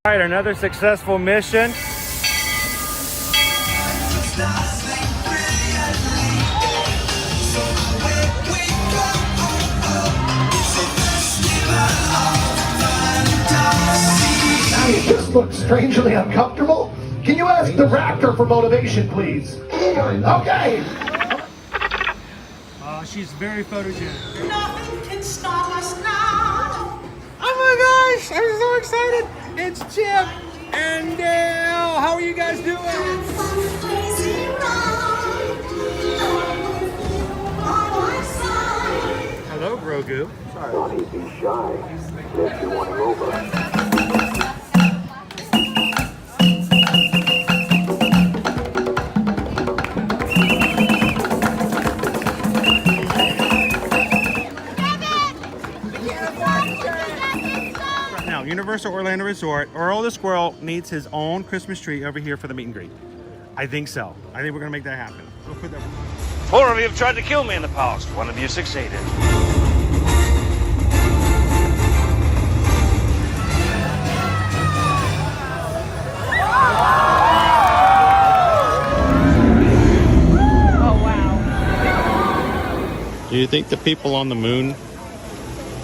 All right, another successful mission. You just look strangely uncomfortable. Can you ask the raptor for motivation, please? Okay. She's very photogenic. Nothing can stop us now. Oh my gosh, I'm so excited. It's Chip and Dale. How are you guys doing? Crazy ride. Hello, Grogu. Don't be shy. Let you want to over. Universal Orlando Resort, Earl the Squirrel needs his own Christmas tree over here for the meet and greet. I think so. I think we're gonna make that happen. We'll put that. 4 of you have tried to kill me in the past. 1 of you succeeded. Oh, wow. Do you think the people on the moon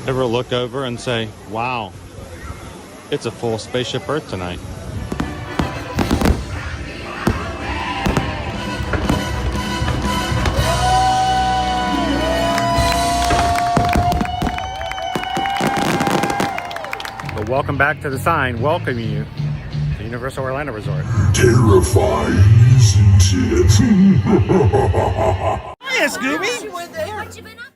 ever look over and say, wow, it's a full spaceship Earth tonight? But welcome back to the sign welcoming you to Universal Orlando Resort. Terrifying, isn't it? Hiya, Scooby!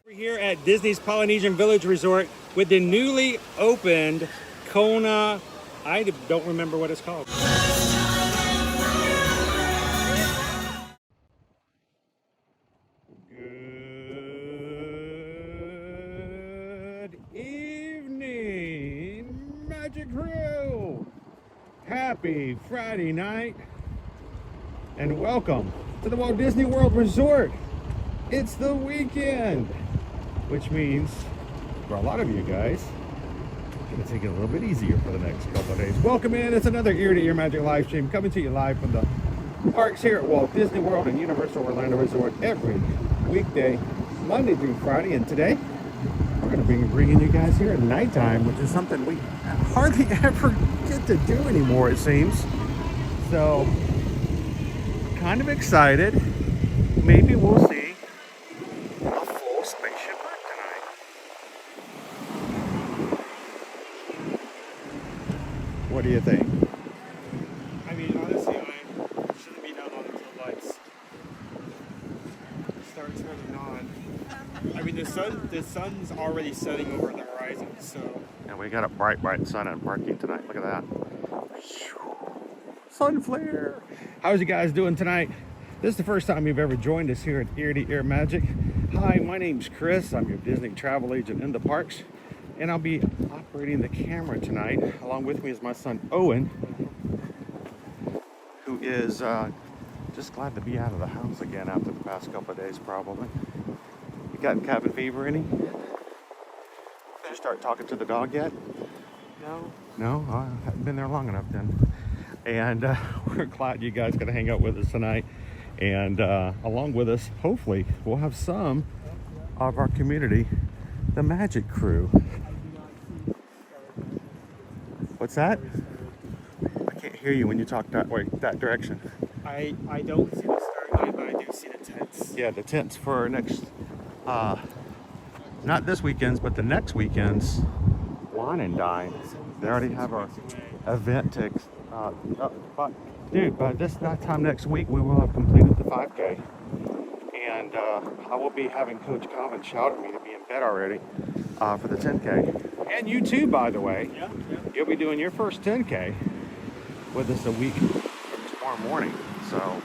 We're here at Disney's Polynesian Village Resort with the newly opened Kona, I don't remember what it's called. Good evening, Magic Crew! Happy Friday night and welcome to the Walt Disney World Resort. It's the weekend, which means for a lot of you guys, gonna take it a little bit easier for the next couple of days. Welcome in. It's another Ear to Ear Magic live stream coming to you live from the parks here at Walt Disney World and Universal Orlando Resort every weekday, Monday through Friday. And today we're gonna be bringing you guys here at nighttime, which is something we hardly ever get to do anymore, it seems. So kind of excited. Maybe we'll see a full spaceship Earth tonight. What do you think? I mean, honestly, I shouldn't be down on until lights start turning on. I mean, the sun's already setting over the horizon, so. And we got a bright sun and parking tonight. Look at that. Sun flare. How's you guys doing tonight? This is the first time you've ever joined us here at Ear to Ear Magic. Hi, my name's Chris. I'm your Disney travel agent in the parks. And I'll be operating the camera tonight. Along with me is my son, Owen, who is just glad to be out of the house again after the past couple of days, probably. You got cabin fever any? Did you start talking to the dog yet? No. No? I haven't been there long enough then. And we're glad you guys could hang out with us tonight. And along with us, hopefully, we'll have some of our community, the Magic Crew. What's that? I can't hear you when you talk that way, that direction. I don't see the starlight, but I do see the tents. Yeah, the tents for next, not this weekend's, but the next weekend's Wine and Dine. They already have our event ticks. But dude, by this time next week, we will have completed the 5K. And I will be having Coach Common shout at me to be in bed already for the 10K. And you too, by the way. Yeah. You'll be doing your first 10K with us a week tomorrow morning. So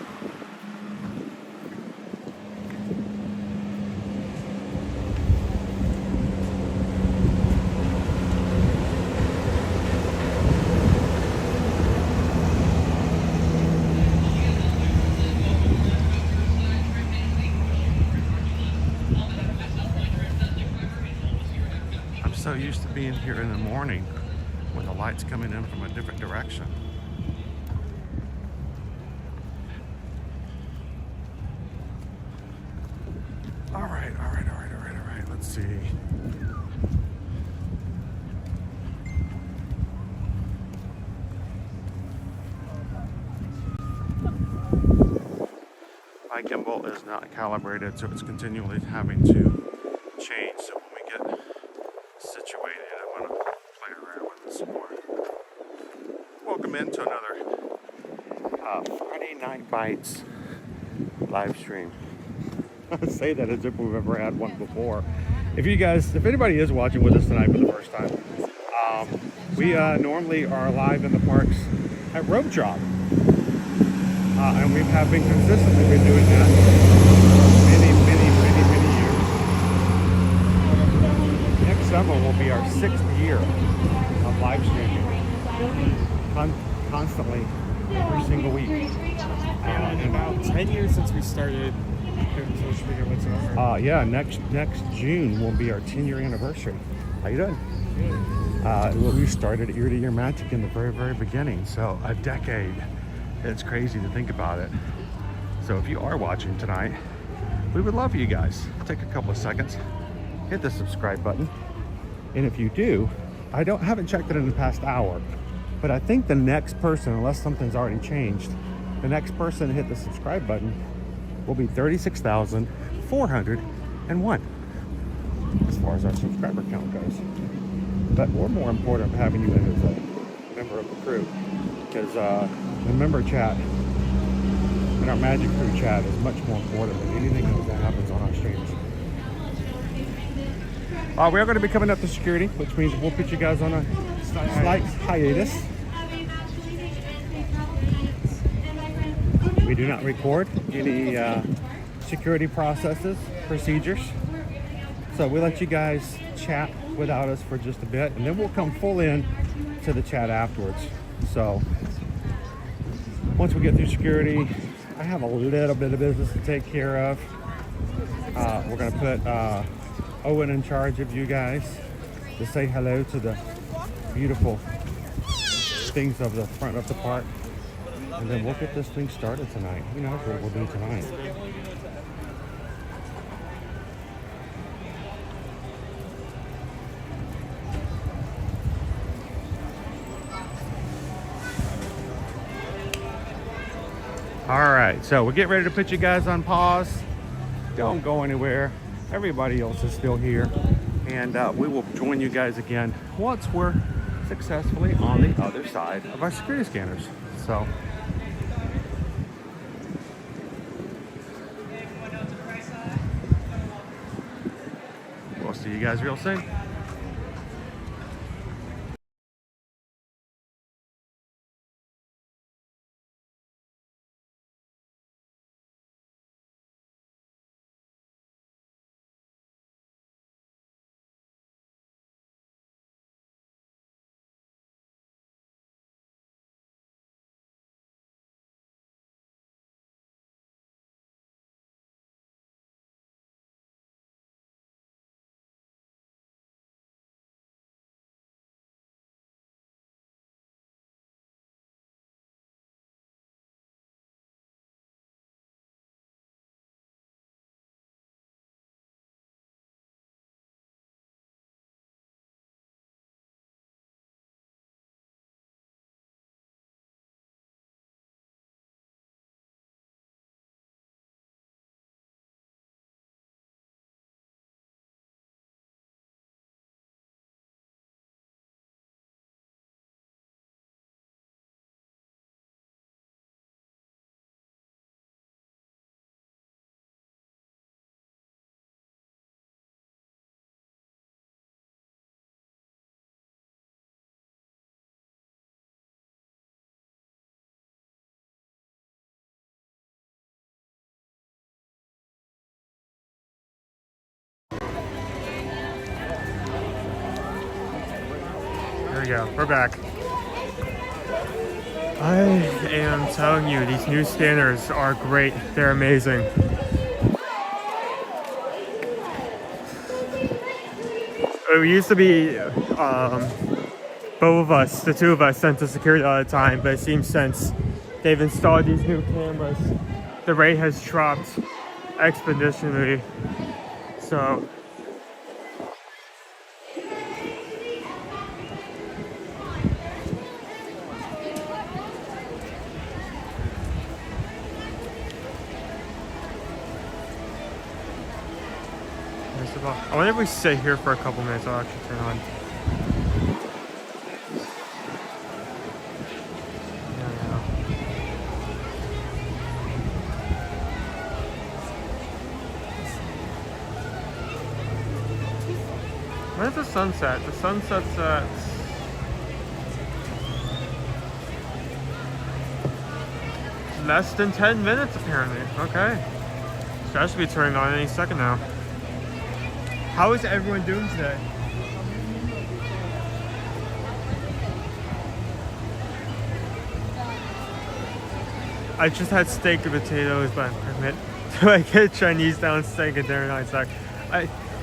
I'm so used to being here in the morning with a light's coming in from a different direction. All right. Let's see. My gimbal is not calibrated, so it's continually having to change. So when we get situated, I'm going to play around with it some more. Welcome into another Friday Night Bites live stream. I say that as if we've ever had one before. If anybody is watching with us tonight for the first time, we normally are live in the parks at Rope Drop. And we have been consistently doing that many years. Next summer will be our 6th year of live streaming, constantly every single week. And about 10 years since we started doing social media whatsoever. Yeah, next June will be our 10-year anniversary. How you doing? We started Ear to Ear Magic in the very beginning, so a decade. It's crazy to think about it. So if you are watching tonight, we would love for you guys. Take a couple of seconds, hit the subscribe button. And if you do, haven't checked it in the past hour, but I think the next person, unless something's already changed, the next person to hit the subscribe button will be 36,401 as far as our subscriber count goes. But we're more important having you in as a member of the crew, because the member chat and our Magic Crew chat is much more important than anything else that happens on our streams. We are going to be coming up to security, which means we'll put you guys on a slight hiatus. We do not record any security procedures. So we let you guys chat without us for just a bit, and then we'll come full in to the chat afterwards. So once we get through security, I have a little bit of business to take care of. We're going to put Owen in charge of you guys to say hello to the beautiful things of the front of the park. And then we'll get this thing started tonight. Who knows what we'll do tonight. All right, so we're getting ready to put you guys on pause. Don't go anywhere. Everybody else is still here. And we will join you guys again once we're successfully on the other side of our security scanners. So we'll see you guys real soon. There we go, we're back. I am telling you, these new scanners are great. They're amazing. It used to be both of us, the two of us, sent to security all the time, but it seems since they've installed these new cameras, the rate has dropped exponentially. So I wonder if we sit here for a couple minutes, I'll actually turn on. Where's the sunset? The sunset's at less than 10 minutes apparently. Okay. So that should be turning on any second now. How is everyone doing today? I just had steak and potatoes, but I meant do I get Chinese down steak and dinner night snack?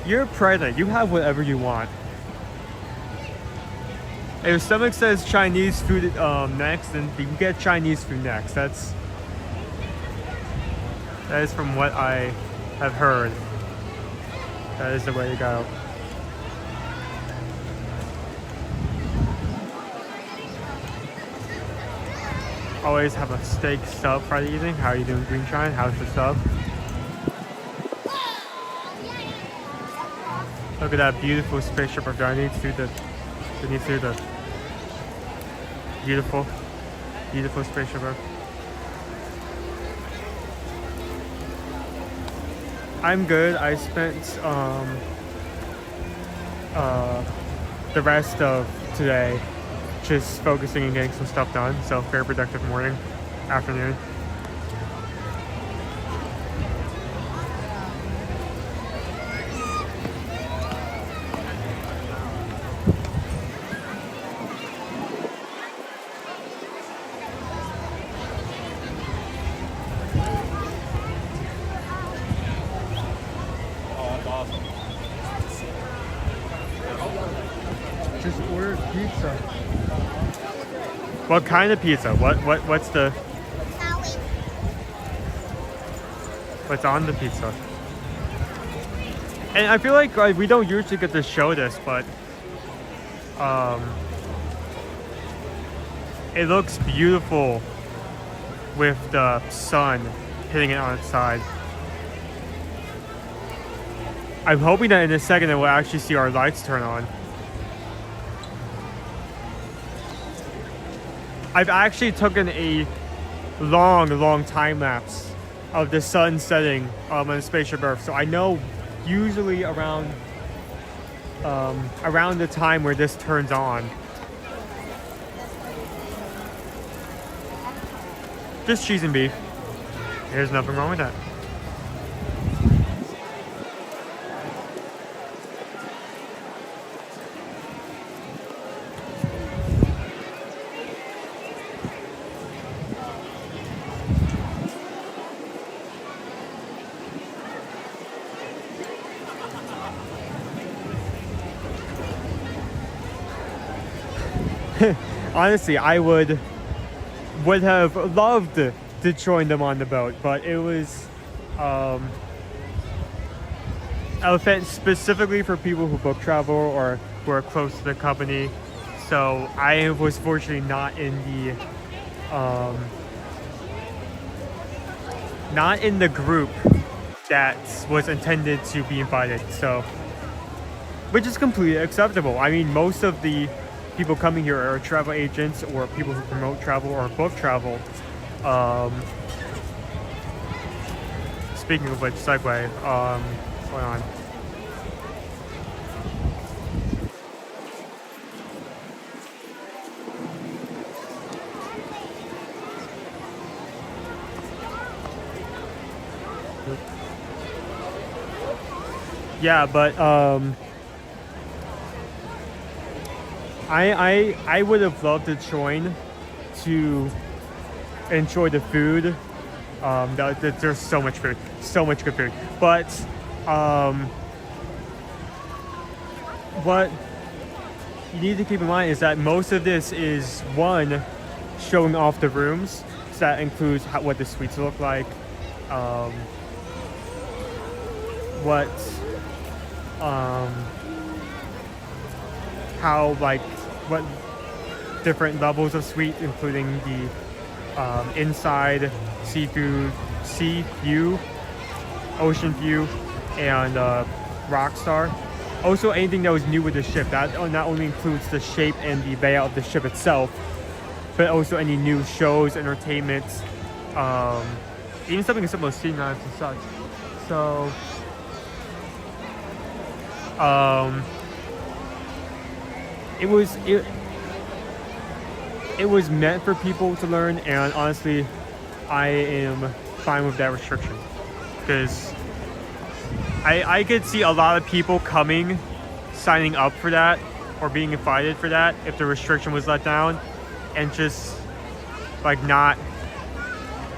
You're pregnant. You have whatever you want. If your stomach says Chinese food next, then you can get Chinese food next. That is from what I have heard. That is the way to go. Always have a steak sub Friday evening. How are you doing, Green Shine? How's the sub? Look at that beautiful spaceship of I need to do the beautiful, beautiful spaceship of. I'm good. I spent the rest of today just focusing and getting some stuff done. So very productive morning, afternoon. Just ordered pizza. What kind of pizza? What's the? What's on the pizza? And I feel like we don't usually get to show this, but it looks beautiful with the sun hitting it on its side. I'm hoping that in a second that we'll actually see our lights turn on. I've actually taken a long time lapse of the sun setting on the spaceship Earth, so I know usually around the time where this turns on. Just cheese and beef. There's nothing wrong with that. Honestly, I would have loved to join them on the boat, but it was event specifically for people who book travel or who are close to the company. So I was fortunately not in the group that was intended to be invited. So, which is completely acceptable. I mean, most of the people coming here are travel agents or people who promote travel or book travel. Speaking of which, segue. Hold on. Yeah, but I would have loved to join to enjoy the food. There's so much food, so much good food. But you need to keep in mind is that most of this is one, showing off the rooms. So that includes what the suites look like, what different levels of suite, including the inside sea view, ocean view, and Rockstar. Also, anything that was new with the ship. That not only includes the shape and the layout of the ship itself, but also any new shows, entertainments, even something as simple as sea knives and such. So, it was meant for people to learn, and honestly, I am fine with that restriction because I could see a lot of people signing up for that or being invited for that if the restriction was let down, and just like not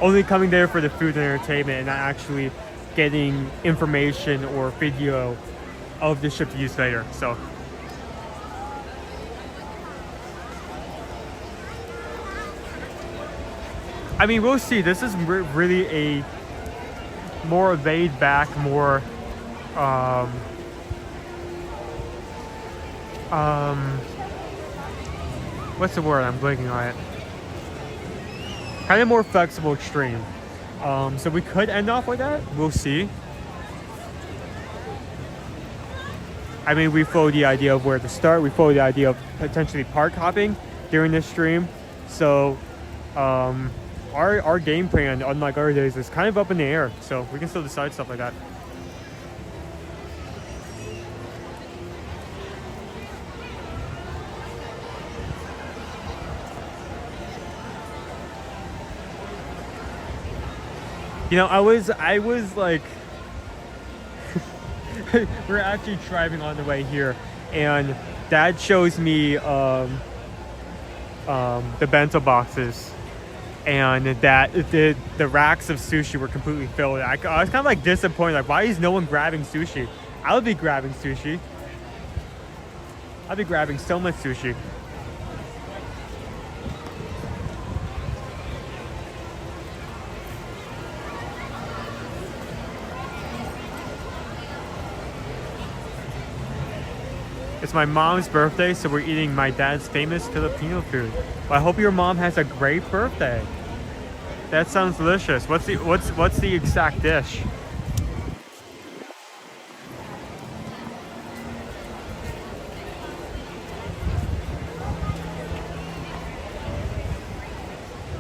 only coming there for the food and entertainment and not actually getting information or video of the ship to use later. So I mean, we'll see. This is really a more laid back, more what's the word? I'm blanking on it. Kind of more flexible extreme. So we could end off with that. We'll see. I mean, we followed the idea of where to start. We followed the idea of potentially park hopping during this stream. So our game plan, unlike other days, is kind of up in the air. So we can still decide stuff like that. You know, I was like, we're actually driving on the way here, and Dad shows me the bento boxes, and that the racks of sushi were completely filled. I was kind of like disappointed. Like, why is no one grabbing sushi? I would be grabbing sushi. I'd be grabbing so much sushi. It's my mom's birthday, so we're eating my dad's famous Filipino food. Well, I hope your mom has a great birthday. That sounds delicious. What's the exact dish?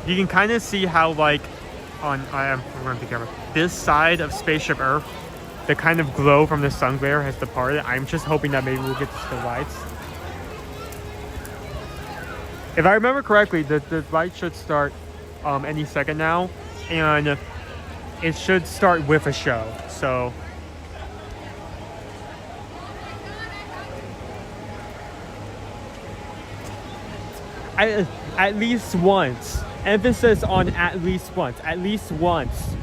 You can kind of see how, like, I'm going to be careful. This side of Spaceship Earth, the kind of glow from the sun glare has departed. I'm just hoping that maybe we'll get the lights. If I remember correctly, the light should start any second now, and it should start with a show. So at least once. Emphasis on at least once. At least once.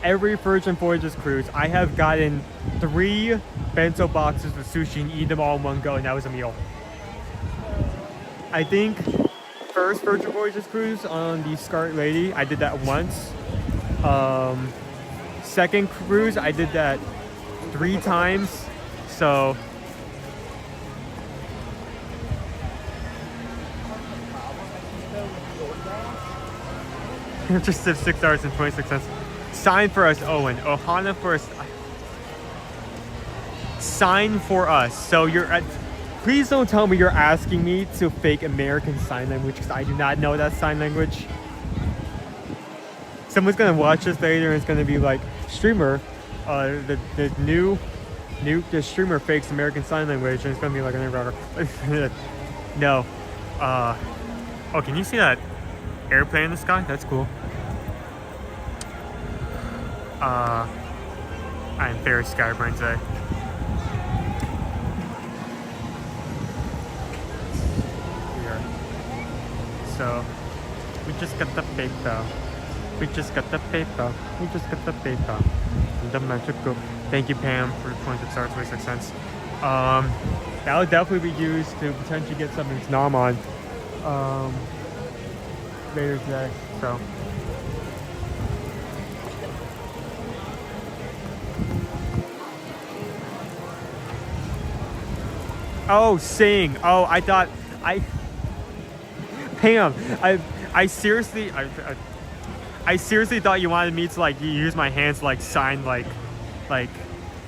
Every Virgin Voyages cruise, I have gotten 3 bento boxes of sushi and eat them all in one go, and that was a meal. I think first Virgin Voyages cruise on the Scarlet Lady, I did that once. Second cruise, I did that 3 times. So just said $6.26. Sign for us, Owen. Ohana for us. Sign for us. So you're at. Please don't tell me you're asking me to fake American Sign Language, because I do not know that sign language. Someone's gonna watch this later and it's gonna be like, streamer, the streamer fakes American Sign Language, and it's gonna be like an no. Oh, can you see that airplane in the sky? That's cool. I am very scatterbrained today. Here. So, we just got the paper. We just got the paper. We just got the paper. The magical. Thank you, Pam, for the 26 stars, 26 cents. That would definitely be used to potentially get some Vietnam on later today. So. Oh, sing. Oh, I thought Pam, I seriously thought you wanted me to like use my hands to like sign like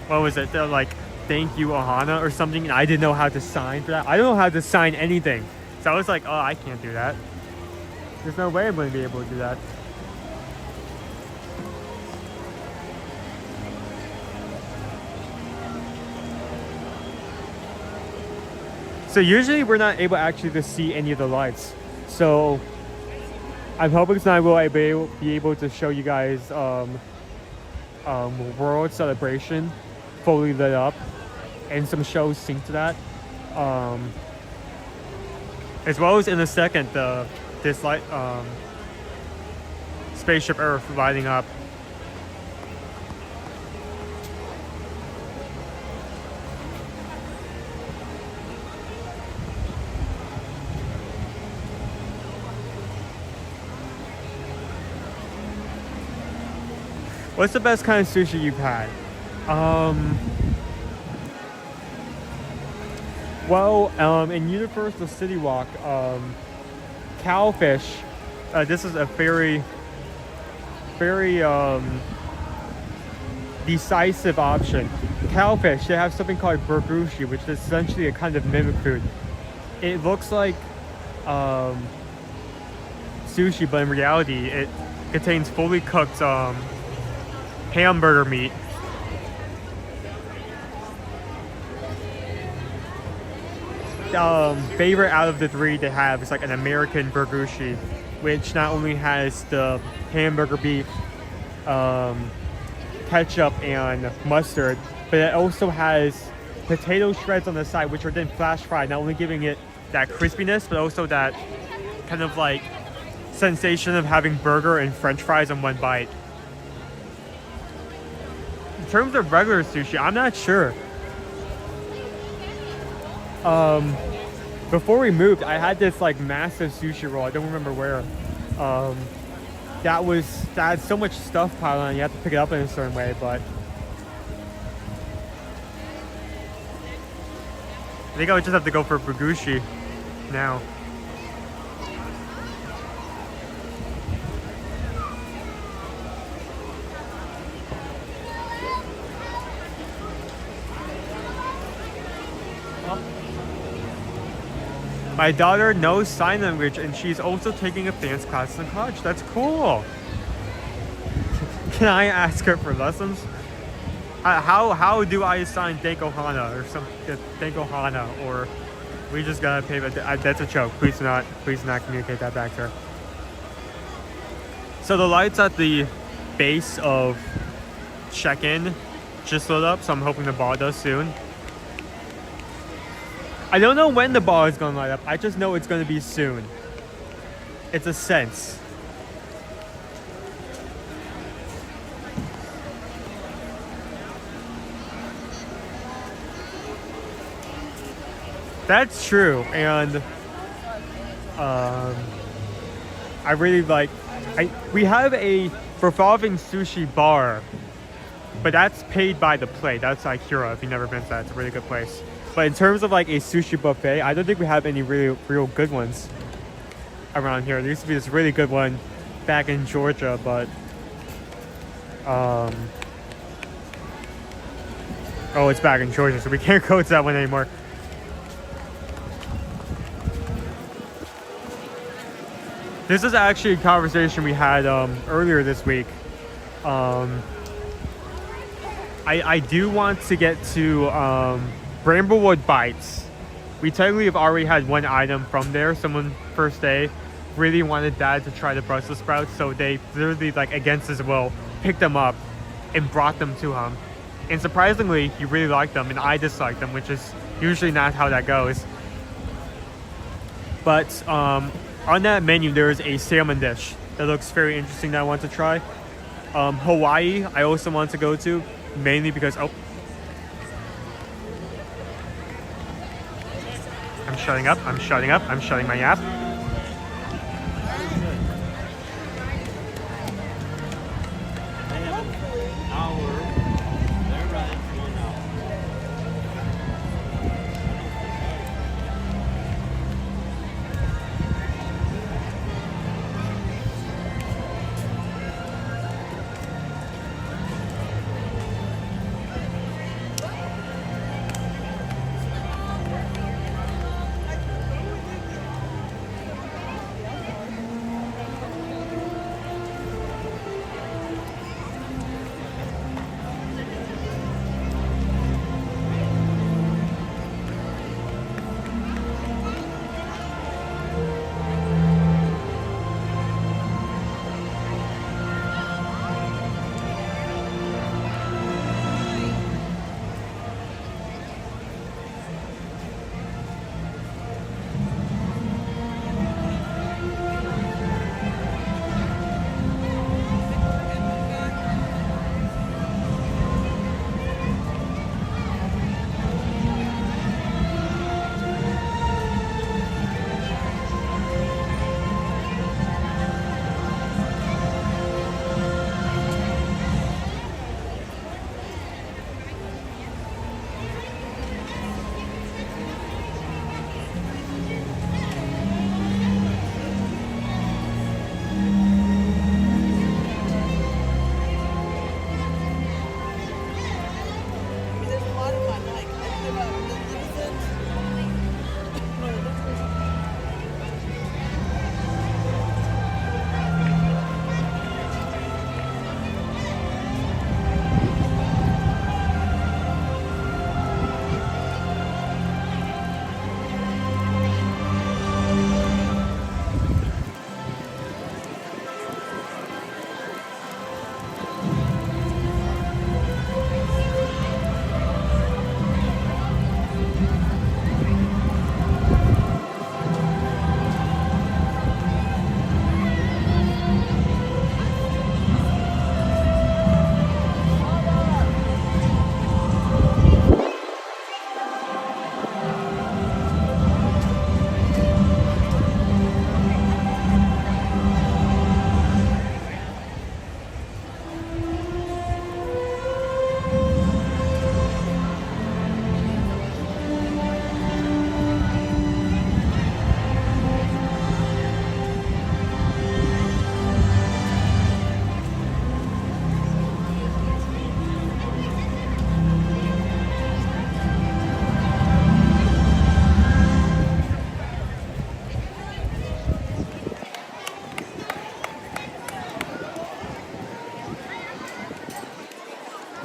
what was it? Like thank you Ohana or something, and I didn't know how to sign for that. I don't know how to sign anything. So I was like, oh, I can't do that. There's no way I'm going to be able to do that. So usually we're not able actually to see any of the lights. So I'm hoping tonight we'll be able to show you guys World Celebration fully lit up and some shows synced to that. As well as in a second, this light Spaceship Earth lighting up. What's the best kind of sushi you've had? In Universal City Walk, Cowfish. This is a very decisive option. Cowfish, they have something called burgushi, which is essentially a kind of mimic food. It looks like sushi, but in reality, it contains fully cooked hamburger meat. Favorite out of the three they have is like an American burgushi, which not only has the hamburger beef, ketchup and mustard, but it also has potato shreds on the side, which are then flash fried, not only giving it that crispiness, but also that kind of like sensation of having burger and french fries in one bite. In terms of regular sushi, I'm not sure. Before we moved, I had this like massive sushi roll. I don't remember where. That had so much stuff piled on it, you have to pick it up in a certain way, but I think I would just have to go for burgushi now. My daughter knows sign language and she's also taking advanced classes in college. That's cool. Can I ask her for lessons? How do I sign Danko-hana or some Danko-hana, or we just gotta pay? That's a joke. Please do not communicate that back to her. So the lights at the base of check-in just lit up, so I'm hoping the ball does soon. I don't know when the ball is going to light up. I just know it's going to be soon. It's a sense. That's true. And I really like... we have a revolving sushi bar, but that's paid by the plate. That's Akira, if you've never been to that. It's a really good place. But in terms of like a sushi buffet, I don't think we have any real good ones around here. There used to be this really good one back in Georgia, but oh, it's back in Georgia, so we can't go to that one anymore. This is actually a conversation we had earlier this week. I do want to get to Bramblewood Bites. We technically have already had one item from there. Someone first day really wanted Dad to try the Brussels sprouts, so they literally, like against his will, picked them up and brought them to him. And surprisingly, he really liked them, and I disliked them, which is usually not how that goes. But on that menu, there is a salmon dish that looks very interesting that I want to try. Hawaii, I also want to go to, mainly because shutting up. I'm shutting up. I'm shutting my app.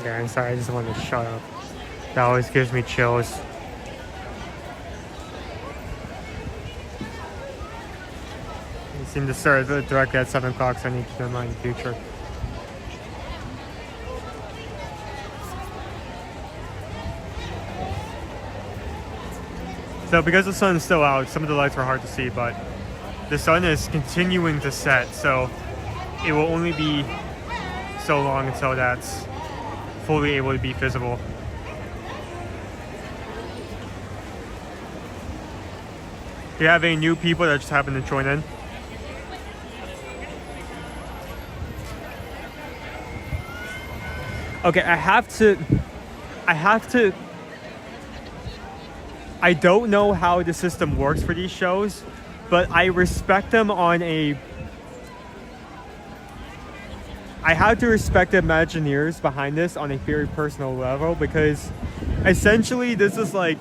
Yeah, I'm sorry, I just wanted to shut up. That always gives me chills. It seemed to start directly at 7 o'clock, so I need to keep in mind in the future. So because the sun is still out, some of the lights were hard to see, but the sun is continuing to set, so it will only be so long until that's fully able to be visible. Do you have any new people that just happen to join in? Okay, I don't know how the system works for these shows, but I respect them on a... I have to respect the Imagineers behind this on a very personal level, because essentially this is like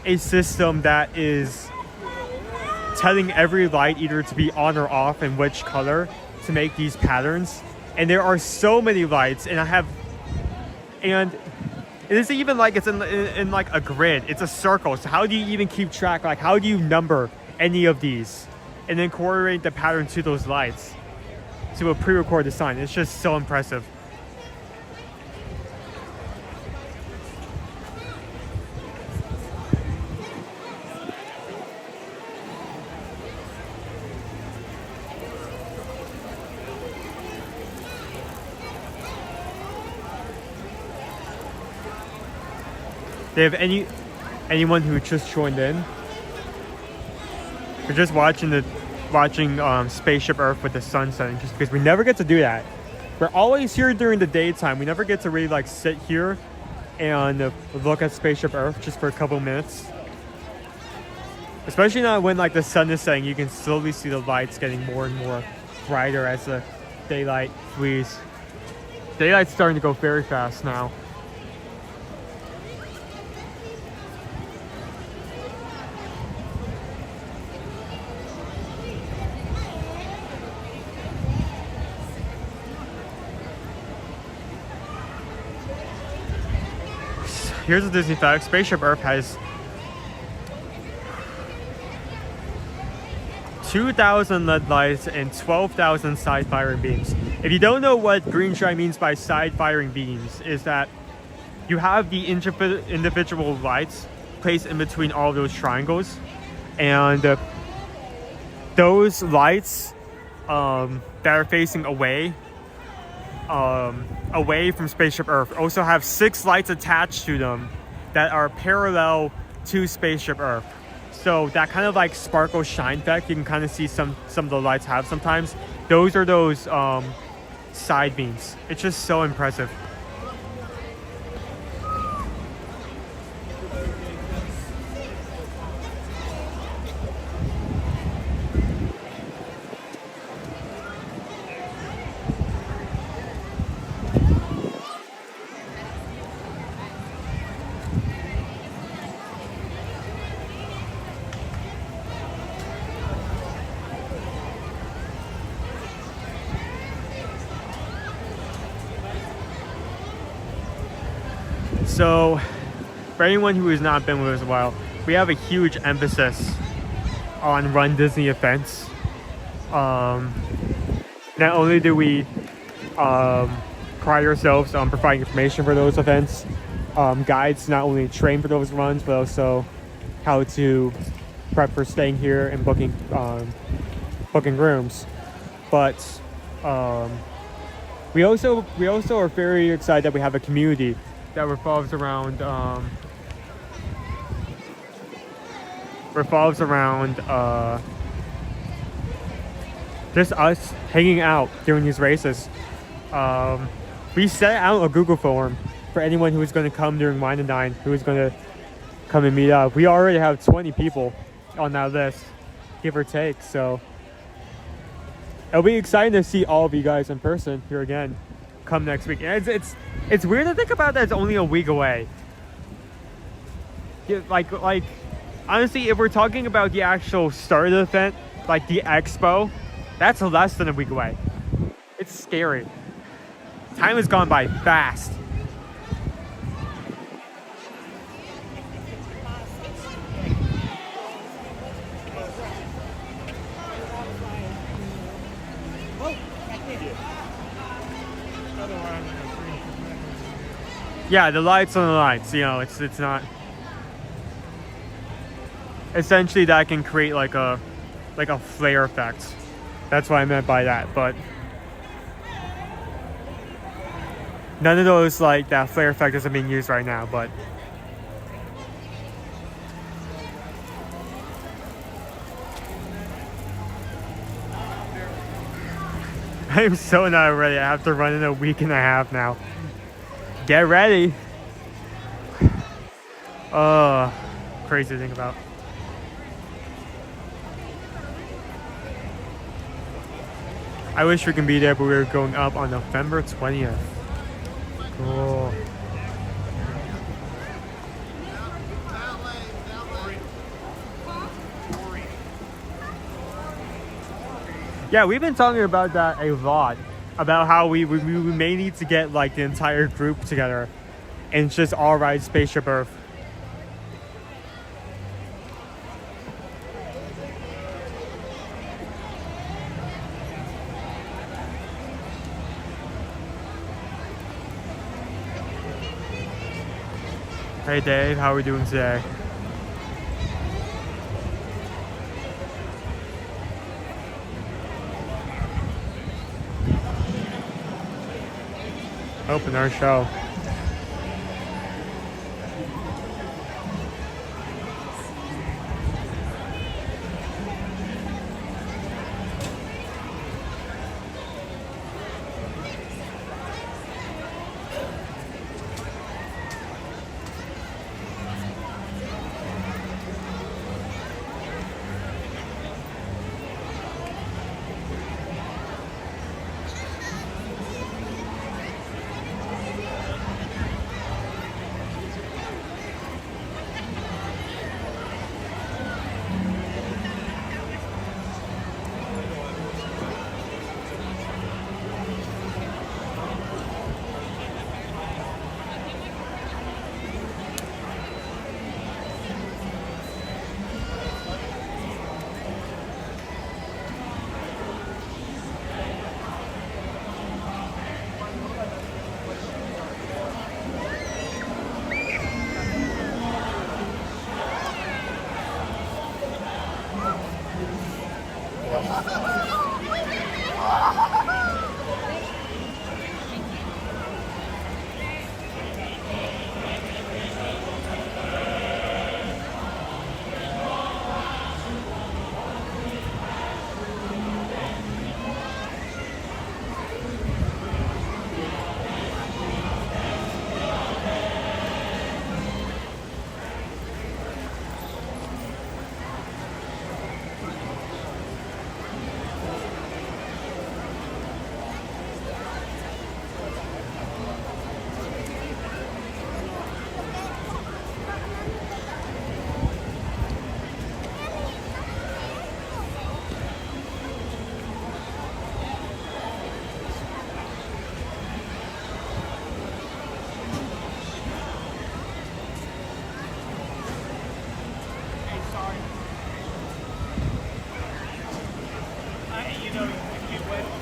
a system that is telling every light either to be on or off and which color to make these patterns. And there are so many lights, and it isn't even like it's in like a grid. It's a circle. So how do you even keep track? Like, how do you number any of these and then coordinate the pattern to those lights to a pre-recorded design? It's just so impressive. They have anyone who just joined in, We're just watching Spaceship Earth with the sun setting, just because we never get to do that. We're always here during the daytime. We never get to really like sit here and look at Spaceship Earth just for a couple minutes. Especially now when like the sun is setting, you can slowly see the lights getting more and more brighter as the daylight flees. Daylight's starting to go very fast now. Here's a Disney fact. Spaceship Earth has 2,000 LED lights and 12,000 side firing beams. If you don't know what green shine means by side firing beams, is that you have the individual lights placed in between all of those triangles, and those lights that are facing away from Spaceship Earth also have 6 lights attached to them that are parallel to Spaceship Earth. So that kind of like sparkle shine effect you can kind of see some of the lights have sometimes. Those are those side beams. It's just so impressive. So, for anyone who has not been with us a while, we have a huge emphasis on Run Disney events. Not only do we pride ourselves on providing information for those events, guides not only train for those runs, but also how to prep for staying here and booking rooms. But we also are very excited that we have a community that revolves around just us hanging out during these races. We set out a Google form for anyone who is going to come during Wine and Dine, who is going to come and meet up. We already have 20 people on that list, give or take. So it'll be exciting to see all of you guys in person here again come next week. And it's weird to think about that it's only a week away. Yeah, like honestly, if we're talking about the actual start of the event, like the expo, that's less than a week away. It's scary. Time has gone by fast. Yeah, the lights on the lights, you know, it's not. Essentially, that can create like a flare effect. That's what I meant by that. But none of those, like that flare effect isn't being used right now. But I am so not ready. I have to run in a week and a half now. Get ready. Crazy to think about. I wish we can be there, but we're going up on November 20th. Cool. Yeah, we've been talking about that a lot. About how we may need to get like the entire group together and just all ride Spaceship Earth. Hey Dave, how are we doing today? Open our show.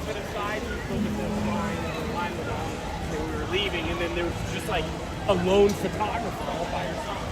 it aside, you look at this line, and the line was on, and then we were leaving, and then there was just like a lone photographer all by herself.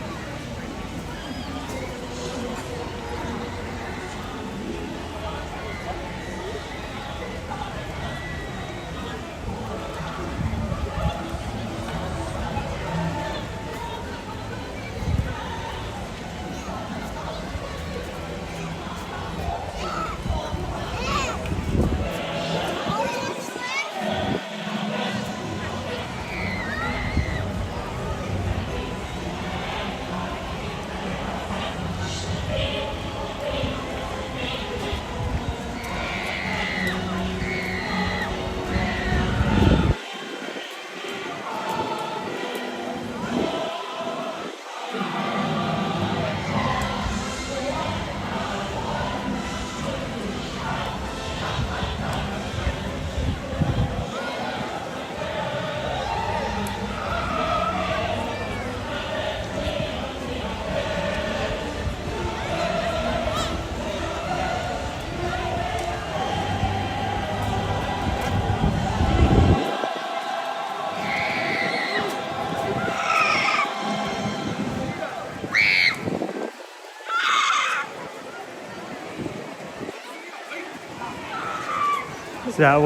So that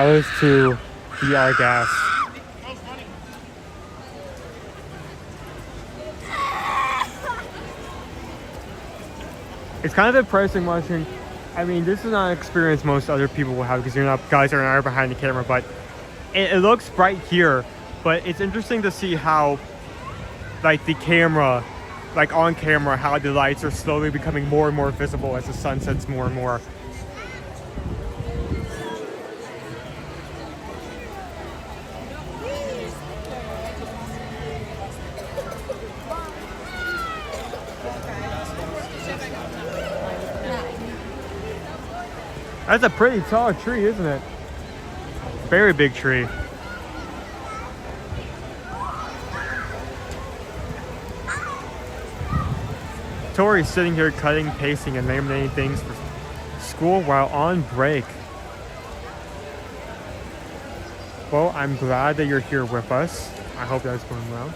was to be our gas. It's kind of depressing watching. I mean, this is not an experience most other people will have because you're not guys are not behind the camera, but it looks bright here. But it's interesting to see how, like the camera, like on camera, how the lights are slowly becoming more and more visible as the sun sets more and more. That's a pretty tall tree, isn't it? Very big tree. Tori's sitting here cutting, pasting, and laminating things for school while on break. Well, I'm glad that you're here with us. I hope that's going well.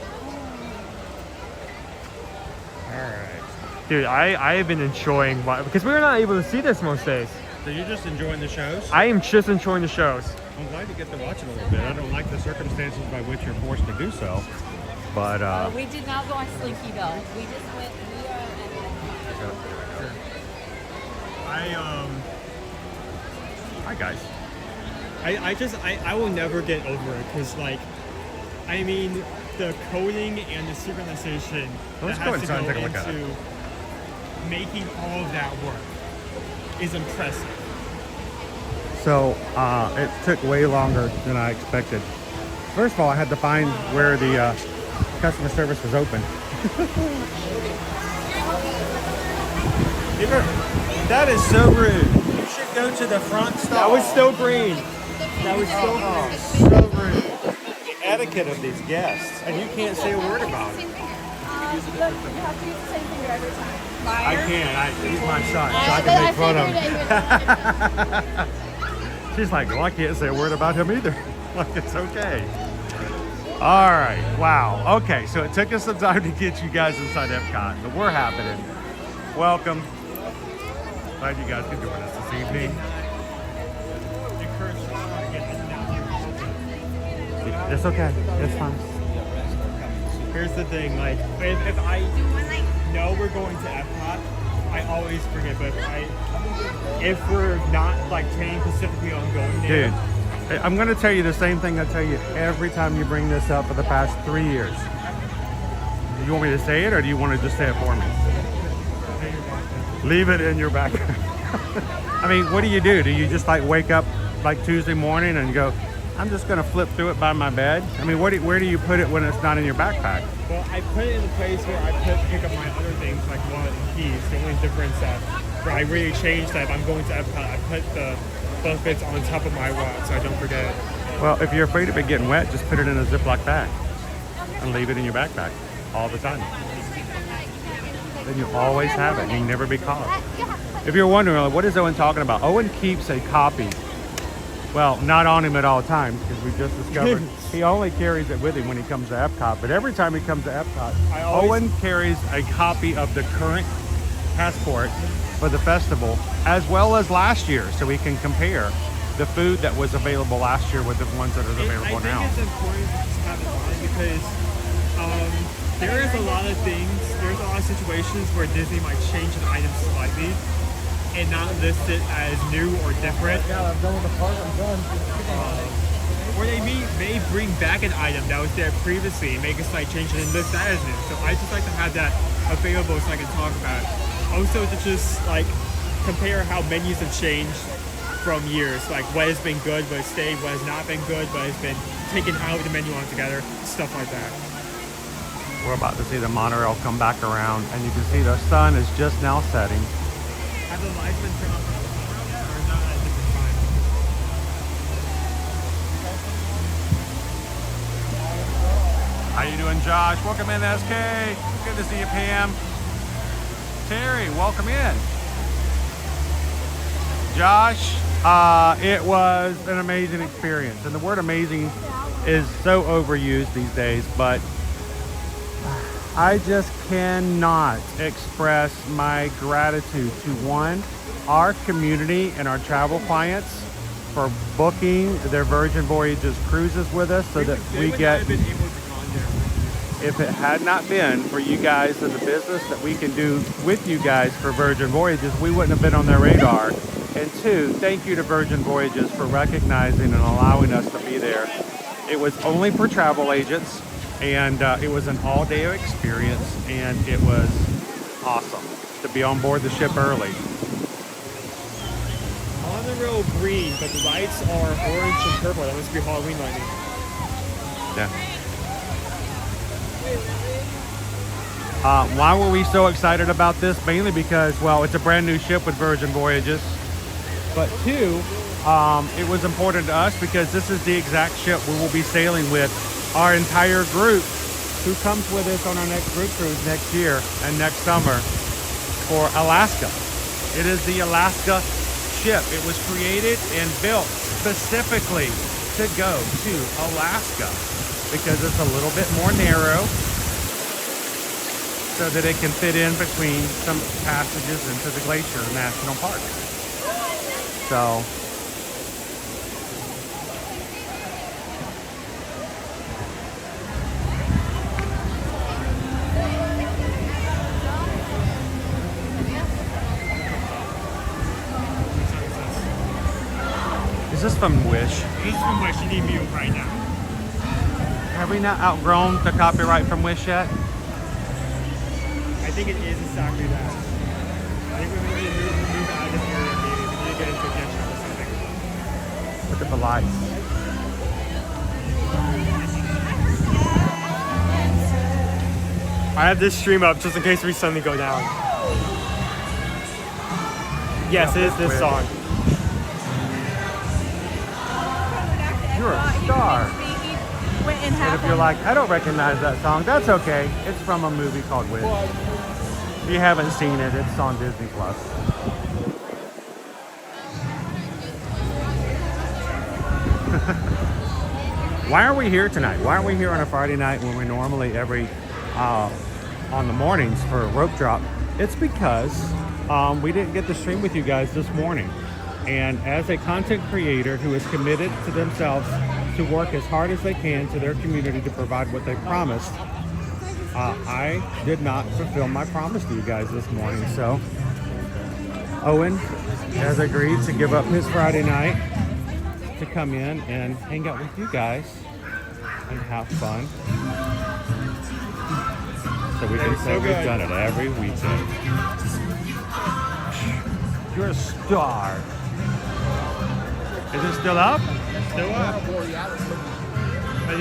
Alright. Dude, I have been enjoying, because we were not able to see this most days. So you're just enjoying the shows? I am just enjoying the shows. I'm glad you get to watch it a little bit. I don't like the circumstances by which you're forced to do so. But we did not go on Slinky Bell. We just went Hi guys. I will never get over it because, like, I mean, the coding and the synchronization Let's that go has to inside go and take a look at into making all of that work is impressive. So it took way longer than I expected. First of all, I had to find where the customer service was open. That is so rude. You should go to the front stall. That was still green. That was still green. So rude. The etiquette of these guests, and you can't say a word about it. you have to use the same finger every time. I can't. I use my son, so I can make fun of him. She's like, well, I can't say a word about him either. Like, it's okay. All right. Wow. Okay. So it took us some time to get you guys inside Epcot, but we're happening. Welcome. Glad you guys could join us this evening. It's okay. It's fine. Here's the thing, like, if I know we're going to Epcot, I always bring it, but if we're not, like, planning specifically on going there. Dude, I'm going to tell you the same thing I tell you every time you bring this up for the past 3 years. Do you want me to say it, or do you want to just say it for me? Leave it in your back. I mean, what do? Do you just like wake up like Tuesday morning and go, I'm just going to flip through it by my bed? I mean, where do you put it when it's not in your backpack? Well, I put it in the place where I pick up my other things like wallet and keys. The only difference that where I really changed that if I'm going to Epcot, I put both bits on top of my wallet so I don't forget it. Well, if you're afraid of it getting wet, just put it in a Ziploc bag and leave it in your backpack all the time. Then you always have it. You can never be caught. If you're wondering, like, what is Owen talking about? Owen keeps a copy Well, not on him at all times, because we just discovered he only carries it with him when he comes to Epcot. But every time he comes to Epcot, Owen carries a copy of the current passport for the festival, as well as last year, so we can compare the food that was available last year with the ones that are available now. I think it's important to just have in mind because there is a lot of things, there's a lot of situations where Disney might change an item slightly and not list it as new or different. I'm done with the park. I'm done. Or they may bring back an item that was there previously and make a slight change and list that as new. So I just like to have that available so I can talk about it. Also to just like compare how menus have changed from years, like what has been good, what has stayed, what has not been good, what has been taken out of the menu altogether, stuff like that. We're about to see the monorail come back around, and you can see the sun is just now setting. Have the lights been turned off or not at a different time? How you doing, Josh? Welcome in, SK. Good to see you, Pam. Terry, welcome in. Josh, it was an amazing experience. And the word amazing is so overused these days, but I just cannot express my gratitude to one, our community and our travel clients for booking their Virgin Voyages cruises with us so that we get, if it had not been for you guys and the business that we can do with you guys for Virgin Voyages, we wouldn't have been on their radar. And two, thank you to Virgin Voyages for recognizing and allowing us to be there. It was only for travel agents, and it was an all-day experience, and it was awesome to be on board the ship early. On the road green, but the lights are orange and purple. That must be Halloween lighting. Yeah. Why were we so excited about this? Mainly because, well, it's a brand new ship with Virgin Voyages. But two, it was important to us because this is the exact ship we will be sailing with our entire group who comes with us on our next group cruise next year and next summer for Alaska. It is the Alaska ship. It was created and built specifically to go to Alaska because it's a little bit more narrow so that it can fit in between some passages into the Glacier National Park. So is this from Wish? This is from Wish. You need me right now. Have we not outgrown the copyright from Wish yet? I think it is exactly that. I think we need to move out of this area maybe. We need to get into a gift shop or something. Look at the lights. I have this stream up just in case we suddenly go down. Yes, it is this song. You're a star. And if you're like, I don't recognize that song, that's okay. It's from a movie called Wish. If you haven't seen it, it's on Disney Plus. Why are we here tonight? Why aren't we here on a Friday night when we normally on the mornings for a rope drop? It's because we didn't get to stream with you guys this morning. And as a content creator who is committed to themselves to work as hard as they can to their community to provide what they promised, I did not fulfill my promise to you guys this morning. So Owen has agreed to give up his Friday night to come in and hang out with you guys and have fun. So we can say we've done it every weekend. You're a star. Is it still up? Still up. But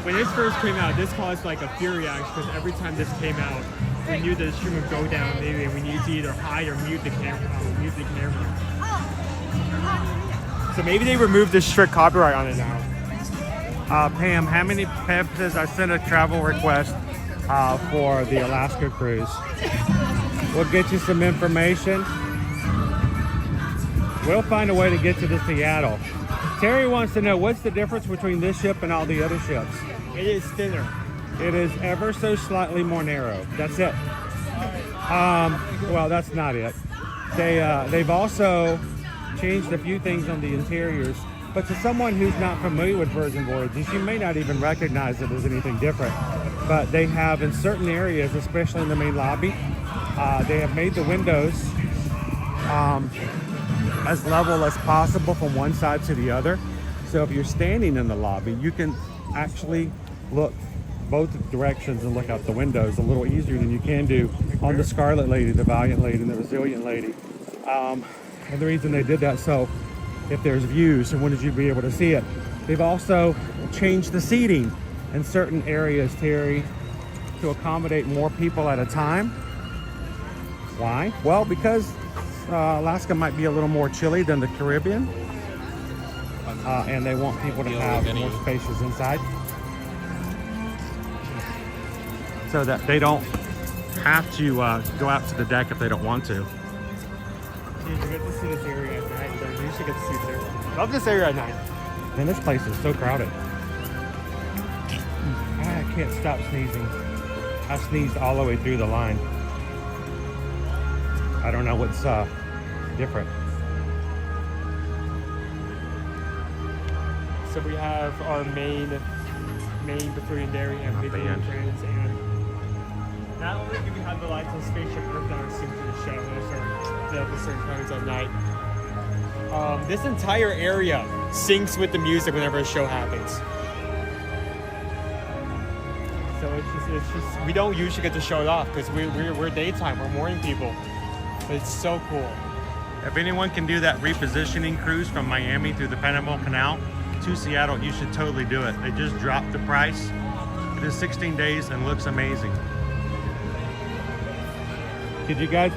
when this first came out, this caused like a fear reaction because every time this came out, we knew the stream would go down maybe and we needed to either hide or mute the camera. So maybe they removed the strict copyright on it now. Pam, how many Pam says I sent a travel request for the Alaska cruise? We'll get you some information. We'll find a way to get to the Seattle. Terry wants to know, what's the difference between this ship and all the other ships? It is thinner. It is ever so slightly more narrow. That's it. Well, that's not it. They've also changed a few things on the interiors, but to someone who's not familiar with Virgin Voyages, you may not even recognize it as anything different. But they have, in certain areas, especially in the main lobby, they have made the windows as level as possible from one side to the other. So if you're standing in the lobby, you can actually look both directions and look out the windows a little easier than you can do on the Scarlet Lady, the Valiant Lady, and the Resilient Lady. And the reason they did that, so if there's views, and when did you be able to see it? They've also changed the seating in certain areas, Terry, to accommodate more people at a time. Why? Well, because Alaska might be a little more chilly than the Caribbean, and they want people to have more spaces inside, so that they don't have to go out to the deck if they don't want to. You get to see this area at night. You should get to see there. Love this area at night. Man, this place is so crowded. I can't stop sneezing. I sneezed all the way through the line. I don't know what's different. So we have our main Beforian Dairy and Big band. Friends, and not only do we have the lights on Spaceship Earth that are synced to the show, those are the certain times at night. This entire area syncs with the music whenever a show happens. So it's just we don't usually get to show it off because we're daytime, we're morning people. But it's so cool. If anyone can do that repositioning cruise from Miami through the Panama Canal to Seattle, you should totally do it. They just dropped the price. It is 16 days and looks amazing. Could you guys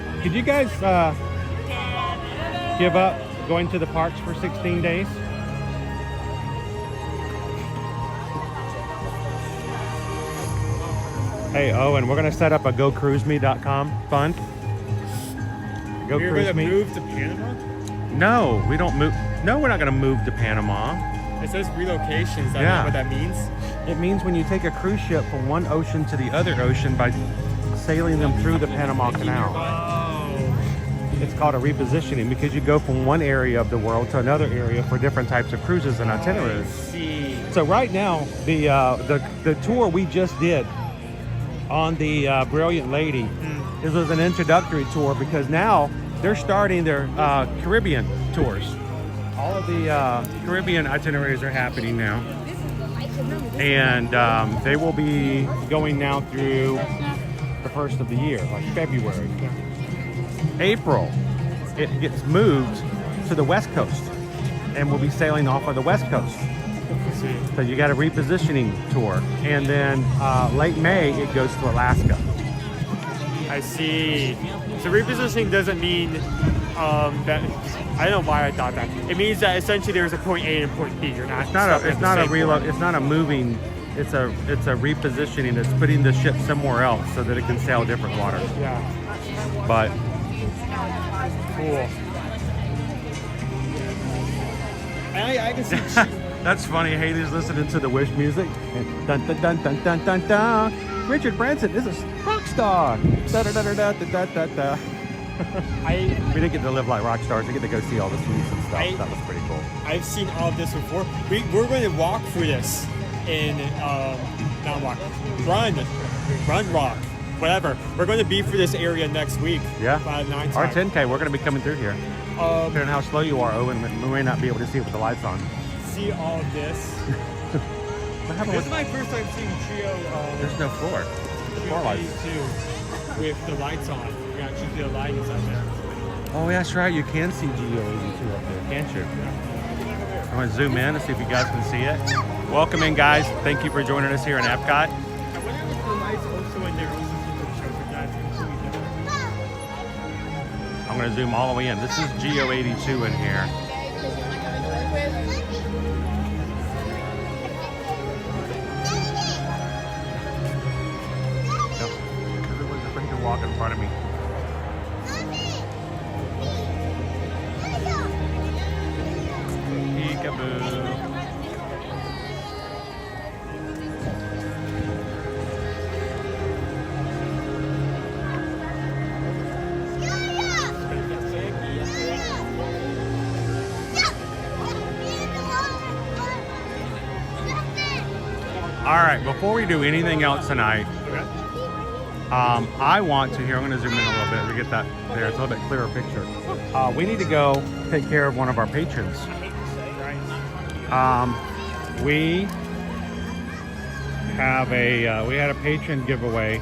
give up going to the parks for 16 days? Hey, Owen, we're gonna set up a GoCruiseMe.com fund. Go We're cruise gonna me. move to Panama? No, we don't move. No, we're not gonna move to Panama. It says relocation. Is that Yeah. not what that means? It means when you take a cruise ship from one ocean to the other ocean by sailing them through the Panama Canal. Oh. It's called a repositioning because you go from one area of the world to another area for different types of cruises and itineraries. See. So right now, the tour we just did on the Brilliant Lady, this was an introductory tour because now they're starting their Caribbean tours. All of the Caribbean itineraries are happening now, and they will be going now through the first of the year, like February. April, it gets moved to the West Coast, and we'll be sailing off of the West Coast. So you got a repositioning tour, and then late May it goes to Alaska. I see. So repositioning doesn't mean that. I don't know why I thought that. It means that essentially there's a point A and a point B. You're not. It's not a reload. It's not a moving. It's a repositioning. It's putting the ship somewhere else so that it can sail different waters. Yeah. But Cool. I can see. that's funny. Haley's listening to the Wish music. And dun dun dun dun dun dun dun. Richard Branson is a rock star. Da da da da da da da da. We didn't get to live like rock stars. We get to go see all the suites and stuff. That was pretty cool. I've seen all of this before. We're going to walk through this in not walk, run rock, whatever. We're going to be through this area next week. Yeah. By 9 Our 10K, we're going to be coming through here. Depending on how slow you are, Owen, we may not be able to see it with the lights on. See all of this. What happened This is with? my first time seeing Trio. There's no floor. The floor lights. too, with the lights on. You actually see the lights out there. Oh, yeah, that's right. You can see GO82 up there, can't you? I'm going to zoom in and see if you guys can see it. Welcome in, guys. Thank you for joining us here in Epcot. I wonder if the lights also in there also see the show for that. I'm going to zoom all the way in. This is GO82 in here. Everyone's afraid to walk in front of me. Peekaboo. All right, before we do anything else tonight, I want to, here, I'm going to zoom in a little bit to get that there. It's a little bit clearer picture. We need to go take care of one of our patrons. We have we had a patron giveaway,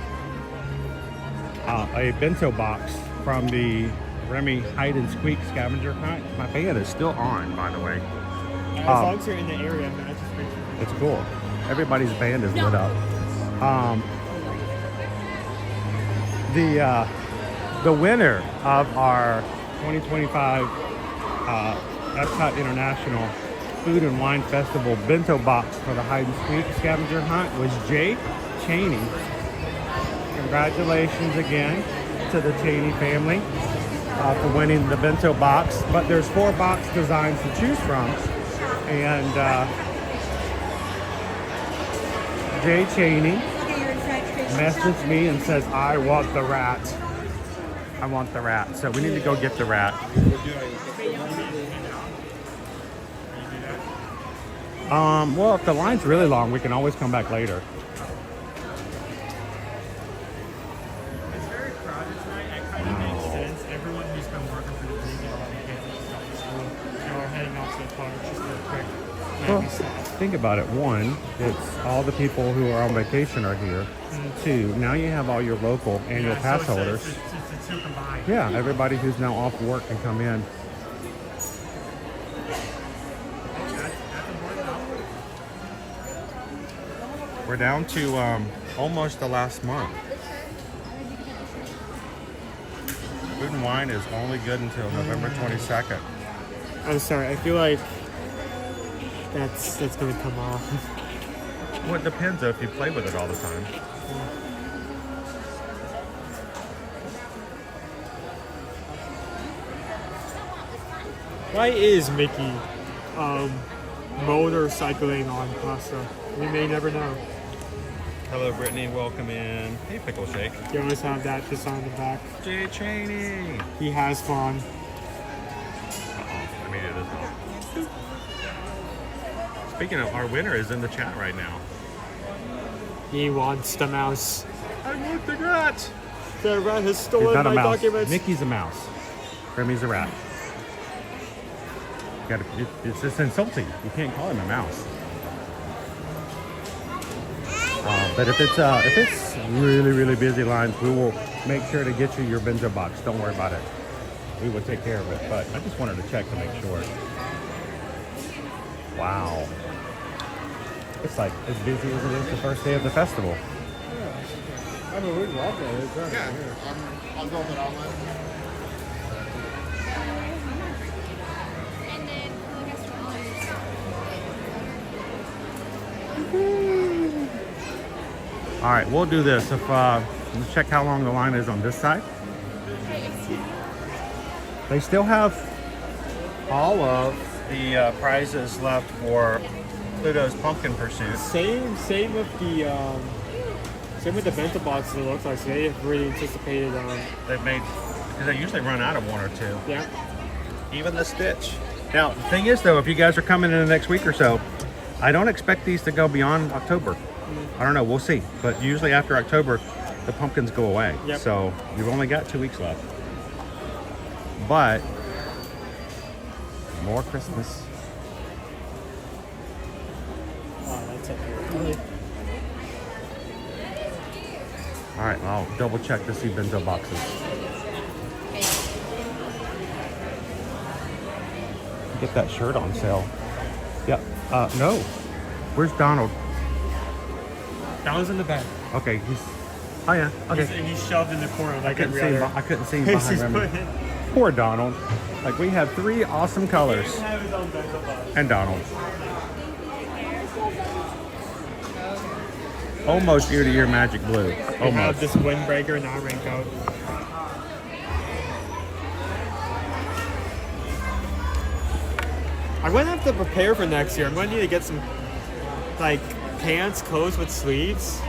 a bento box from the Remy Hide and Squeak scavenger hunt. My band is still on, by the way. As long as you're in the area, man, it's cool. Everybody's band is lit up. The winner of our 2025 Epcot International Food and Wine Festival bento box for the Hide and Squeak scavenger hunt was Jay Cheney. Congratulations again to the Cheney family for winning the bento box. But there's 4 box designs to choose from, and Jay Cheney messaged me and says, I want the rat. I want the rat. So we need to go get the rat. Well, if the line's really long, we can always come back later. It's very crowded tonight. It kind of makes sense. Everyone who's been working for the weekend, all the kids and stuff at school, are heading off to the park just real quick. Well, think about it. 1, it's all the people who are on vacation are here. 2, now you have all your local annual pass holders. It's the 2 combined. Yeah, everybody who's now off work can come in. We're down to almost the last month. Food and wine is only good until November 22nd. I'm sorry, I feel like that's gonna come off. Well, it depends though if you play with it all the time. Why is Mickey motorcycling on pasta? We may never know. Hello, Brittany. Welcome in. Hey, Pickle Shake. You always have that just on the back. Jay Cheney. He has fun. Let me do this now. Speaking of, our winner is in the chat right now. He wants the mouse. I want the rat. The rat has He's stolen not a my mouse. documents. Mickey's a mouse. Remy's a rat. It's just insulting. You can't call him a mouse. But if it's really busy lines, we will make sure to get you your bento box. Don't worry about it. We will take care of it. But I just wanted to check to make sure. Wow. It's like as busy as it is the first day of the festival. Yeah. I mean, we love it. It's right here. I'll go with it online. All right, we'll do this. If let's check how long the line is on this side. They still have all of the prizes left for Pluto's Pumpkin Pursuit. Same with the bento boxes. It looks like so they have really anticipated. They've made, because they usually run out of 1 or 2. Yeah. Even the Stitch. Now, the thing is, though, if you guys are coming in the next week or so, I don't expect these to go beyond October. I don't know. We'll see. But usually after October, the pumpkins go away. Yep. So you've only got 2 weeks left. But more Christmas. Oh, that's up here. All right, I'll double check to see bento boxes. Get that shirt on sale. Yeah. No. Where's Donald? Donald's in the back. Okay, he's. Oh yeah. Okay. He's shoved in the corner like every I other. couldn't see him behind Remy. Poor Donald. Like we have 3 awesome colors. Have his own bento box. And Donald. Almost ear to ear magic blue. We have Almost. this windbreaker, not raincoat. I'm gonna have to prepare for next year. I'm gonna need to get some like pants, clothes with sleeves.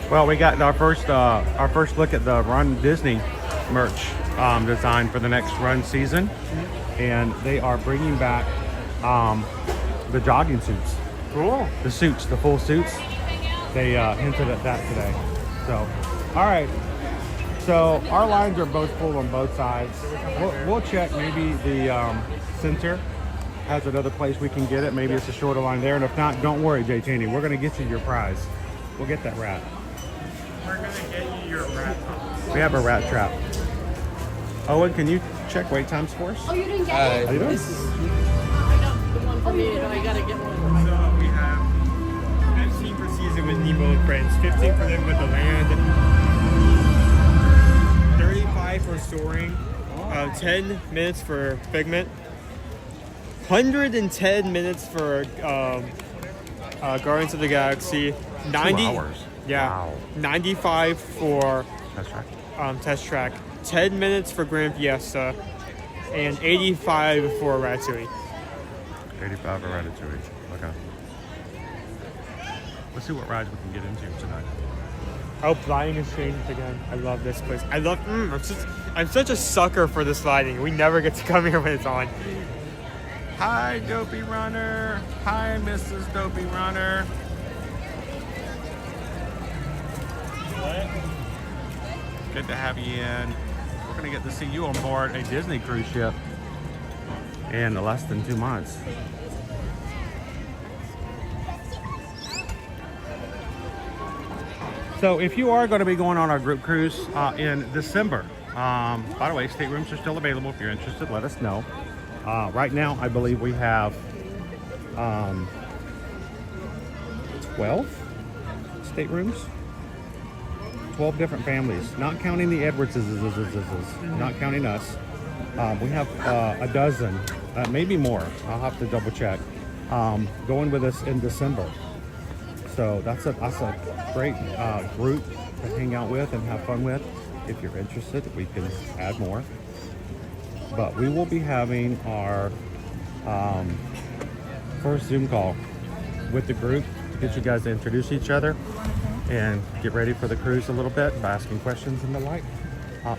Well, we got our first look at the Run Disney merch design for the next run season, and they are bringing back the jogging suits. Cool. The suits, the full suits. They hinted at that today. So, all right. So our lines are both full on both sides. We'll check. Maybe the center has another place we can get it. Maybe it's a shorter line there. And if not, don't worry, Jay Taney. We're gonna get you your prize. We'll get that rat. We're gonna get you your rat. We have a rat trap. Owen, can you check wait times for us? Oh, you didn't get it? How you doing? I know the one for me, but I gotta get one. So we have 15 per season with Nemo and Friends, 15 for them with the land, 35 for soaring, 10 minutes for Figment, 110 minutes for Guardians of the Galaxy, 90 hours. Yeah, Wow. 95 for That's right. Test Track, 10 minutes for Grand Fiesta, and 85 for Ratatouille. 85 for Ratatouille. Okay. Let's see what rides we can get into tonight. Oh, Flying is changed again. I love this place. I love. I'm such a sucker for this lighting. We never get to come here when it's on. Hi, Dopey Runner. Hi, Mrs. Dopey Runner. Good to have you in. We're going to get to see you on board a Disney cruise ship in less than 2 months. So if you are going to be going on our group cruise in December, by the way, staterooms are still available. If you're interested, let us know. Right now, I believe we have 12 staterooms. 12 different families, not counting the Edwardses, not counting us. We have a dozen, maybe more. I'll have to double check. Going with us in December. So that's a great group to hang out with and have fun with. If you're interested, we can add more. But we will be having our first Zoom call with the group to get you guys to introduce each other and get ready for the cruise a little bit by asking questions and the like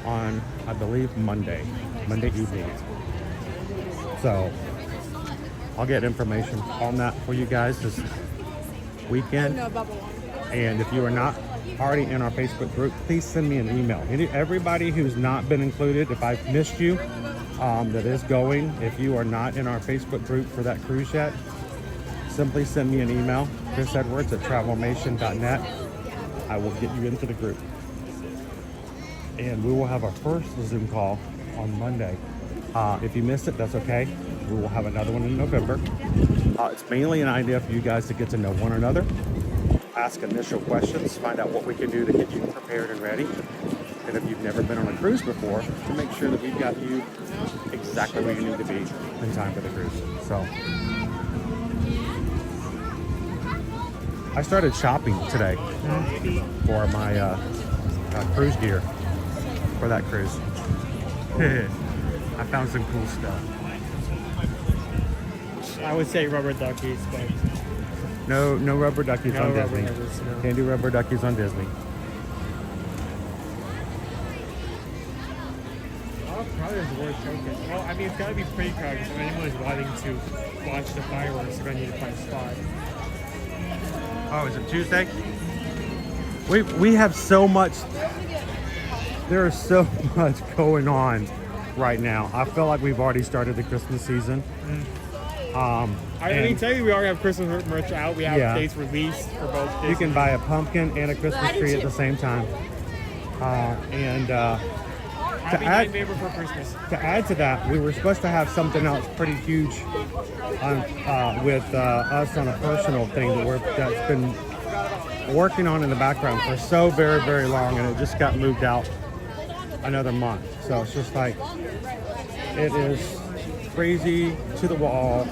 on, I believe, Monday evening. So I'll get information on that for you guys this weekend. And if you are not already in our Facebook group, please send me an email. Everybody who's not been included, if I've missed you, that is going, if you are not in our Facebook group for that cruise yet, simply send me an email, chrisedwards@travelmation.net. I will get you into the group. And we will have our first Zoom call on Monday. If you missed it, that's okay. We will have another one in November. It's mainly an idea for you guys to get to know one another, ask initial questions, find out what we can do to get you prepared and ready. And if you've never been on a cruise before, to make sure that we've got you exactly where you need to be in time for the cruise. So I started shopping today for my cruise gear for that cruise. I found some cool stuff. I would say rubber duckies, but No rubber duckies no on rubber Disney. duckies, no. Can't do rubber duckies on Disney. Oh, probably is worth choking. Well, I mean, it's got to be pretty crowded. So if anyone's wanting to watch the fireworks, they're going to need to find a spot. Oh, is it Tuesday? We have so much. There is so much going on right now. I feel like we've already started the Christmas season. I mean, technically we already have Christmas merch out. We have dates released for both Disney. You can buy a pumpkin and a Christmas tree at the same time. Happy Night Neighbor for Christmas. To add to that, we were supposed to have something else pretty huge with us on a personal thing that's been working on in the background for so very, very long, and it just got moved out another month. So it's just like, it is crazy to the wall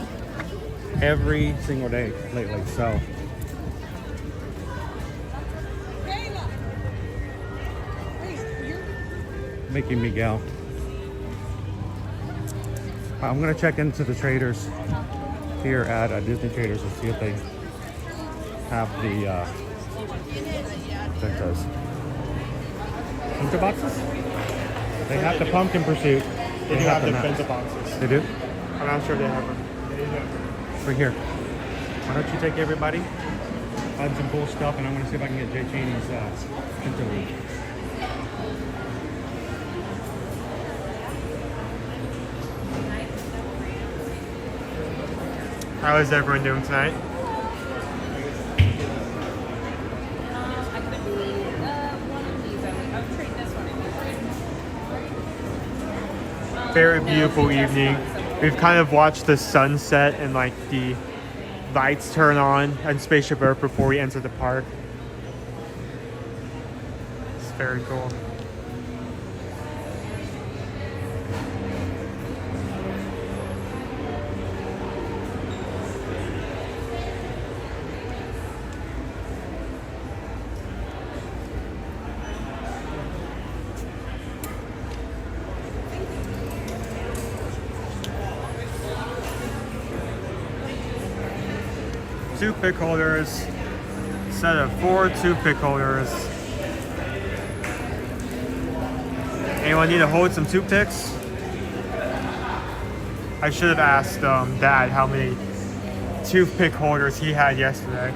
every single day lately. So Mickey Miguel. I'm gonna check into the traders here at Disney Traders and see if they have the bentos. Bento boxes? They have the pumpkin pursuit. They do have the nuts. bento boxes. They do? I'm not sure they have them. Right here. Why don't you take everybody? Find some cool stuff, and I'm gonna see if I can get Jay Cheney's bento week. How is everyone doing tonight? Very beautiful evening. We've kind of watched the sunset and like the lights turn on on Spaceship Earth before we enter the park. It's very cool. Toothpick holders, set of 4 toothpick holders. Anyone need to hold some toothpicks? I should have asked Dad how many toothpick holders he had yesterday.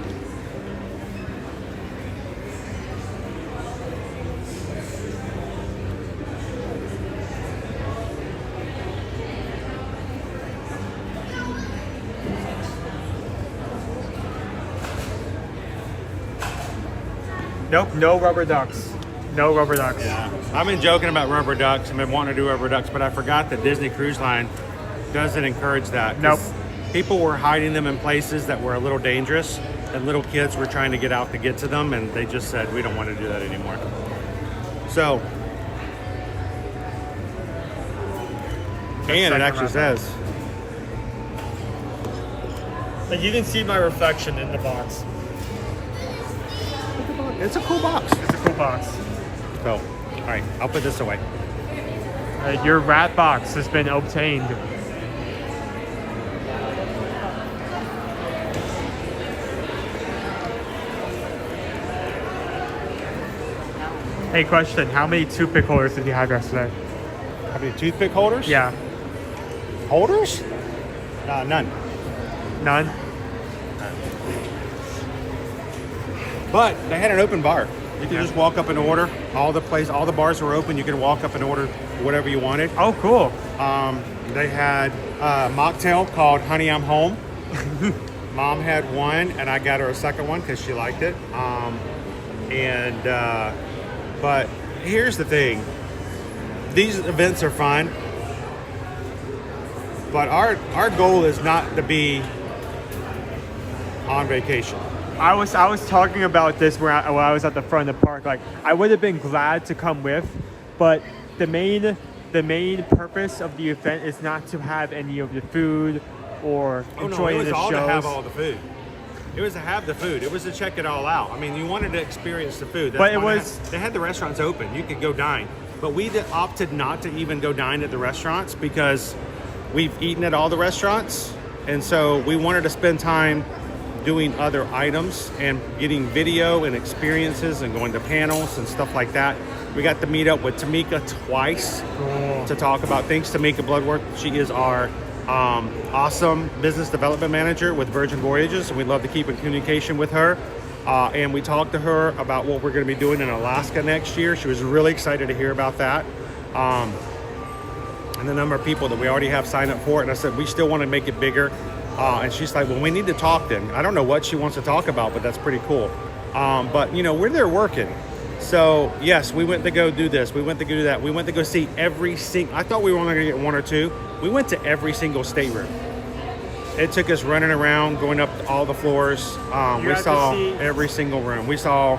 Nope, no rubber ducks. No rubber ducks. Yeah, I've been joking about rubber ducks. I've been wanting to do rubber ducks, but I forgot that Disney Cruise Line doesn't encourage that. 'Cause people were hiding them in places that were a little dangerous, and little kids were trying to get out to get to them, and they just said, we don't want to do that anymore. So, and it actually says, Like you can see my reflection in the box. it's a cool box. It's a cool box. So, all right, I'll put this away. Your rat box has been obtained. Hey, question. How many toothpick holders did you have yesterday? How many toothpick holders? Yeah. Holders? None. None? But they had an open bar. You could just walk up and order. All the bars were open. You could walk up and order whatever you wanted. Oh, cool. They had a mocktail called Honey I'm Home. Mom had one, and I got her a second one because she liked it. But here's the thing. These events are fun, but our goal is not to be on vacation. I was talking about this when I was at the front of the park. Like, I would have been glad to come with, but the main purpose of the event is not to have any of the food or enjoy the shows. It was all to have all the food. It was to have the food. It was to check it all out. I mean, you wanted to experience the food. They had the restaurants open. You could go dine. But we opted not to even go dine at the restaurants because we've eaten at all the restaurants. And so we wanted to spend time doing other items and getting video and experiences and going to panels and stuff like that. We got to meet up with Tamika twice to talk about things. Tamika Bloodworth, she is our awesome business development manager with Virgin Voyages, and we'd love to keep in communication with her. And we talked to her about what we're going to be doing in Alaska next year. She was really excited to hear about that. And the number of people that we already have signed up for it. And I said, we still want to make it bigger. And she's like, well, we need to talk then. I don't know what she wants to talk about, but that's pretty cool. But, you know, we're there working. So, yes, we went to go do this. We went to go do that. We went to go see every single... I thought we were only going to get one or two. We went to every single stateroom. It took us running around, going up all the floors. We saw every single room. We saw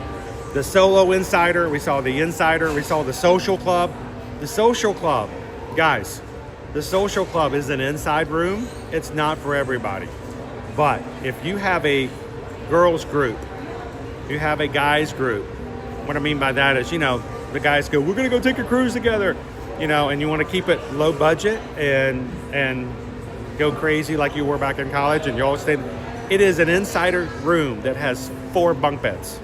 the Solo Insider. We saw the Insider. We saw the Social Club. The Social Club. Guys, the Social Club is an inside room. It's not for everybody. But if you have a girls group, you have a guys group, what I mean by that is, you know, the guys go, we're going to go take a cruise together. you know, and you want to keep it low budget and go crazy like you were back in college, and you all stay. It is an insider room that has 4 bunk beds.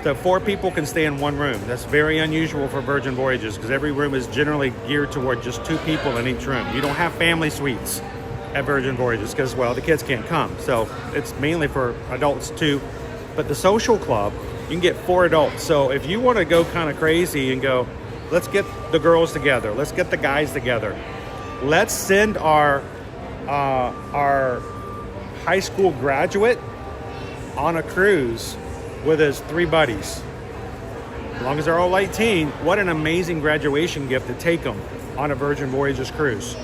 So 4 people can stay in one room. That's very unusual for Virgin Voyages because every room is generally geared toward just 2 people in each room. You don't have family suites at Virgin Voyages because, well, the kids can't come. So it's mainly for adults too. But the social club, you can get 4 adults. So if you want to go kind of crazy and go, let's get the girls together, let's get the guys together, let's send our high school graduate on a cruise with his 3 buddies. As long as they're all 18, what an amazing graduation gift to take them on a Virgin Voyages cruise.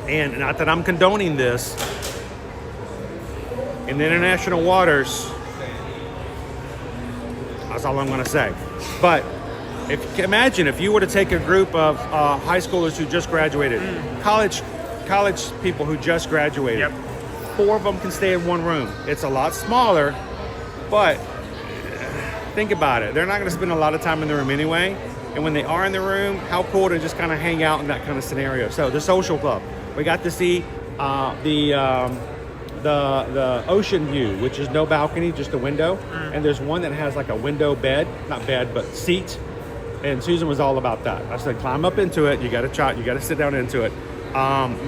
And not that I'm condoning this, in the international waters, that's all I'm going to say. But imagine if you were to take a group of high schoolers who just graduated, college people who just graduated. Yep. 4 of them can stay in one room. It's a lot smaller, but think about it. They're not going to spend a lot of time in the room anyway. And when they are in the room, how cool to just kind of hang out in that kind of scenario. So the social club, we got to see the ocean view, which is no balcony, just a window. And there's one that has like a window bed, not bed, but seat. And Susan was all about that. I said, climb up into it. You got to sit down into it.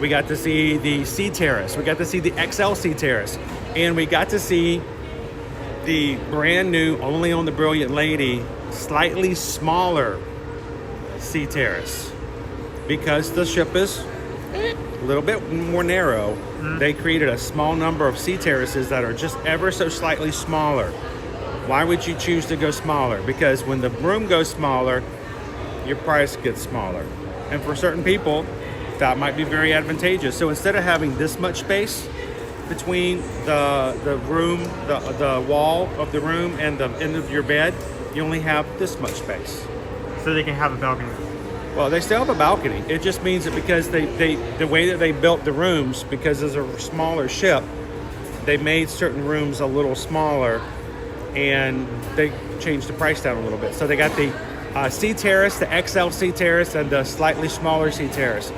We got to see the sea terrace. We got to see the XL sea terrace. And we got to see the brand new, only on the Brilliant Lady, slightly smaller sea terrace. Because the ship is a little bit more narrow, they created a small number of sea terraces that are just ever so slightly smaller. Why would you choose to go smaller? Because when the room goes smaller, your price gets smaller. And for certain people, that might be very advantageous. So instead of having this much space between the room, the wall of the room and the end of your bed, you only have this much space. So they can have a balcony. Well, they still have a balcony. It just means that because the way that they built the rooms, because it's a smaller ship, they made certain rooms a little smaller, and they changed the price down a little bit. So they got the sea terrace, the XL sea terrace, and the slightly smaller sea terrace.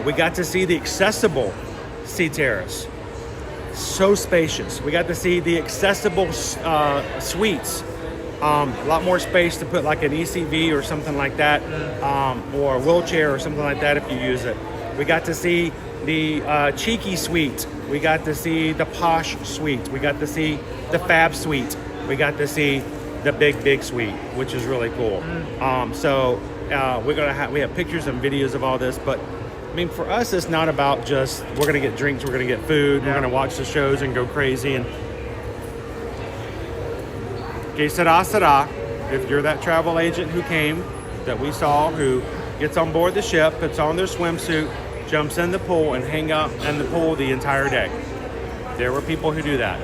We got to see the accessible sea terrace. So spacious. We got to see the accessible suites. A lot more space to put like an ECV or something like that, or a wheelchair or something like that if you use it. We got to see the cheeky suite. We got to see the posh suite. We got to see the fab suite. We got to see the big suite, which is really cool. We have pictures and videos of all this, but I mean, for us, it's not about just we're gonna get drinks, we're gonna get food, we're gonna watch the shows and go crazy. And que sera, if you're that travel agent who came, that we saw, who gets on board the ship, puts on their swimsuit, jumps in the pool, and hang out in the pool the entire day. There were people who do that.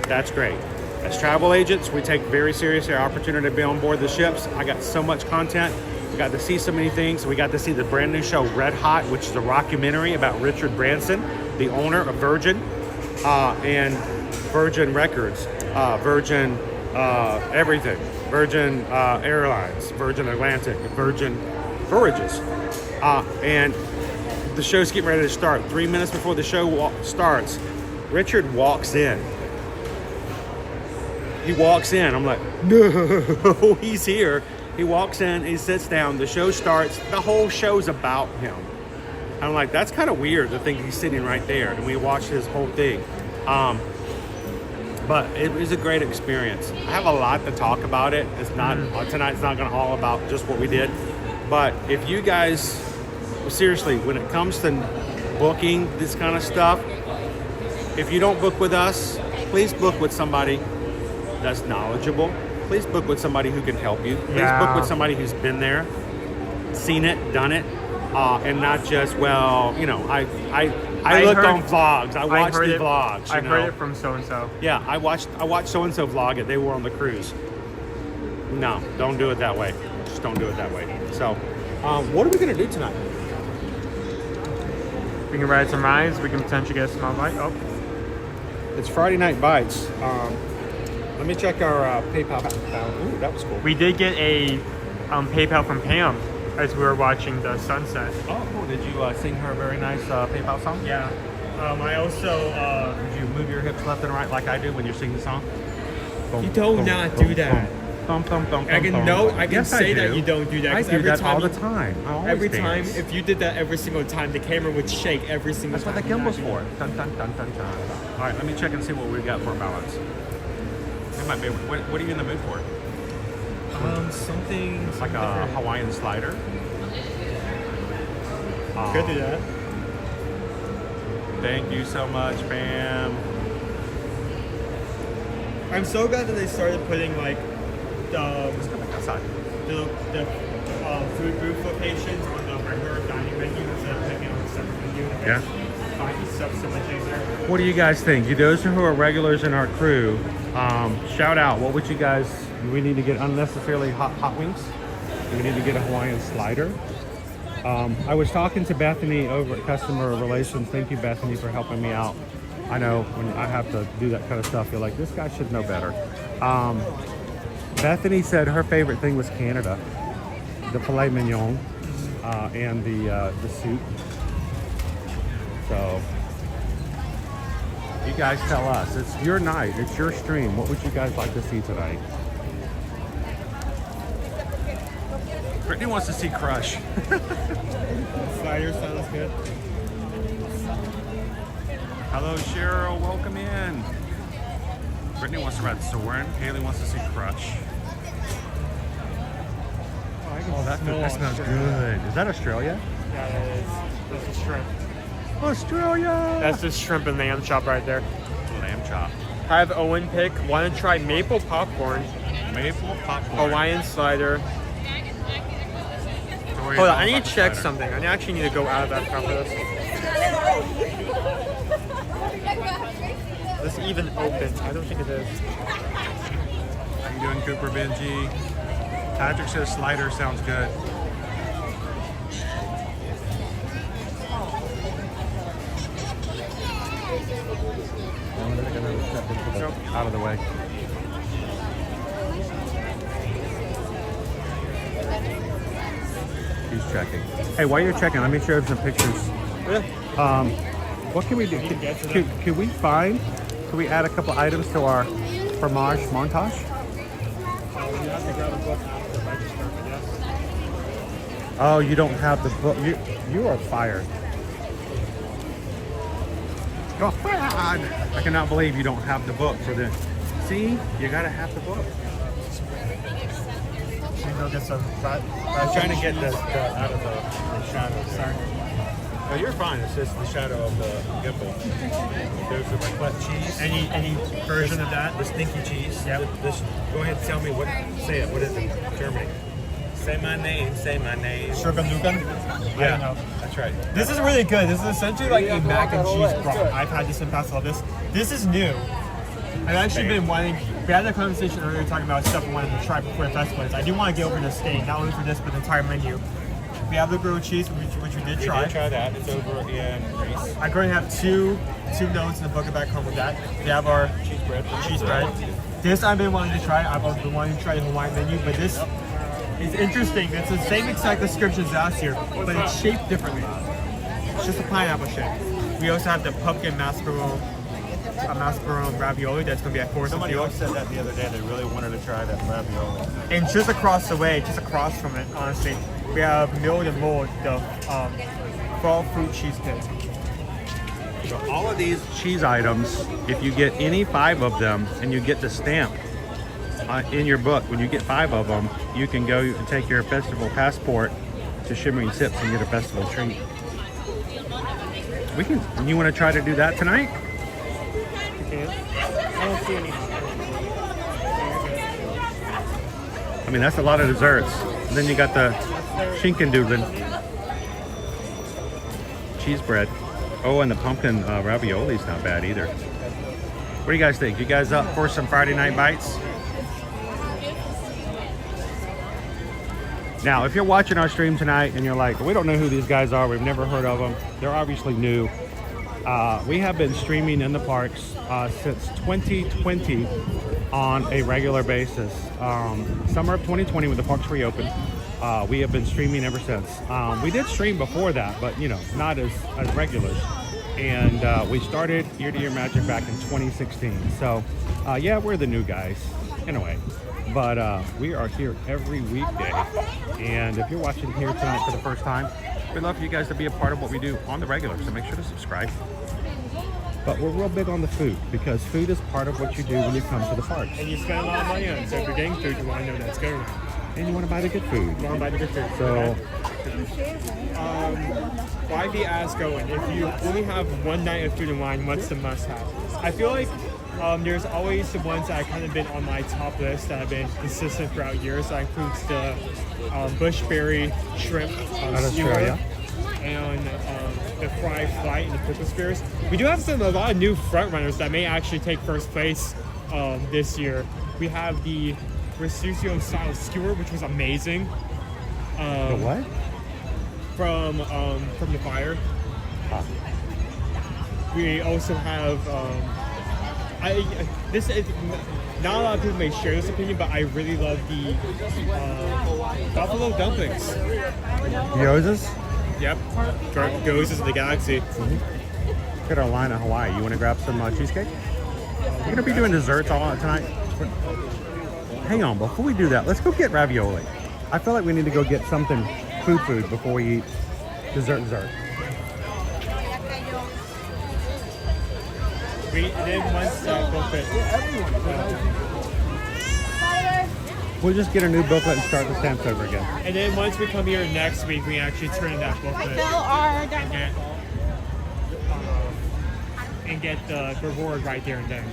That's great. As travel agents, we take very seriously our opportunity to be on board the ships. I got so much content. We got to see so many things. We got to see the brand new show Red Hot, which is a rockumentary about Richard Branson, the owner of Virgin and Virgin Records, Virgin everything, Virgin Airlines, Virgin Atlantic, Virgin Voyages. And the show's getting ready to start. 3 minutes before the show starts, Richard walks in. He walks in. I'm like, no, he's here. He walks in, he sits down, the show starts, the whole show's about him. I'm like, that's kind of weird to think he's sitting right there, and we watched his whole thing. But it was a great experience. I have a lot to talk about it. It's not, tonight's not gonna all about just what we did. But if you guys, seriously, when it comes to booking this kind of stuff, if you don't book with us, please book with somebody that's knowledgeable. Please book with somebody who can help you. Please book with somebody who's been there, seen it, done it, and not just, well, you know, I looked on vlogs. I watched the vlogs. I heard it from so-and-so. Yeah, I watched so-and-so vlog it. They were on the cruise. No, don't do it that way. Just don't do it that way. So, what are we going to do tonight? We can ride some rides. We can potentially get a small bite. Oh. It's Friday Night Bites. Let me check our PayPal. Ooh, that was cool. We did get a PayPal from Pam as we were watching the sunset. Oh, cool. Did you sing her a very nice PayPal song? Yeah. I also Did you move your hips left and right like I do when you're singing the song? you don't not do that. Thump, thump, thump, I can thump, know. thump. I can Yes, say that do. you don't do that. I 'cause do every that time all the you- time. I always Every dance. time, if you did that every single time, the camera would shake every single That's time. what the gimbal's for. Dun, dun, dun, dun, dun. All right, let me check and see what we've got for balance. It might be. What are you in the mood for? Something It's like a Hawaiian slider. Could do that. Thank you so much, Pam. I'm so glad that they started putting like Let's go back outside. the food booth locations on the regular dining menu instead of picking on a separate menu. Yeah. Find stuff so much easier. What do you guys think? You those who are regulars in our crew, shout out. What would you guys? Do we need to get unnecessarily hot wings? Do we need to get a Hawaiian slider? I was talking to Bethany over at Customer Relations. Thank you, Bethany, for helping me out. I know when I have to do that kind of stuff, you're like, this guy should know better. Bethany said her favorite thing was Canada, the filet mignon, and the soup. So, you guys tell us. It's your night. It's your stream. What would you guys like to see tonight? Brittany wants to see Crush. Slider sounds good. Hello, Cheryl. Welcome in. Brittany wants to ride Soren. Haley wants to see Crush. Oh, that smells good. Is that Australia? Yeah, that is. That's a shrimp. Australia! That's the shrimp and lamb chop right there. Lamb chop. Have Owen pick. Want to try maple popcorn, Maple popcorn. Hawaiian slider. Tori's Hold on, all I need about to the check slider. something. I actually need to go out of that crap for this. Is this even open? I don't think it is. How you doing, Cooper Benji? Patrick says slider sounds good. Out of the way. He's checking. Hey, while you're checking, let me show you some pictures. What can we do? Can we find? Can we add a couple items to our fromage montage? You have to grab a book after the register, I guess. Oh, you don't have the book. You are fired. Go fired. I cannot believe you don't have the book for this. See, you gotta have the book. Should we go get some I'm trying to get the out of the shadow. Sorry. No, you're fine. It's just the shadow of the gimbal. There's the raclette cheese. Any version of that? The stinky cheese. Yep. Go ahead and tell me what. Say it. What is it? Germany. Say my name. Say my name. Shurkenluken? Yeah, that's right. This is really good. This is essentially like a mac and cheese broth. I've had this in the past. I love this. This is new. I've actually been wanting. We had a conversation earlier talking about stuff I wanted to try before the festival. I do want to get over to steak, not only for this, but the entire menu. We have the grilled cheese, which we did try. We did try that. It's over in Greece. I'm going to have two notes in the book back home with that. We have our cheese bread. This I've been wanting to try. I've also been wanting to try the Hawaiian menu, but this is interesting. It's the same exact description as last year, but it's shaped differently. It's just a pineapple shape. We also have the pumpkin mascarpone ravioli that's going to be at Forest Somebody Field. else said that the other day. They really wanted to try that ravioli. And just across the way, just across from it, honestly, we have Milled and Mold, the fall fruit cheesecake. So all of these cheese items, if you get any 5 of them and you get the stamp in your book, when you get 5 of them, you can go and take your festival passport to Shimmering Sips and get a festival treat. We can. You want to try to do that tonight? I don't see any. I mean, that's a lot of desserts. And then you got the Schinkendoodlen cheese bread. Oh, and the pumpkin ravioli's not bad either. What do you guys think? You guys up for some Friday night bites? Now, if you're watching our stream tonight and you're like, we don't know who these guys are, we've never heard of them, they're obviously new. We have been streaming in the parks since 2020 on a regular basis. Summer of 2020 when the parks reopened, We have been streaming ever since. We did stream before that, but you know, not as regulars. And we started Year to Year Magic back in 2016. So yeah, we're the new guys in a way. But we are here every weekday. And if you're watching here tonight for the first time, we'd love for you guys to be a part of what we do on the regular. So make sure to subscribe. But we're real big on the food because food is part of what you do when you come to the parks. And you spend a lot of money on it. So if you're getting food, you want to know that's good. And you want to buy the good food. You want to buy the good food. So, why be asked Owen? If you only have one night of food and wine, what's the must-have? I feel like there's always the ones that have kind of been on my top list that have been consistent throughout years. That includes the bushberry shrimp skewer and the fried flight and the pickle spears. We do have a lot of new front runners that may actually take first place this year. We have the Resuscio style skewer, which was amazing. the what? From the fire. Huh. We also have this is not a lot of people may share this opinion, but I really love the buffalo dumplings. Gyozas? Yep, Gyozas of the galaxy. Carolina, Hawaii. You want to grab some cheesecake? We're gonna be doing desserts all night tonight. Hang on, before we do that, let's go get ravioli. I feel like we need to go get something food before we eat dessert. Then once booklet. We'll just get a new booklet and start the stamps over again. And then once we come here next week, we actually turn in that booklet and get the reward right there and then.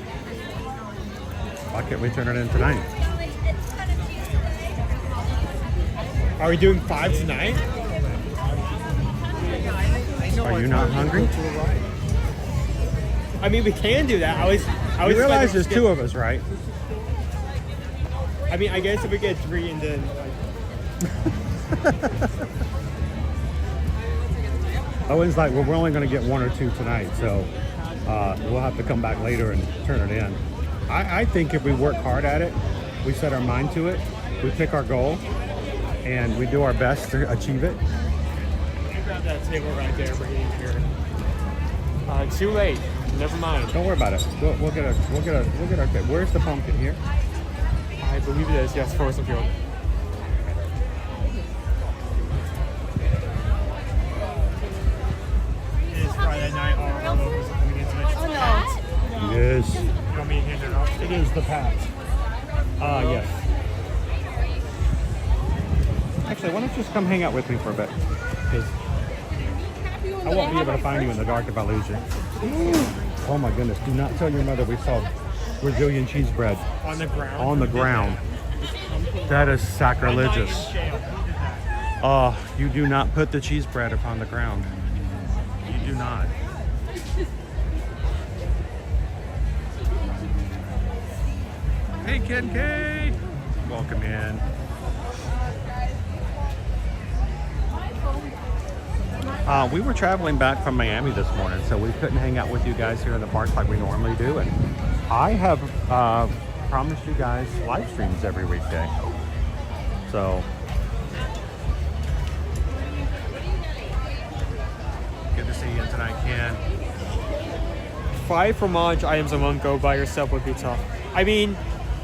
Why can't we turn it in tonight? Are we doing 5 tonight? Are you not hungry? I mean, we can do that. I was You realize there's 2 of us, right? I mean, I guess if we get 3 and then. Owen's like, well, we're only going to get 1 or 2 tonight, so we'll have to come back later and turn it in. I think if we work hard at it, we set our mind to it, we pick our goal, and we do our best to achieve it. You grab that table right there. We're eating here. Too late. Never mind. Don't worry about it. We'll get our. Where's the pumpkin here? I believe it is. Yes, Forest Field. It is Friday night. All locals are coming into the Yes. You want me to hand it off? It is the Pat. Yes. Actually, why don't you just come hang out with me for a bit? Because I won't be able to find you in the dark if I lose you. Oh my goodness, do not tell your mother we saw Brazilian cheese bread On the ground. on the ground. That is sacrilegious. You do not put the cheese bread upon the ground. You do not. Hey, Kid K! Welcome in. We were traveling back from Miami this morning, so we couldn't hang out with you guys here in the park like we normally do. And I have promised you guys live streams every weekday. So good to see you tonight, Ken. 5 fromage items in one go by yourself would be tough. I mean,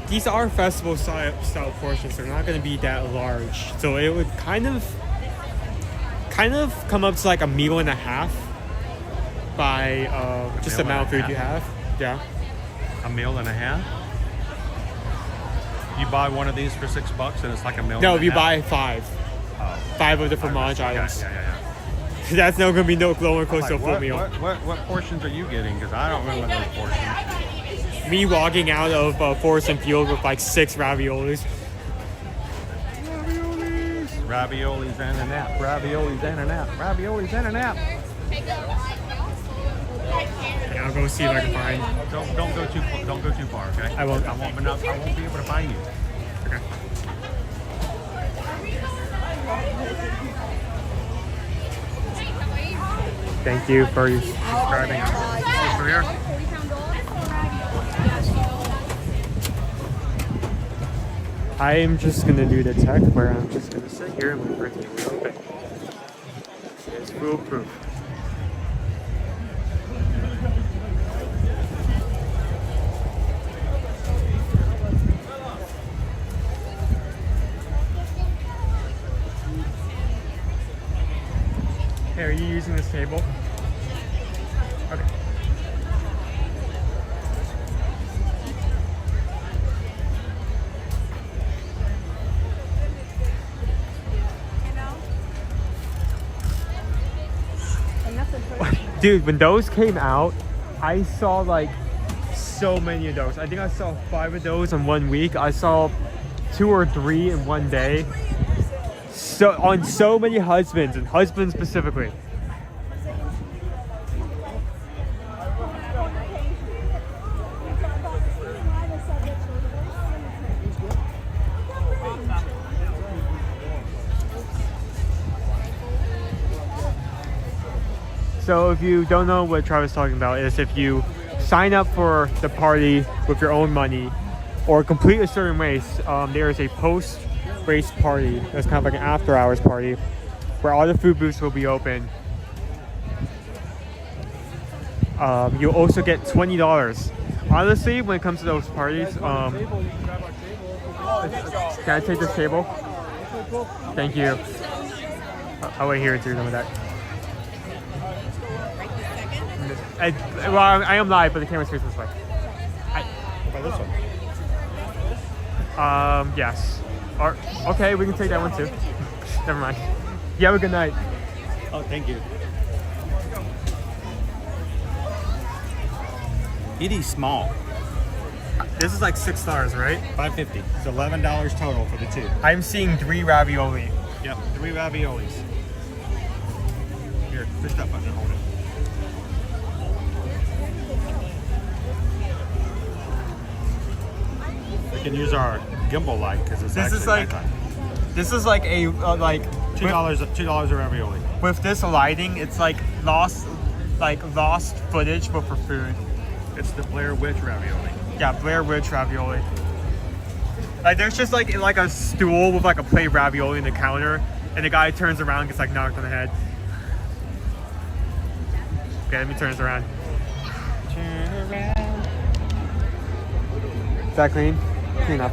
these are festival style portions. They're not going to be that large, so it would kind of come up to like a meal and a half by just the amount of food you have. Yeah. A meal and a half? You buy one of these for $6 and it's like a meal No, and if you a half? buy 5 of the fromage items. Yeah. That's not going to be no lower close to a full What, meal. what portions are you getting? Because I don't remember those portions. Me walking out of Forest and Field with like 6 raviolis. Raviolis and a nap. Raviolis and a nap. Raviolis and a nap. Yeah, I'll go see if I can find. Don't go too far, okay? I won't. I won't be able to find you. Okay. Thank you for subscribing. Over here. I am just gonna do the tech where I'm just gonna sit here and wait for it to reopen. It's foolproof. Hey, are you using this table? Okay. Dude, when those came out, I saw like so many of those. I think I saw 5 of those in 1 week. I saw 2 or 3 in one day. So on so many husbands, and husbands specifically. So if you don't know what Travis is talking about, is if you sign up for the party with your own money or complete a certain race, there is a post-race party. It's kind of like an after-hours party where all the food booths will be open. You'll also get $20. Honestly, when it comes to those parties, can I take this table? Thank you. I'll wait here and do some of that. Well, I am live, but the camera's facing this way. What about this one? Yes. Okay, we can take that one too. Never mind. You have a good night. Oh, thank you. It is small. This is like $6, right? $5.50. It's $11 total for the 2. I'm seeing 3 ravioli. Yep, 3 raviolis. Here, twist up, I can hold it. We can use our gimbal light because it's This actually is like nighttime. this is like a like $2 a ravioli. with this lighting. It's like lost footage, but for food. It's the Blair Witch ravioli. Yeah, Blair Witch ravioli. Like there's just like a stool with like a plate ravioli in the counter, and the guy turns around and gets like knocked on the head. Okay, let me turn this around. Turn around. Is that clean? Clean up.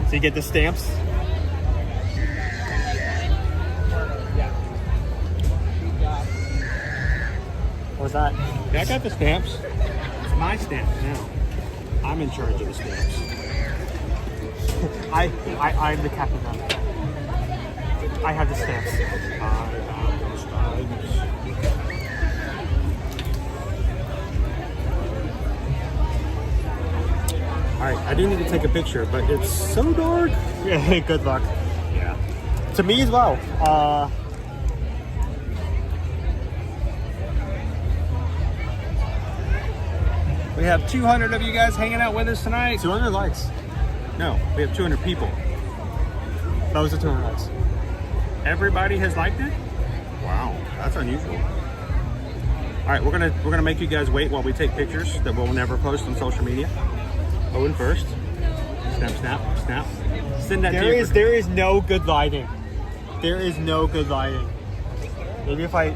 So you get the stamps. What's that? Yeah, I got the stamps. It's my stamps now. I'm in charge of the stamps. I'm the captain now. I have the stamps. I have those stamps. Alright, I do need to take a picture, but it's so dark. Yeah, good luck. Yeah. To me as well. We have 200 of you guys hanging out with us tonight. 200 likes. No, we have 200 people. Those are 200 likes. Everybody has liked it? Wow, that's unusual. All right, we're gonna make you guys wait while we take pictures that we'll never post on social media. Owen first. Snap, snap, snap. Send that to you. There is no good lighting. There is no good lighting. Maybe if I.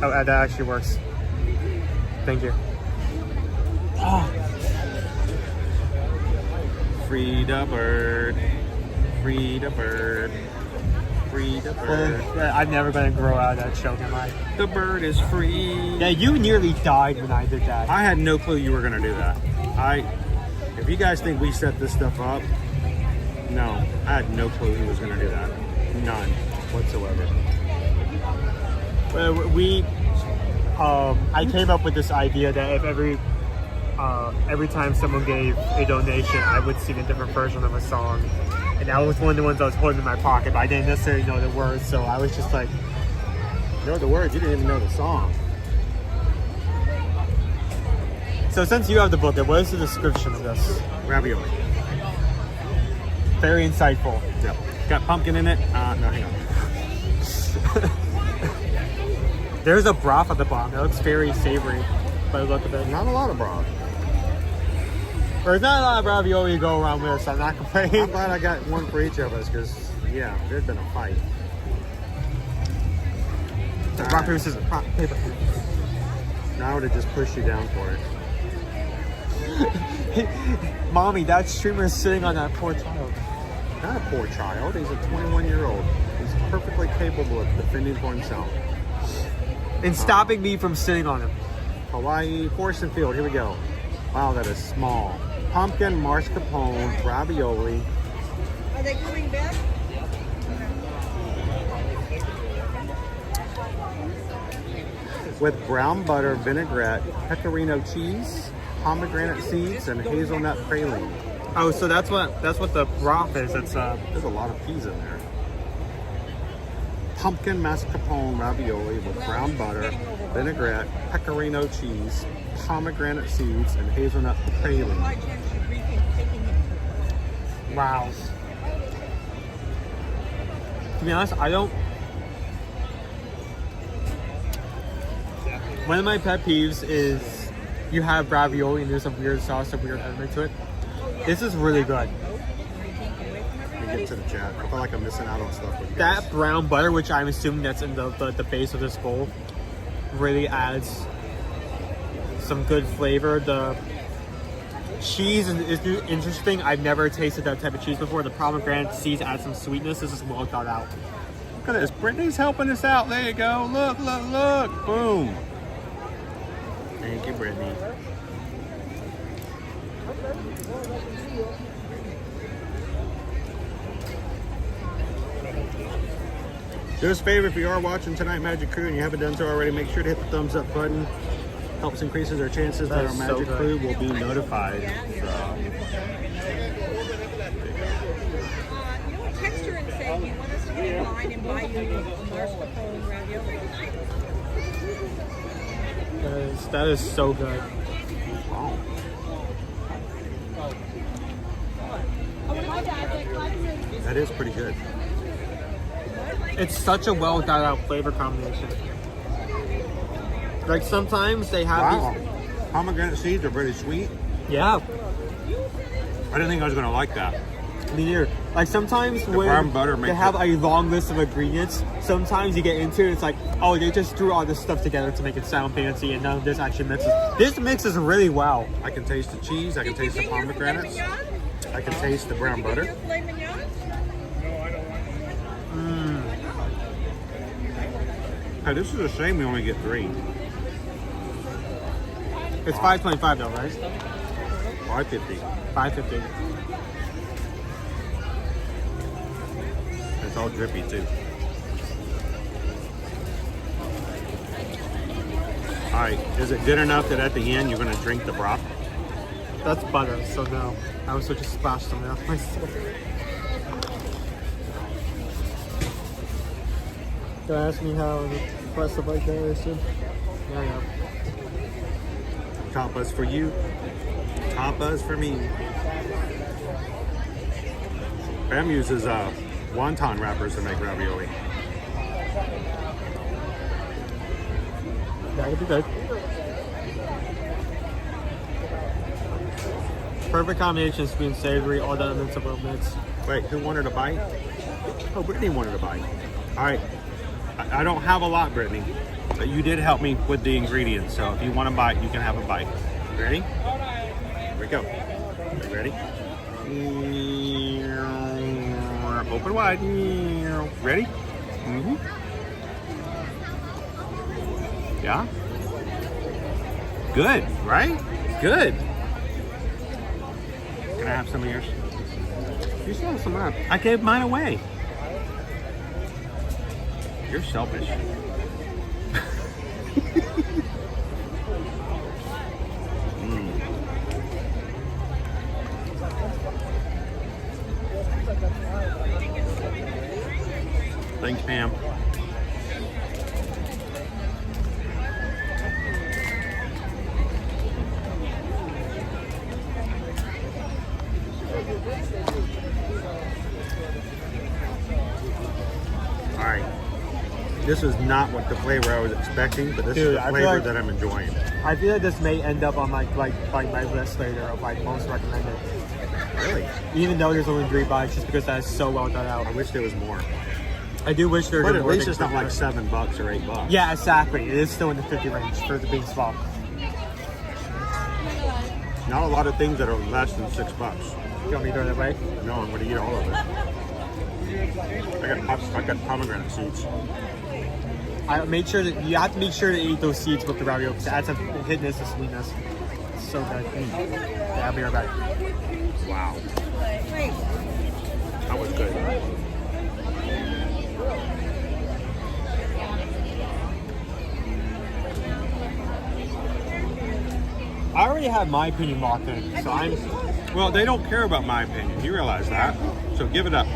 Oh, that actually works. Thank you. Oh. Free the bird. Free the bird. Free the bird. I'm never gonna grow out of that choke, am I? The bird is free. Yeah, you nearly died when I did that. I had no clue you were gonna do that. If you guys think we set this stuff up, no, I had no clue he was gonna do that. None whatsoever. I came up with this idea that if every time someone gave a donation, I would sing a different version of a song. And that was one of the ones I was holding in my pocket, but I didn't necessarily know the words, so I was just like, You know the words, you didn't even know the song. so since you have the book, what is the description of this? Ravioli. Very insightful. Yep. Got pumpkin in it. No, hang on. There's a broth at the bottom. That looks very savory. by the look of it. Not a lot of broth. There's not a lot of ravioli to go around with, so I'm not complaining. I'm glad I got one for each of us because, yeah, there's been a fight. Rock, paper, scissors. Rock, paper. Now I would have just pushed you down for it. Mommy, that streamer is sitting on that poor child. Not a poor child. He's a 21-year-old. He's perfectly capable of defending for himself. And stopping me from sitting on him. Hawaii, Forest and Field. Here we go. Wow, that is small. Pumpkin, mascarpone, ravioli. Are they coming back? With brown butter, vinaigrette, pecorino cheese, pomegranate seeds, and hazelnut praline. Oh, so that's what the broth is. It's There's a lot of peas in there. Pumpkin mascarpone ravioli with brown butter, vinaigrette, pecorino cheese, pomegranate seeds, and hazelnut praline. wow. To be honest, I don't. One of my pet peeves is you have ravioli and there's a weird sauce, a weird element to it. This is really good. Let me get to the chat. I feel like I'm missing out on stuff with you guys. That brown butter, which I'm assuming that's in the base of this bowl, really adds some good flavor. The cheese is interesting. I've never tasted that type of cheese before. The pomegranate seeds add some sweetness. This is well thought out. Look at this. Brittany's helping us out. There you go. Look, look, look. Boom. Thank you, Brittany. Do us a favor, if you are watching Tonight Magic Crew and you haven't done so already, make sure to hit the thumbs up button. Helps increases our chances that our That's so Magic good. Crew will be notified. You know, text her and say you want us to get in line and buy you a mascarpone ravioli. That is so good. Wow. That is pretty good. It's such a well thought out flavor combination. Like sometimes they have Wow. Pomegranate seeds are very sweet. these. Yeah, I didn't think I was going to like that. me neither. Like sometimes when brown butter they makes have it- a long list of ingredients, sometimes you get into it, it's like, oh, they just threw all this stuff together to make it sound fancy, and none of this actually mixes. This mixes really well. I can taste the cheese. I can taste the pomegranates. I can taste the brown butter. Hey, this is a shame we only get 3. It's $5.25 though, right? $5.50. $5.50. It's all drippy too. All right, is it good enough that at the end you're going to drink the broth? That's butter, so no. I was just splash something off myself. Don't ask me how impressive I can, I assume. Yeah, yeah. Top buzz for you. Top buzz for me. Bam uses wonton wrappers to make ravioli. That would be good. Perfect combination of sweet and savory, all the elements of a mix. Wait, who wanted a bite? Oh, Brittany wanted a bite. All right. I don't have a lot, Brittany, but you did help me with the ingredients. So if you want a bite, you can have a bite. Ready? Here we go. Are you ready? Open wide. Ready? Mm-hmm. Yeah? Good, right? Good. Can I have some of yours? You still have some of mine. I gave mine away. You're selfish. Thanks, Pam. All right. This is not what the flavor I was expecting, but this is Dude, the I feel flavor like- that I'm enjoying. I feel like this may end up on my list later of like most recommended. Really? Even though there's only 3 bites, just because that's so well done out. I wish there was more. I do wish there But was at more. least things it's not to like do. $7 or $8. Yeah, exactly. It is still in the 50 range for the being small. Not a lot of things that are less than $6. You want me to throw it away? No, I'm going to eat all of it. I got pomegranate seeds. I made sure that you have to make sure to eat those seeds with the ravioli because it adds a hitness and sweetness. It's so good. Yeah, I'll be right back. Wow. That was good. I already have my opinion locked in, so I'm. Well, they don't care about my opinion. You realize that. So give it up.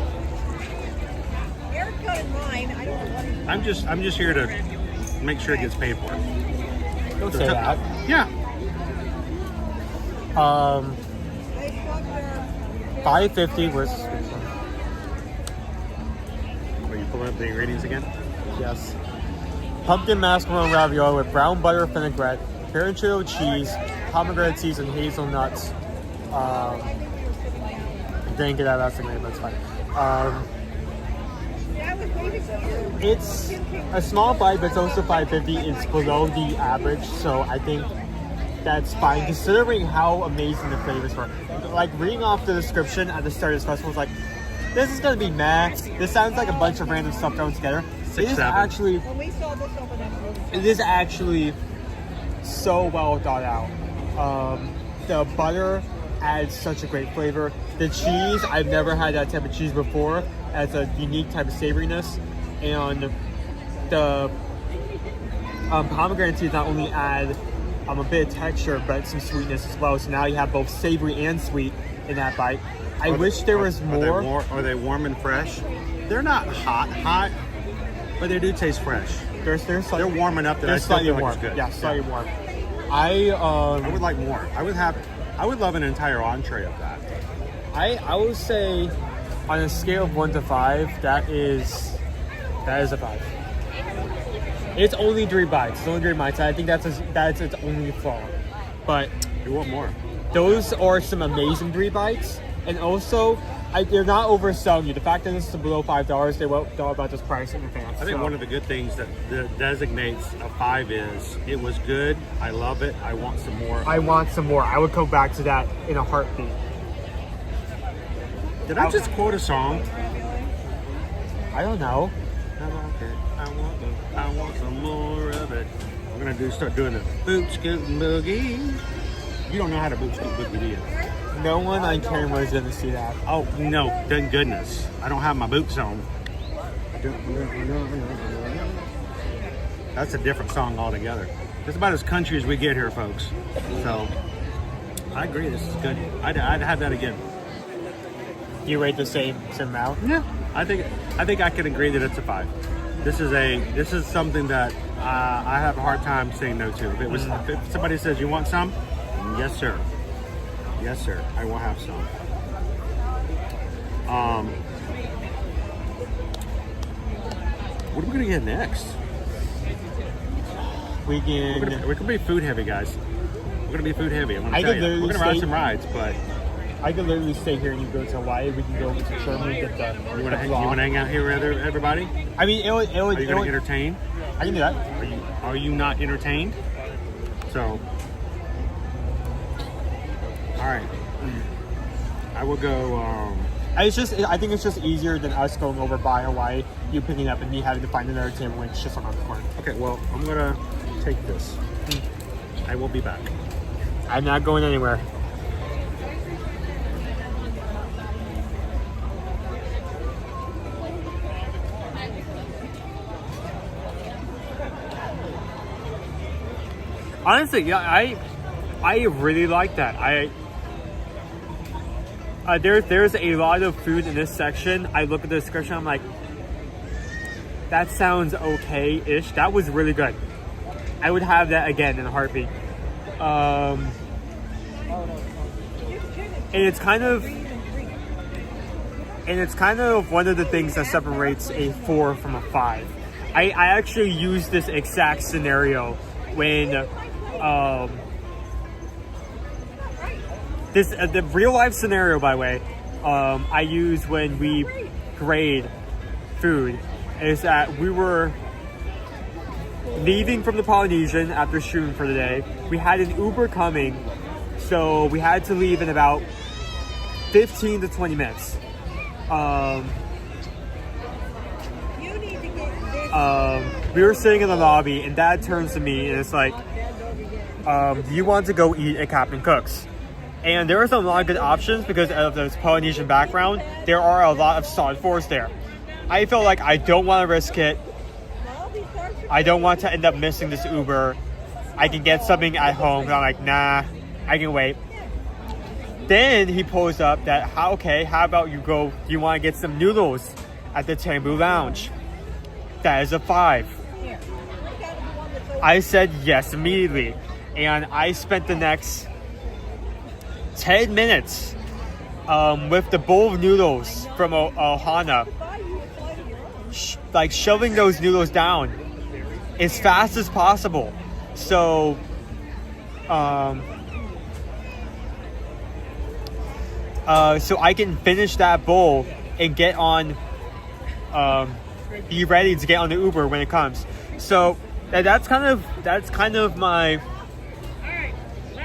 Eric got in line. I don't know what he's I'm just here to make sure it gets paid for. Don't say that. Yeah. $5.50 versus Are you pulling up the ingredients again? yes. Pumpkin mascarpone ravioli with brown butter vinaigrette, pecorino cheese, pomegranate seeds, and hazelnuts. Didn't get that last ingredient, but it's fine. It's a small bite, but it's also $5.50. It's below the average, so I think that's fine considering how amazing the flavors were. Like reading off the description at the start of this festival was like, this is gonna be max. This sounds like a bunch of random stuff thrown together. It is 6-7. actually, when we saw this open up. it is actually so well thought out. The butter adds such a great flavor. The cheese, I've never had that type of cheese before. Adds a unique type of savoriness, and the pomegranate seeds not only add a bit of texture, but some sweetness as well. So now you have both savory and sweet in that bite. I wish there was more. Are they warm and fresh? They're not hot, but they do taste fresh. They're warm enough that I they're still slightly feel like warm. it's good. Yeah, slightly warm. I would like more. I would love an entire entree of that. I would say on a scale of 1 to 5, that is a 5. It's only 3 bites. It's only 3 bites. I think that's its only flaw. But You want more? those are some amazing 3 bites, and also they're not overselling you. The fact that this is below $5, they won't know about this price in advance. I think one of the good things that designates a 5 is it was good. I love it. I want some more. I want some more. I would go back to that in a heartbeat. Did I just quote a song? I don't know. I want some more of it. I'm gonna start doing the boot scooting boogie. You don't know how to boot scoot boogie, do you? No one on camera is going to see that. Oh no! Thank goodness. I don't have my boots on. That's a different song altogether. It's about as country as we get here, folks. So I agree. This is good. I'd have that again. You rate the same amount? Yeah, I think I can agree that it's a 5. This is something that I have a hard time saying no to. If somebody says you want some, yes sir, I will have some. What are we gonna get next? We're We're gonna be food heavy, guys. We're gonna be food heavy. I'm gonna tell you. We're gonna ride some rides, but I could literally stay here and you go to Hawaii. We can go over to Germany. Get the you want to hang out here with everybody? I mean, it would. Are you gonna entertain? I can do that. Are you not entertained? So, all right. I will go. I think it's just easier than us going over by Hawaii, you picking up, and me having to find another table when it's just around the corner. Okay, well, I'm gonna take this. I will be back. I'm not going anywhere. Honestly, yeah, I really like that. There's a lot of food in this section. I look at the description, I'm like, that sounds okay-ish. That was really good. I would have that again in a heartbeat. And it's kind of one of the things that separates a 4 from a 5. I actually used this exact scenario when the real life scenario, by the way, I use when we grade food, is that we were leaving from the Polynesian after shooting for the day. We had an Uber coming, so we had to leave in about 15 to 20 minutes. We were sitting in the lobby, and Dad turns to me and it's like, do you want to go eat at Captain Cook's? And there are a lot of good options because of this Polynesian background. There are a lot of solid fours there. I felt like I don't want to risk it. I don't want to end up missing this Uber. I can get something at home. And I'm like, nah, I can wait. Then he pulls up that, how about you go, do you want to get some noodles at the Tambu Lounge? That is a 5. I said yes immediately. And I spent the next 10 minutes with the bowl of noodles from Ohana, shoving those noodles down as fast as possible. So, so I can finish that bowl and get on, be ready to get on the Uber when it comes. So that's kind of my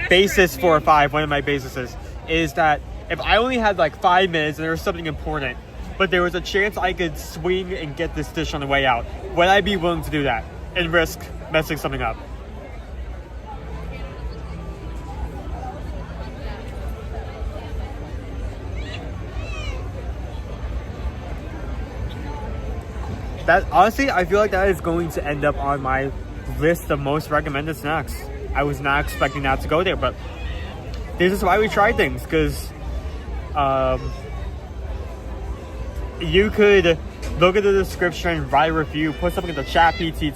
basis for a 5. One of my bases is that if I only had like 5 minutes and there was something important, but there was a chance I could swing and get this dish on the way out, would I be willing to do that and risk messing something up? That honestly, I feel like that is going to end up on my list of most recommended snacks. I was not expecting that to go there, but this is why we try things, because you could look at the description, write a review, put something in the chat PT,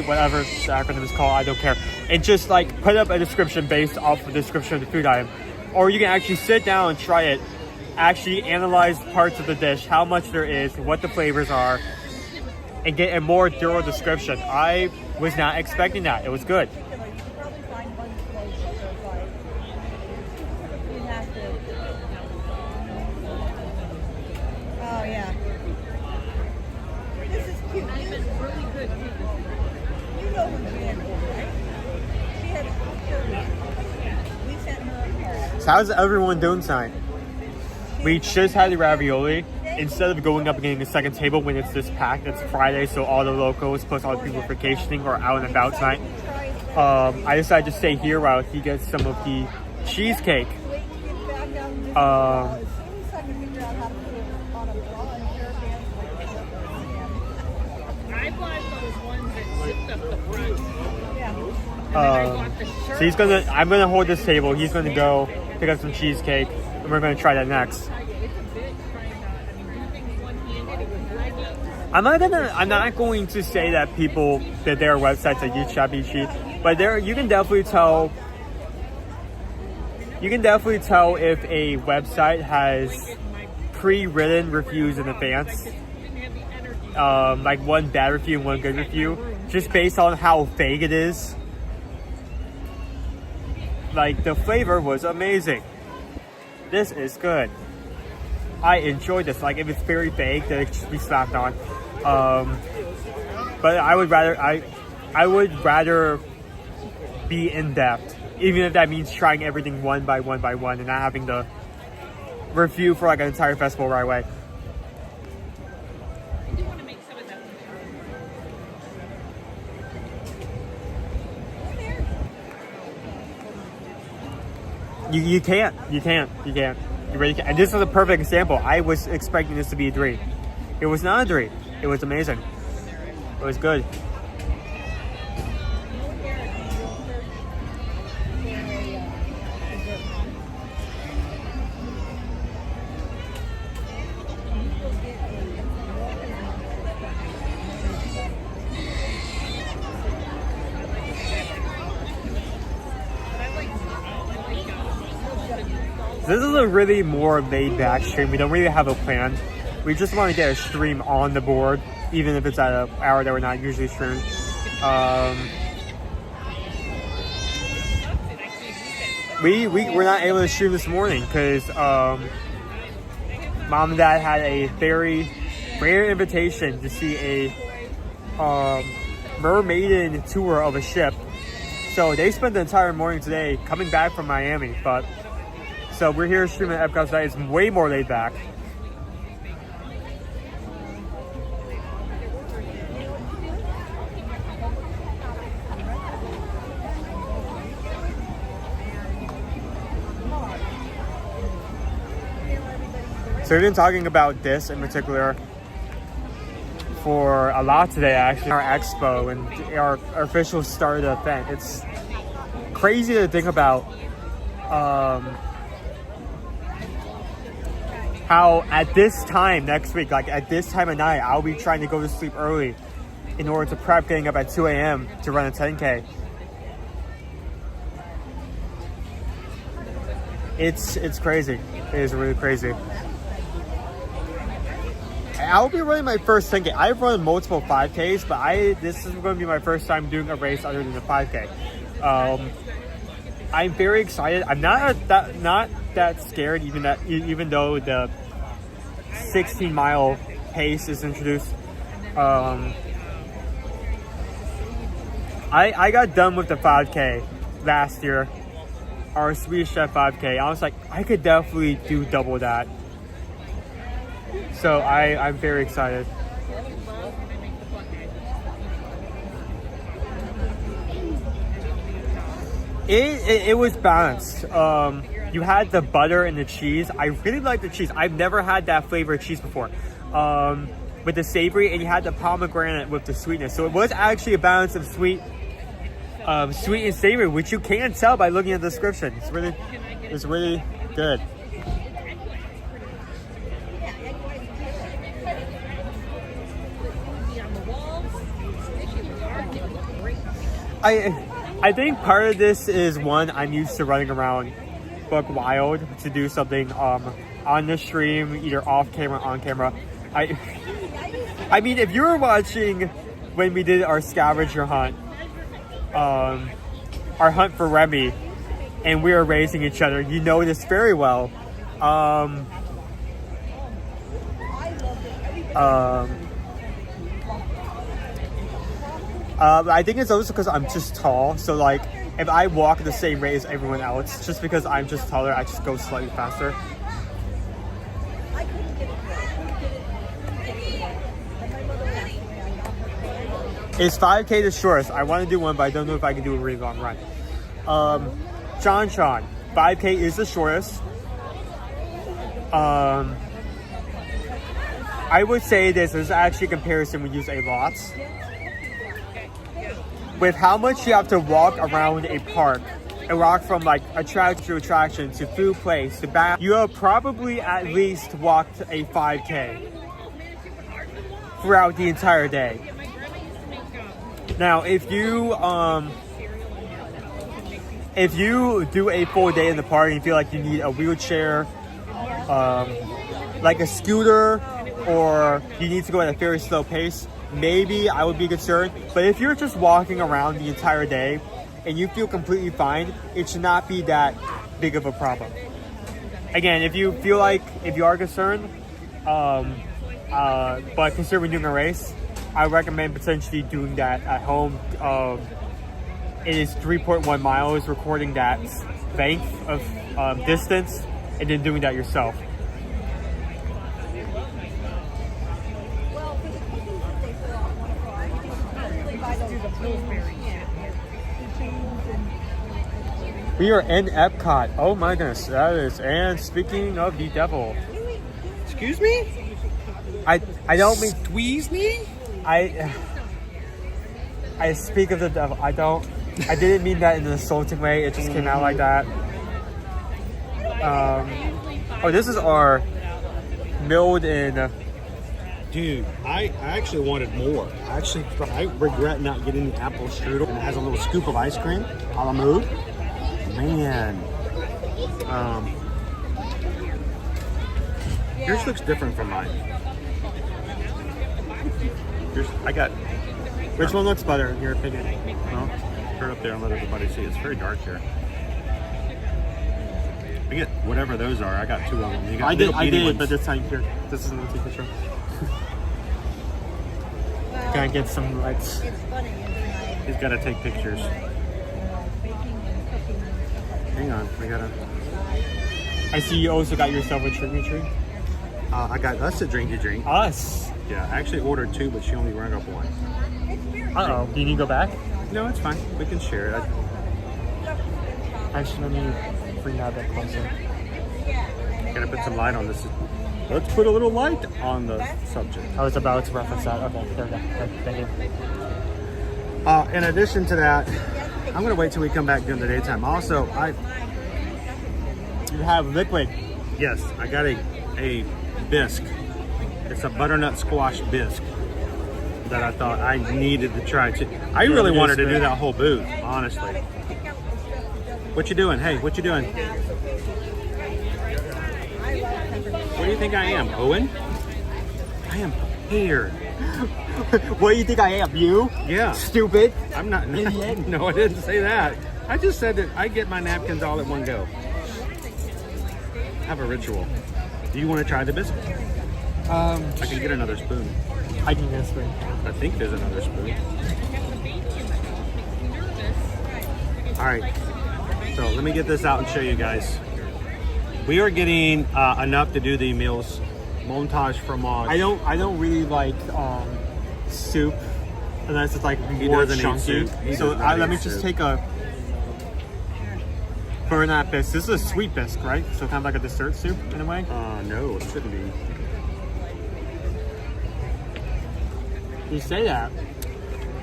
whatever the acronym is called, I don't care, and just like put up a description based off the description of the food item. Or you can actually sit down and try it, actually analyze parts of the dish, how much there is, what the flavors are, and get a more thorough description. I was not expecting that. It was good. Oh yeah. This is cute. This is really good. You know who Jan is, right? She had a picture. We sent her. So how's everyone doing tonight? We just had the ravioli. Instead of going up and getting a second table when it's this packed, it's Friday, so all the locals plus all the people vacationing are out and about tonight. I decided to stay here while he gets some of the cheesecake. So I'm gonna hold this table. He's gonna go pick up some cheesecake, and we're gonna try that next. I'm not going to say that there are websites that use Shabishi, but you can definitely tell. You can definitely tell if a website has pre-written reviews in advance, like one bad review and one good review, just based on how vague it is. Like, the flavor was amazing. This is good. I enjoyed this. Like, if it's very vague, then it should be slapped on. But I would rather be in depth, even if that means trying everything one by one and not having the review for like an entire festival right away. You can't. You really can't. And this is a perfect example. I was expecting this to be a 3. It was not a 3. It was amazing. It was good. This is a really more laid-back stream. We don't really have a plan. We just want to get a stream on the board, even if it's at an hour that we're not usually streaming. We're not able to stream this morning because Mom and Dad had a very rare invitation to see a mermaiden tour of a ship. So they spent the entire morning today coming back from Miami. But so we're here streaming at Epcot tonight. It's way more laid back. So we've been talking about this in particular for a lot today, actually. Our expo and our official start of the event. It's crazy to think about how at this time next week, like at this time of night, I'll be trying to go to sleep early in order to prep getting up at 2 a.m. to run a 10K. It's crazy. It is really crazy. I'll be running my first 10K. I've run multiple 5Ks, but this is going to be my first time doing a race other than the 5K. I'm very excited. I'm not that scared, even though the 16-mile pace is introduced. I got done with the 5K last year, our Swedish Chef 5K. I was like, I could definitely do double that. So I'm very excited. It was balanced. You had the butter and the cheese. I really like the cheese. I've never had that flavor of cheese before. With the savory, and you had the pomegranate with the sweetness. So it was actually a balance of sweet and savory, which you can tell by looking at the description. It's really good. I think part of this is one, I'm used to running around buck wild to do something on the stream, either off camera, on camera. I mean, if you were watching when we did our scavenger hunt, our hunt for Remy, and we were racing each other, you know this very well. I think it's also because I'm just tall, so like if I walk the same rate as everyone else, just because I'm just taller, I just go slightly faster. Is 5K the shortest? I want to do one, but I don't know if I can do a really long run. John, 5K is the shortest. I would say there's actually a comparison we use a lot. With how much you have to walk around a park and walk from like attraction to attraction to food place to back, you have probably at least walked a 5K throughout the entire day. Now, if you do a full day in the park and you feel like you need a wheelchair, like a scooter, or you need to go at a very slow pace, maybe I would be concerned. But if you're just walking around the entire day and you feel completely fine, it should not be that big of a problem. Again, if you are concerned, but considering doing a race, I recommend potentially doing that at home. It is 3.1 miles, recording that length of distance, and then doing that yourself. We are in Epcot. Oh my goodness, that is. And speaking of the devil, Excuse me? I don't mean Squeeze me? I speak of the devil. I didn't mean that in an insulting way. It just came out like that. Oh, this is our milled in. Dude, I actually wanted more. I regret not getting the apple strudel. And it has a little scoop of ice cream a la mode. Man. Yours looks different from mine. I got. Which one looks better in your opinion? Well, turn up there and let everybody see. It's very dark here. I get whatever those are. I got two of them. You got I little did, bitty ones. but this time here. This is another picture. Well, Gotta get some lights. it's funny. It's He's got to take pictures. like, baking and cooking and stuff like that. Hang on, we gotta. I see you also got yourself a trick or treat. I got us a drinky drink. Us. Yeah, I actually ordered two, but she only rang up one. Uh oh. Do you need to go back? No, it's fine. We can share it. Actually, let me bring that a bit closer. Gotta put some light on this. Let's put a little light on the subject. I was about to reference that. Okay, there we go. Okay, thank you. In addition to that, I'm gonna wait till we come back during the daytime. Also, You have liquid. yes, I got a bisque. It's a butternut squash bisque that I thought I needed to try too. I really wanted to do that whole booth, honestly. What you doing? Hey, what you doing? What do you think I am, Owen? I am prepared. What do you think I am? You? Yeah. Stupid. I'm not. Idiot. No, I didn't say that. I just said that I get my napkins all at one go. Have a ritual. Do you want to try the biscuit? I can get another spoon. I can guess right. I think there's another spoon. All right. So let me get this out and show you guys. We are getting enough to do the meals. Montage fromage. I don't really like soup unless it's like He more doesn't eat chunky. soup. He So does not let eat me just soup. take a Bernat bisque. This is a sweet bisque, right? So kind of like a dessert soup in a way. No, it shouldn't be. You say that.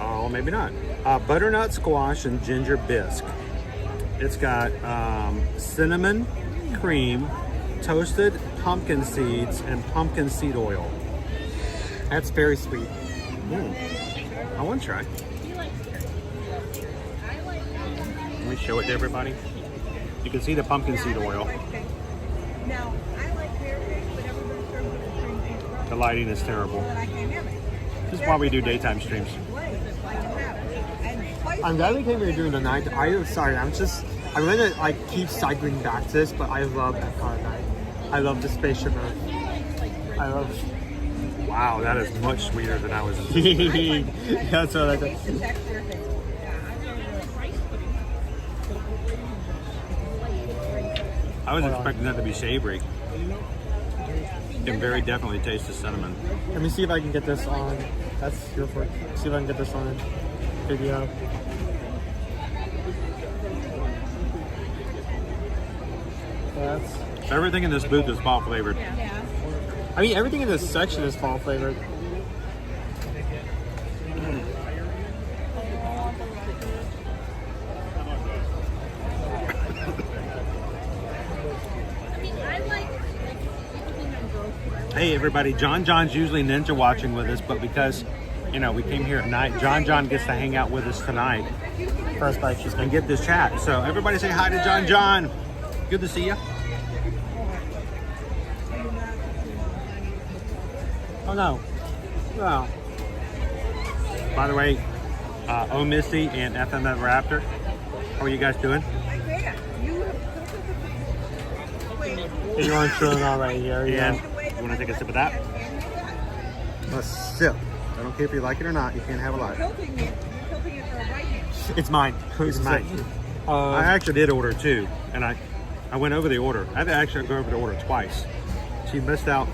Oh, maybe not. Butternut squash and ginger bisque. It's got cinnamon, cream, toasted pumpkin seeds, and pumpkin seed oil. That's very sweet. I want to try. Let me show it to everybody. You can see the pumpkin seed oil. Now, I like pear cake, but everybody serves it with cream cheese frosting, The lighting is terrible. but I can't have it. This is why we do daytime streams. I'm glad we came here during the night. I'm gonna like keep cycling back to this, but I love that car night. I love the spaceship Earth. I love. Wow, that is much sweeter than I was anticipating. That's what I think. I was expecting that to be savory. You can very definitely taste the cinnamon. Let me see if I can get this on. That's your fault. See if I can get this on video. That's. Everything in this booth is fall flavored. I mean, everything in this section is fall flavored. Hey everybody, John's usually ninja watching with us, but because, you know, we came here at night, John gets to hang out with us tonight First bite, she's and get this chat. So everybody say hi to John. Good to see you. Oh no. Wow. By the way, O Misty and FMF Raptor, how are you guys doing? You're on chilling out right here. And Yeah. you want to take a sip of that? A sip. I don't care if you like it or not. You can't have a lot. It's mine. It's mine. I actually did order two, and I went over the order. I had to actually go over the order twice. She missed out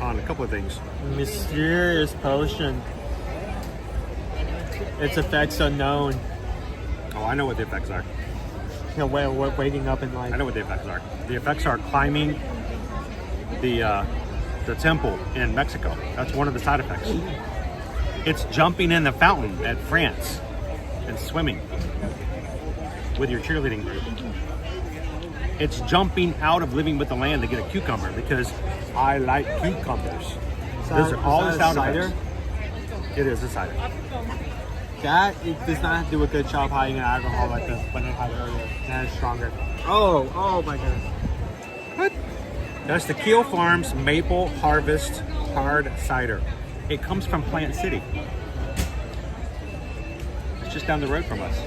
on a couple of things. Mysterious potion. Its effects unknown. Oh, I know what the effects are. You know, we're waking up in like. I know what the effects are. The effects are climbing the temple in Mexico. That's one of the side effects. It's jumping in the fountain at France and swimming with your cheerleading group. It's jumping out of Living with the Land to get a cucumber because I like cucumbers. Those are all the sound effects. It is a cider. That it does not do a good job hiding an alcohol like when they had it earlier. That is stronger. Oh my goodness. What? That's the Keel Farms Maple Harvest Hard Cider. It comes from Plant City. It's just down the road from us.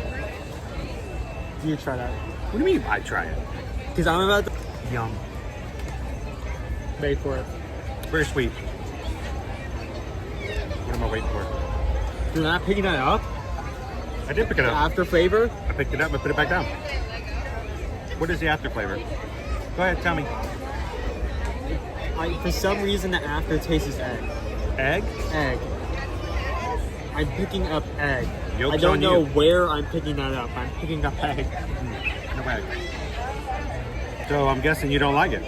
You try that. What do you mean I try it? Because I'm about to... Yum. Wait for it. Very sweet. What am I waiting for? You're not picking that up? I did pick it up. After flavor? I picked it up and put it back down. What is the after flavor? Go ahead, tell me. For some reason, the aftertaste is egg. Egg? Egg. I'm picking up egg. Yolk's I don't on know you. where I'm picking that up. I'm picking up egg. No egg. So I'm guessing you don't like it.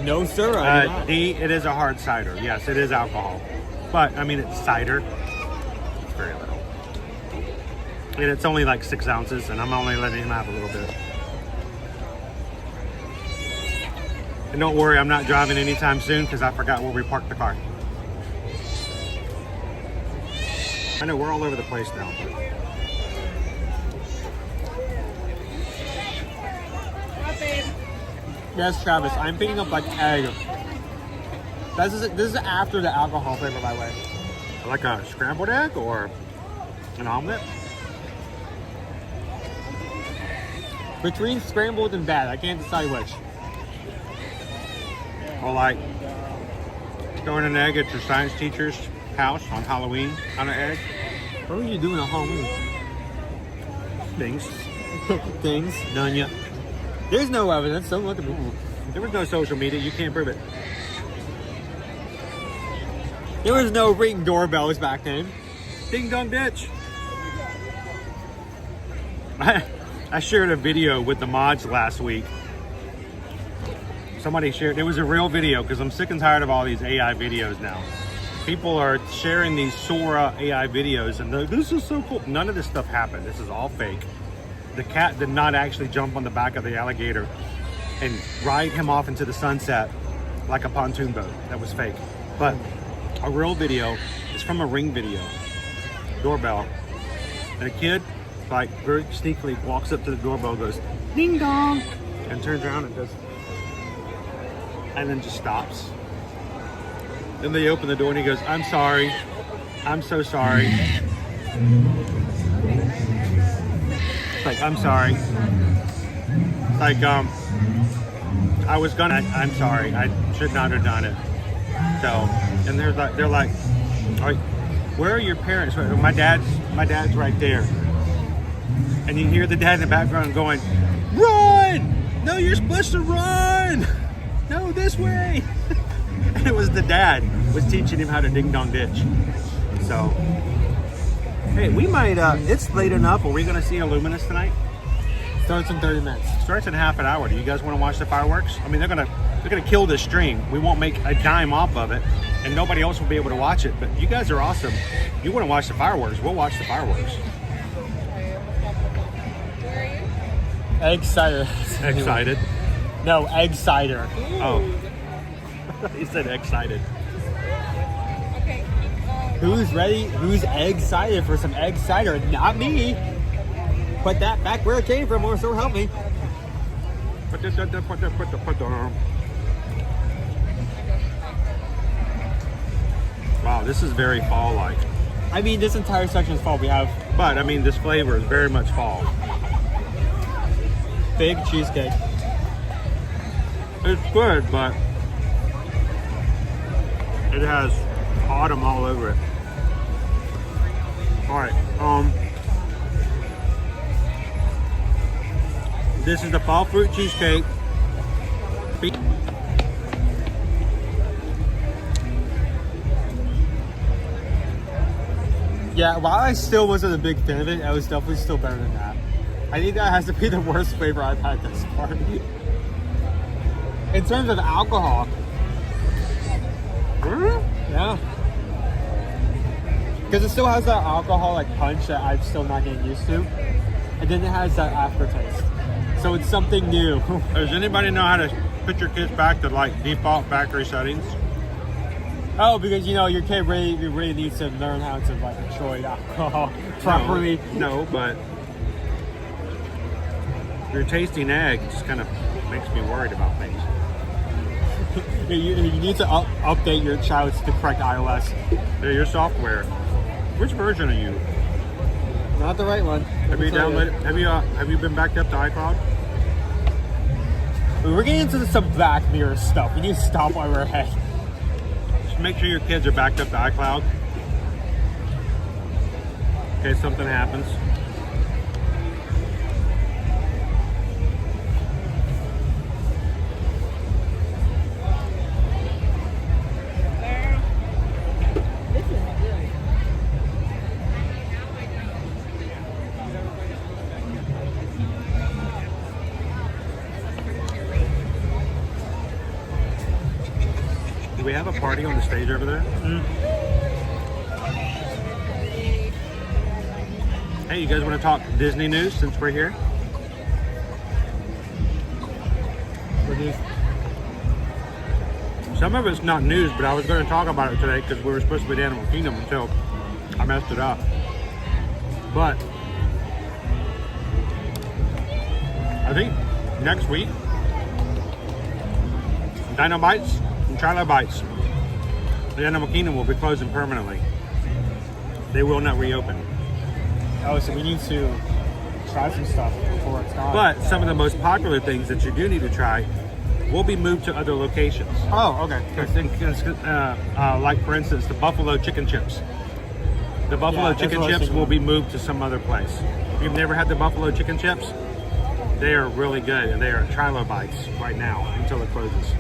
No, sir. I do not. D, it is a hard cider. Yes, it is alcohol. But, I mean, it's cider. It's very little. And it's only like 6 ounces, and I'm only letting him have a little bit. And don't worry, I'm not driving anytime soon because I forgot where we parked the car. I know we're all over the place now. But... Yes, Travis. I'm picking up like egg. This is after the alcohol flavor, by the way. Like a scrambled egg or an omelet? Between scrambled and bad, I can't decide which. Or like throwing an egg at your science teacher's house on Halloween on an egg. What were you doing at Halloween? Things. Things. None yet. There's no evidence. Don't look at me. There was no social media. You can't prove it. There was no ring doorbells back then. Ding dong ditch. I shared a video with the mods last week. Somebody shared, it was a real video because I'm sick and tired of all these AI videos now. People are sharing these Sora AI videos and they're like, this is so cool. None of this stuff happened. This is all fake. The cat did not actually jump on the back of the alligator and ride him off into the sunset like a pontoon boat. That was fake. But a real video is from a Ring video. Doorbell. And a kid, like, very sneakily walks up to the doorbell, goes, ding dong, and turns around and does, and then just stops. Then they open the door and he goes, I'm sorry. I'm so sorry. It's like, I'm sorry. It's like, I was gonna, I'm sorry. I should not have done it. So, and they're like, where are your parents? My dad's right there. And you hear the dad in the background going, run! No, you're supposed to run! No, this way! And it was the dad was teaching him how to ding dong ditch. So, hey, we might, it's late enough. Are we gonna see Illuminous tonight? Starts in 30 minutes. Starts in half an hour. Do you guys want to watch the fireworks? I mean, they're gonna kill this stream. We won't make a dime off of it, and nobody else will be able to watch it. But you guys are awesome. If you want to watch the fireworks, we'll watch the fireworks. Egg cider. Excited? No, egg cider. Oh, he said excited. Who's ready? Who's egg cider for some egg cider? Not me. Put that back where it came from, or so help me. Wow, this is very fall-like. I mean, this entire section is fall. We have But, I mean, this flavor is very much fall. big cheesecake. It's good, but it has autumn all over it. Alright, this is the fall fruit cheesecake. Yeah, while I still wasn't a big fan of it, I was definitely still better than that. I think that has to be the worst flavor I've had this far. In terms of alcohol. Yeah. Because it still has that alcohol like punch that I'm still not getting used to. And then it has that aftertaste. So it's something new. Does anybody know how to put your kids back to like default factory settings? Oh, because you know your kid really needs to learn how to like enjoy alcohol properly. No, but you're tasting egg. It just kind of makes me worried about things. You need to update your child to the correct iOS. Yeah, your software. Which version are you? Not the right one. Have you downloaded? Have you been backed up to iCloud? We're getting into some Black Mirror stuff. We need to stop while we're ahead. Just make sure your kids are backed up to iCloud. In case something happens. This is good. Do we have a party on the stage over there? Hey, you guys want to talk Disney news since we're here? Some of it's not news, but I was going to talk about it today because we were supposed to be at Animal Kingdom until I messed it up. But I think next week, Dino Bites and Trilo Bites, the Animal Kingdom will be closing permanently. They will not reopen. Oh, so we need to try some stuff before it's gone. But some of the most popular things that you do need to try will be moved to other locations. Oh, okay. Like, for instance, the Buffalo chicken chips. The Buffalo chicken chips will be moved to some other place. If you've never had the Buffalo chicken chips, they are really good, and they are Trilo Bites right now until it closes.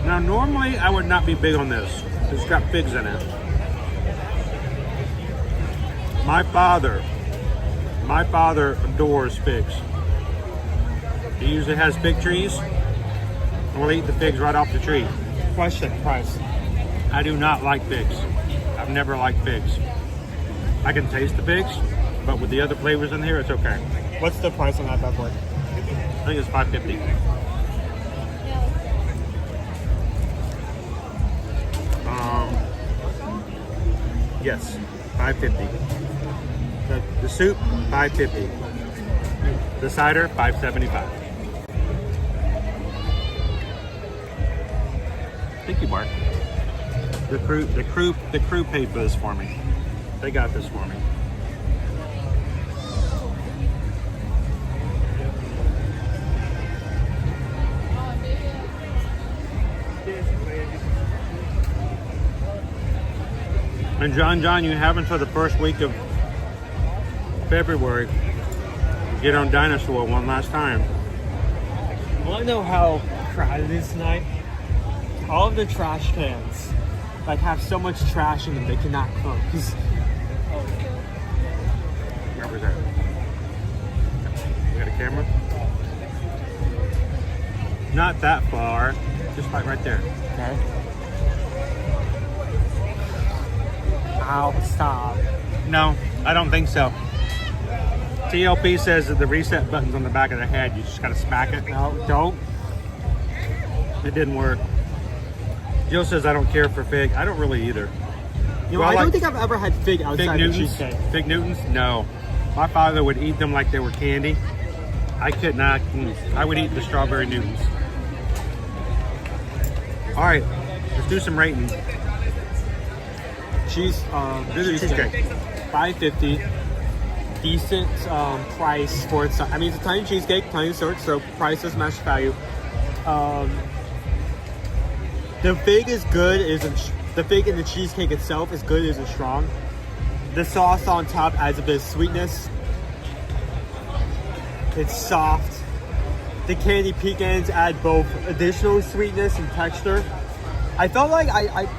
Now, normally I would not be big on this. It's got figs in it. My father adores figs. He usually has fig trees, and we'll eat the figs right off the tree. Question, price. I do not like figs. I've never liked figs. I can taste the figs, but with the other flavors in here, it's okay. What's the price on that bad boy? I think it's $5.50. Yes, $5.50. The soup, $5.50. The cider, $5.75. Thank you, Mark. The crew paid for this for me. They got this for me. And John, you have until the first week of February to get on Dinosaur one last time. I want to know how crowded it is tonight. All of the trash cans have so much trash in them they cannot close. Where was that? We got a camera? Not that far. Just right there. Okay. Ow, stop. No, I don't think so. TLP says that the reset button's on the back of the head. You just gotta smack it. No, don't. It didn't work. Jill says I don't care for fig. I don't really either. You know, I don't think I've ever had fig outside Fig of Newtons? cheesecake. Fig Newtons? No. My father would eat them like they were candy. I could not. I would eat the strawberry Newtons. All right, let's do some rating. Do the cheesecake. $5.50. Decent price for its. I mean, it's a tiny cheesecake, tiny dessert, so price does match value. The fig is good. The fig in the cheesecake itself is good. Isn't strong. The sauce on top adds a bit of sweetness. It's soft. The candy pecans add both additional sweetness and texture. I felt like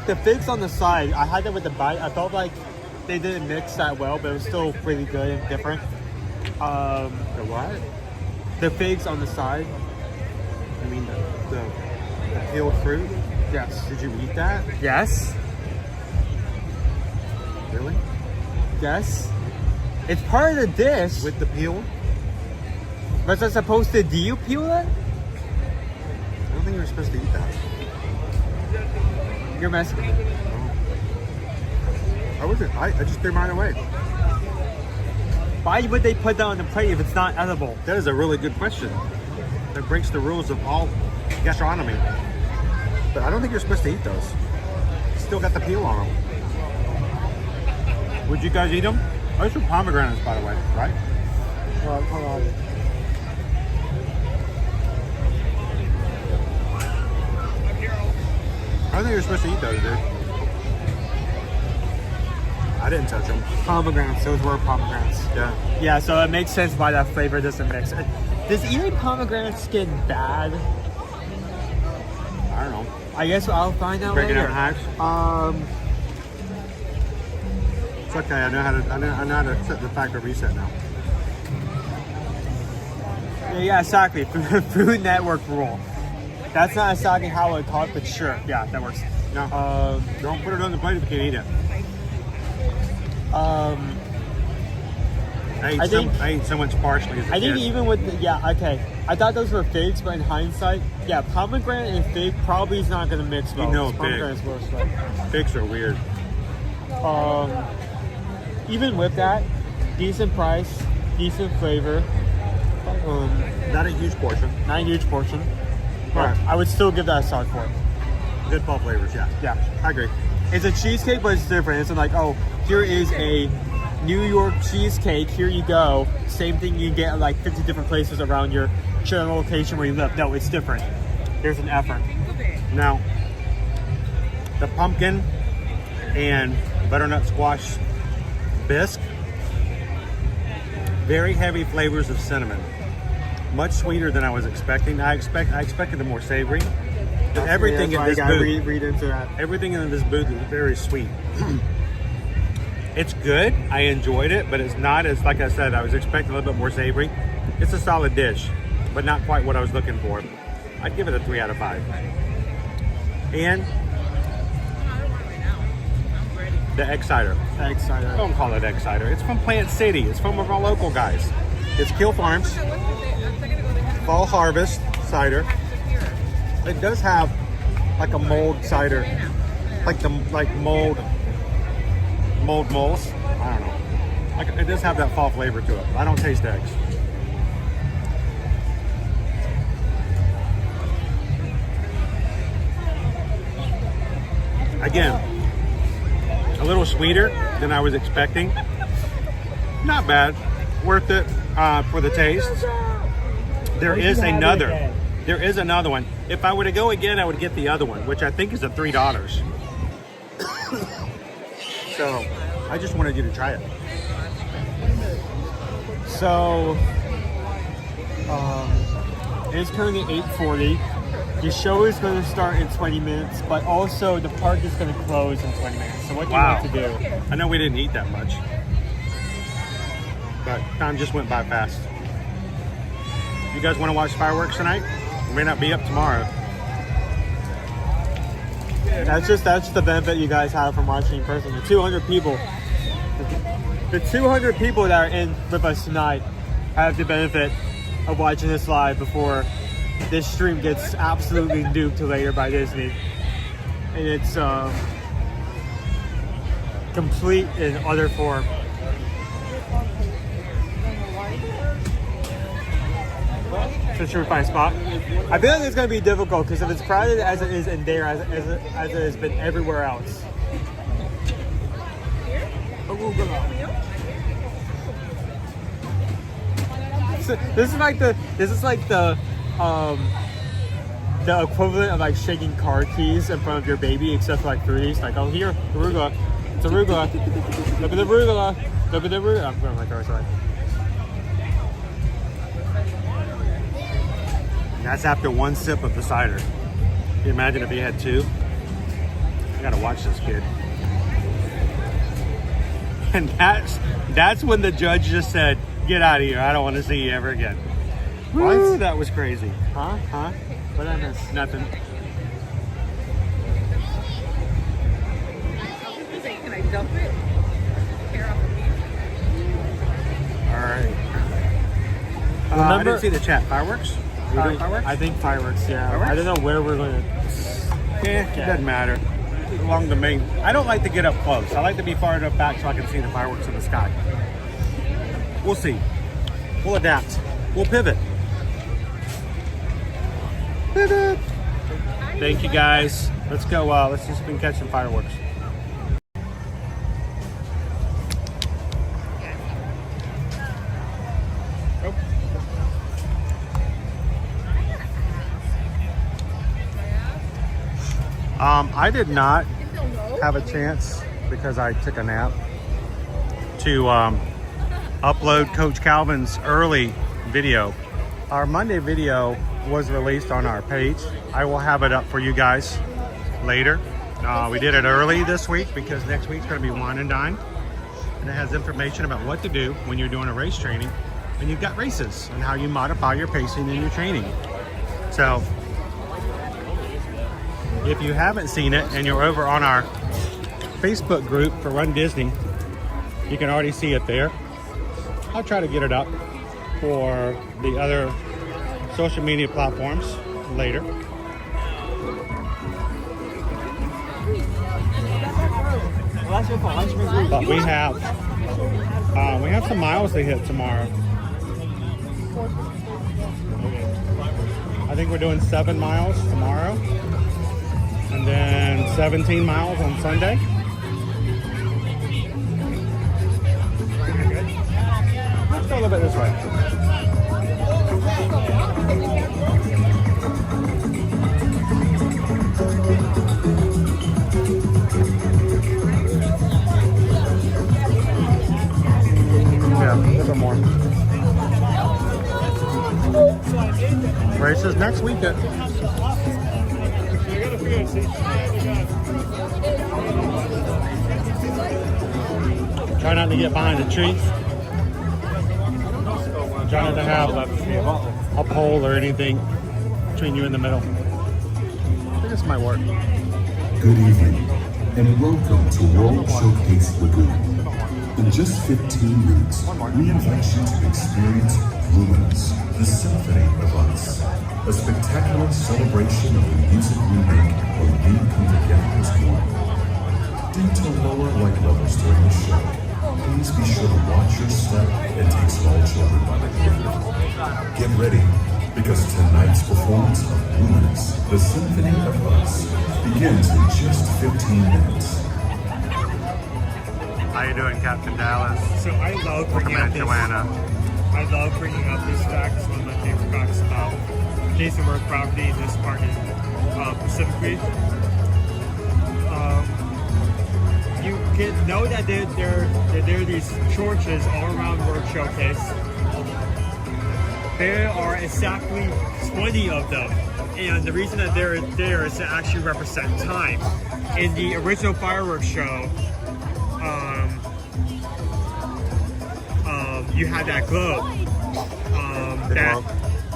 the figs on the side, I had them with the bite. I felt like they didn't mix that well, but it was still really good and different. The what? The figs on the side. I mean the peeled fruit? Yes. Did you eat that? Yes. Really? Yes. It's part of the dish. With the peel? Was I supposed to? Do you peel it? I don't think you were supposed to eat that. You're messing with me. I wasn't. I just threw mine away. Why would they put that on the plate if it's not edible? That is a really good question. that breaks the rules of all gastronomy. But I don't think you're supposed to eat those. Still got the peel on them. Would you guys eat them? Those are pomegranates, by the way, right? Well, hold on. I don't think you're supposed to eat those, dude. I didn't touch them. Pomegranates, those were pomegranates. Yeah. Yeah, so it makes sense why that flavor doesn't mix. Does eating pomegranates get bad? I don't know. I guess I'll find out Breaking later. out hacks. It's okay. I know how to set the factor reset now. Yeah, exactly. Food Network rule. That's not exactly how I call it, but sure. Yeah, that works. No. Don't put it on the plate if you can't eat it. I ate so much parsley as a I think kid. even with okay. I thought those were figs, but in hindsight, yeah, pomegranate and fig probably is not going to mix well. You know, Pomegranate's worse, right? Figs are weird. Even with that, decent price, decent flavor. Not a huge portion. Not a huge portion. But Right. I would still give that a solid 4. Good fall flavors, yeah. Yeah. I agree. It's a cheesecake, but it's different. It's like, oh, here is a New York cheesecake. Here you go. Same thing you get at like 50 different places around your general location where you live. No, it's different. There's an effort. Now, the pumpkin and butternut squash bisque, very heavy flavors of cinnamon. Much sweeter than I was expecting. I expected it more savory. But everything in this booth, read into that. everything in this booth is very sweet. It's good. I enjoyed it, but it's not as, like I said, I was expecting a little bit more savory. It's a solid dish, but not quite what I was looking for. I'd give it a 3 out of 5. And the egg cider. Egg cider. Don't call it egg cider. It's from Plant City. It's from one of our local guys. It's Kill Farms Fall Harvest cider. It does have like a mold cider, like mold moles. I don't know. Like it does have that fall flavor to it. I don't taste eggs. Again, a little sweeter than I was expecting. Not bad. Worth it for the taste. There is another one. If I were to go again, I would get the other one, which I think is a $3. So I just wanted you to try it. So it's currently 8:40. The show is going to start in 20 minutes, but also the park is going to close in 20 minutes. So what do you want to do? I know we didn't eat that much, but time just went by fast. You guys want to watch fireworks tonight? It may not be up tomorrow. That's the benefit you guys have from watching in person. The 200 people that are in with us tonight have the benefit of watching this live before this stream gets absolutely nuked later by Disney. And it's complete in utter form. So should we find a spot? I feel like it's going to be difficult because if it's crowded as it is in there, as it has been everywhere else. So this is like the equivalent of like shaking car keys in front of your baby, except for like fruities. Like, oh, here, arugula. It's arugula. Look at the arugula. Look at the arugula. I'm going my car, sorry. That's after one sip of the cider. Can you imagine if he had 2? I gotta watch this kid. And that's when the judge just said, "Get out of here! I don't want to see you ever again." What? That was crazy. Huh? What did I miss? Nothing. Can I dump it? All right. I Remember- didn't see the chat. Fireworks? We doing fireworks? I think fireworks, yeah. Fireworks? I don't know where we're going to... It doesn't matter. Along the main. I don't like to get up close. I like to be far enough back so I can see the fireworks in the sky. We'll see. We'll adapt. We'll pivot. Thank you guys. Let's go. Let's see if we can catch some fireworks. I did not have a chance because I took a nap to upload Coach Calvin's early video. Our Monday video was released on our page. I will have it up for you guys later. We did it early this week because next week's going to be wine and dine, and it has information about what to do when you're doing a race training and you've got races and how you modify your pacing and your training. So if you haven't seen it and you're over on our Facebook group for Run Disney, you can already see it there. I'll try to get it up for the other social media platforms later. But we have some miles to hit tomorrow. I think we're doing 7 miles tomorrow, and then 17 miles on Sunday. Let's go a little bit this way. Yeah, a little bit more. Races next weekend. Try not to get behind the trees. Try not to have a pole or anything between you and the middle. I think this might work. Good evening, and welcome to World Showcase Lagoon. In just 15 minutes, we invite you to experience Luminous, the Symphony of Us, a spectacular celebration of the music we make when we come together as one. Due to lower light levels during the show, please be sure to watch your step and take small children by the hand. Get ready, because tonight's performance of Luminous, the Symphony of Us, begins in just 15 minutes. How you doing, Captain Dallas? So I love bringing up this. Joanna. I love bringing up this fact. It's one of my favorite facts about Jason Work property in this part specifically. You can know that there are these torches all around World Showcase. There are exactly 20 of them, and the reason that they're there is to actually represent time. In the original fireworks show, you had that globe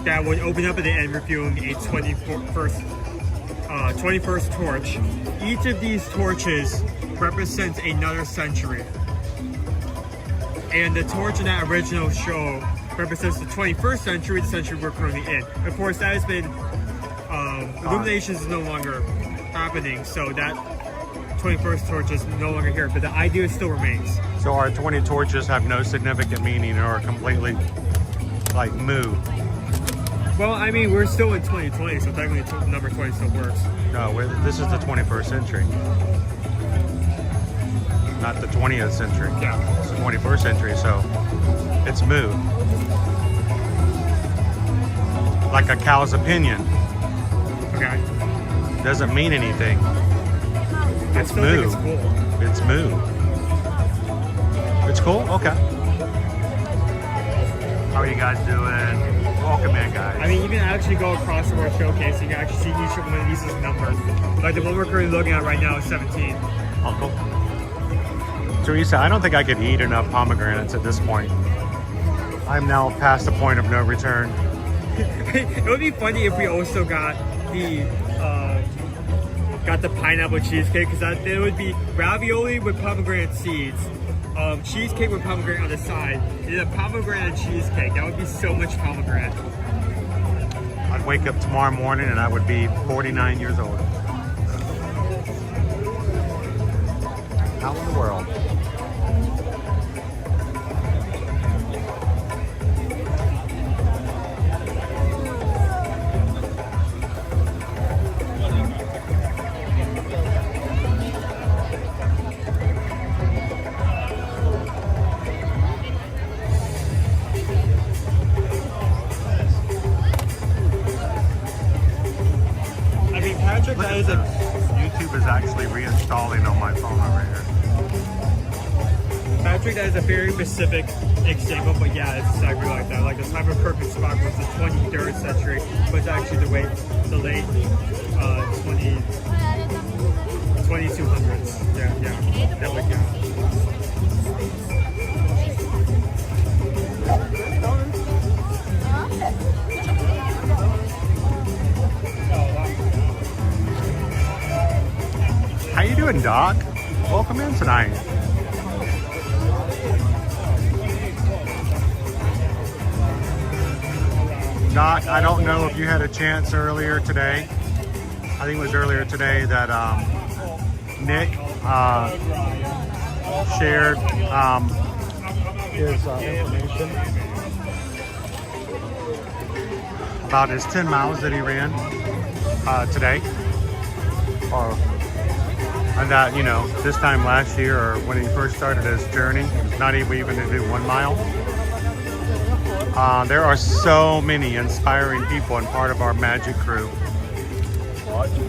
that would open up at the end, revealing a 21st torch. Each of these torches represents another century, and the torch in that original show represents the 21st century, the century we're currently in. Of course, that has been illuminations is no longer happening, so that 21st torch is no longer here, but the idea still remains. So our 20 torches have no significant meaning or are completely like moo. Well, I mean, we're still in 2020, so technically number 20 still works. No, this is the 21st century. Not the 20th century. Yeah. It's the 21st century, so it's moo. Like a cow's opinion. Okay. Doesn't mean anything. It's moo. It's cool. It's moo. It's cool? Okay. How are you guys doing? Welcome in, guys. I mean, you can actually go across the World Showcase. You can actually see each one of these is numbered. Like the one we're currently looking at right now is 17. Uncle. Teresa, I don't think I could eat enough pomegranates at this point. I'm now past the point of no return. It would be funny if we also got the pineapple cheesecake, because it would be ravioli with pomegranate seeds, cheesecake with pomegranate on the side, and a pomegranate cheesecake. That would be so much pomegranate. I'd wake up tomorrow morning and I would be 49 years old. How in the world? Patrick, Look that at is a this. YouTube is actually reinstalling on my phone over here. Patrick, that is a very specific example, but yeah, it's exactly like that. Like the time of perfect spot was the 23rd century, but it's actually the late 2200s. Yeah, that would count. How you doing, Doc? Welcome in tonight. Doc, I don't know if you had a chance earlier today. I think it was earlier today that Nick shared his information about his 10 miles that he ran today. And that, you know, this time last year or when he first started his journey, he was not even to do 1 mile. There are so many inspiring people and part of our magic crew.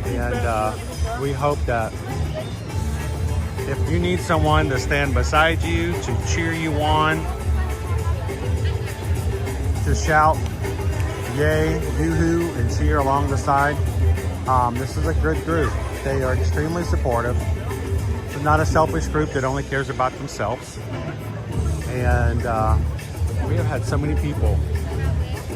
And we hope that if you need someone to stand beside you, to cheer you on, to shout, yay, yoo-hoo, and cheer along the side, this is a good group. They are extremely supportive. It's not a selfish group that only cares about themselves. And we have had so many people